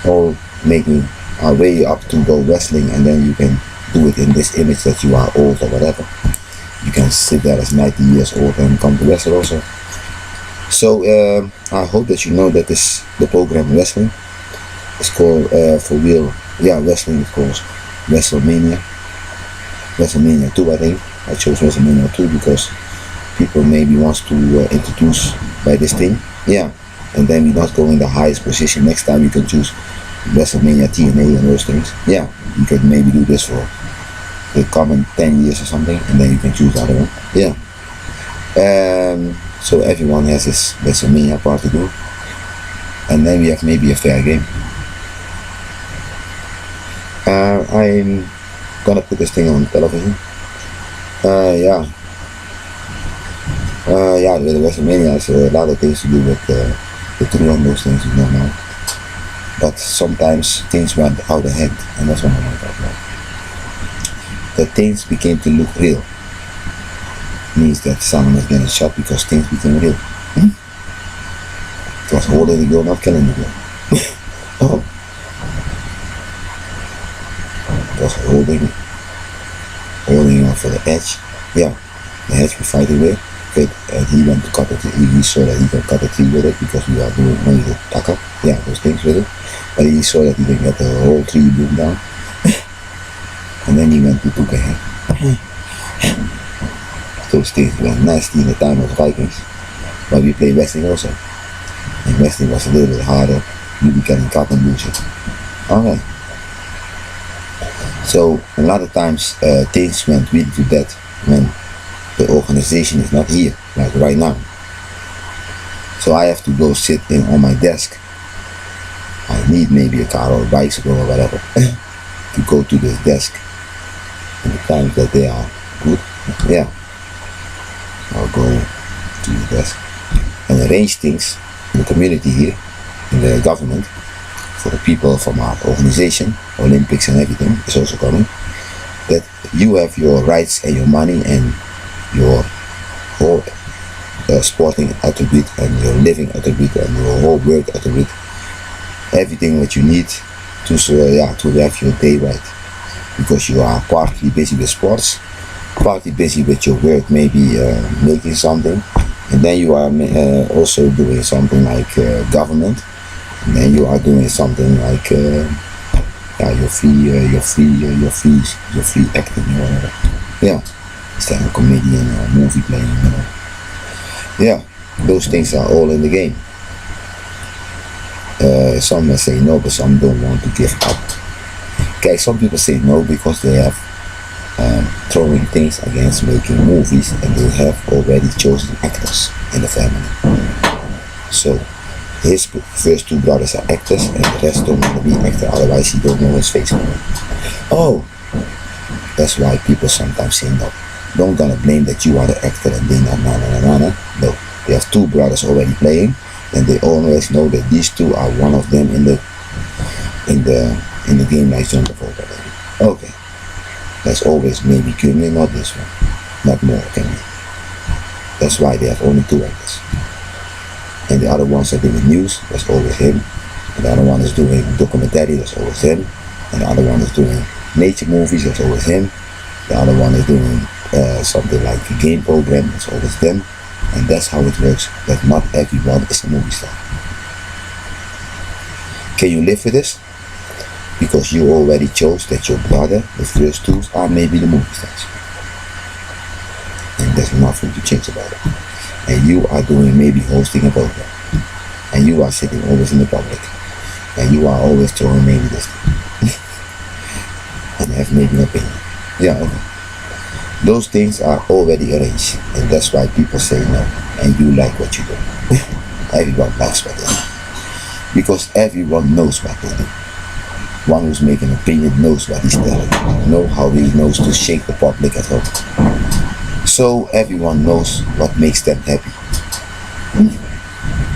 all making our way up to go wrestling, and then you can do it in this image that you are old or whatever. You can sit there as 90 years old and come to wrestle also. So I hope that you know that the program wrestling is called for real. Yeah, wrestling is called WrestleMania. WrestleMania 2, I think. I chose WrestleMania 2 because people maybe wants to introduce by this thing. Yeah, and then we not go in the highest position. Next time you can choose WrestleMania TNA and those things. Yeah, you can maybe do this for the coming 10 years or something, and then you can choose the other one. Yeah. So everyone has his WrestleMania part to do, and then we have maybe a fair game. I'm gonna put this thing on television. Yeah, with the WrestleMania, has a lot of things to do with the three on those things, you don't know. But sometimes things went out of hand, and that's what I want to talk about. That things became to look real means that someone is getting shot because things became real. It was holding the girl, not killing the girl. Oh. It was holding on for the edge. Yeah, the edge we fighting with. And he went to cut it. He saw that he can cut a tree with it because we are doing only the taka. Yeah, those things with it. But he saw that he can get the whole tree bloom down. And then he went to took a hand. Those things were nasty in the time of the Vikings. But we played wrestling also. And wrestling was a little bit harder. You be getting cut and bullshit. Alright. So a lot of times things went really to bad when the organization is not here, like right now. So I have to go sit in on my desk. I need maybe a car or a bicycle or whatever to go to this desk. In the times that they are good, yeah, I'll go to the desk and arrange things in the community here, in the government, for the people from our organization, Olympics and everything is also coming, that you have your rights and your money and your whole sporting attribute and your living attribute and your whole work attribute, everything that you need to have your day right, because you are partly busy with sports, partly busy with your work, maybe making something, and then you are also doing something like government, and then you are doing something like your free acting or whatever. Yeah. Stand-up comedian or movie playing, you know. Yeah, those things are all in the game. Some may say no, but some don't want to give up. Okay, some people say no because they have throwing things against making movies and they have already chosen actors in the family. So his first two brothers are actors and the rest don't want to be actor, otherwise he don't know his face. Oh, that's why people sometimes say no. Don't gonna blame that you are the actor and they not no. They have two brothers already playing, and they always know that these two are one of them in the game like John the Volta. Okay, that's always maybe Cuny, not this one, not more can be. That's why they have only two actors, and the other ones are doing news. That's always him. And the other one is doing documentary. That's always him. And the other one is doing nature movies. That's always him. The other one is doing something like a game program, it's always them, and that's how it works, that not everyone is a movie star. Can you live with this? Because you already chose that your brother, the first two, are maybe the movie stars. And there's nothing to change about it. And you are doing maybe hosting a program. and you are sitting always in the public, and you are always throwing maybe this and have maybe an opinion. Yeah, okay. Those things are already arranged, and that's why people say no, and you like what you do. Everyone likes what they do, because everyone knows what they do. One who's making an opinion knows what he's telling, know how he knows to shake the public at home. So everyone knows what makes them happy.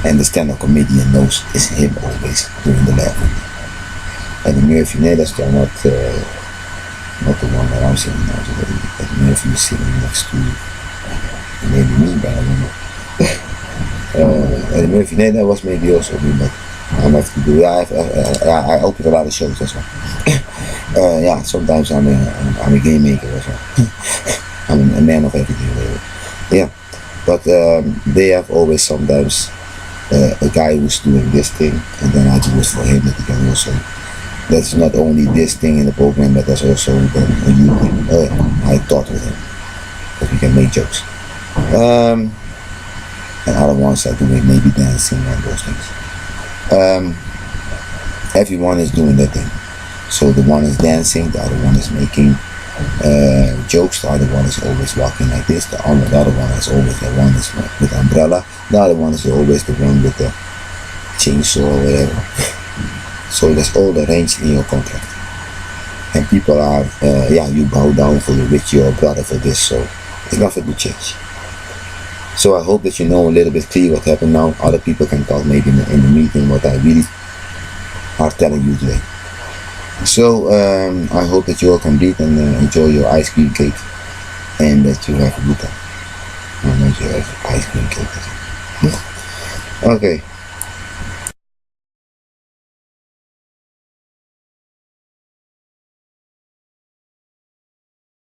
And the stand-up comedian knows it's him always doing the laughing. And the Miljones, that's not the one that I'm sitting now. The Miljones is sitting next to maybe me, but I don't know. And the Miljones, that was maybe also me, but I have to do. I open a lot of shows as well. Yeah, sometimes I'm a game maker as well. I'm a man of everything. Really. Yeah, but they have always sometimes a guy who's doing this thing, and then I do it for him. That he can also. That's not only this thing in the program, but there's also a new thing. I thought with him that we can make jokes. And other ones are doing maybe dancing and those things. Everyone is doing their thing. So the one is dancing, the other one is making jokes, the other one is always walking like this, the other one is always the one is with the umbrella, the other one is always the one with the chainsaw or whatever. So that's all arranged in your contract. And people are, you bow down for with your brother for this, so it's nothing to change. So I hope that you know a little bit clear what happened now. Other people can talk maybe in the meeting what I really are telling you today. So I hope that you all can breathe and enjoy your ice cream cake, and that you have a good time. I know you have ice cream cake. Okay.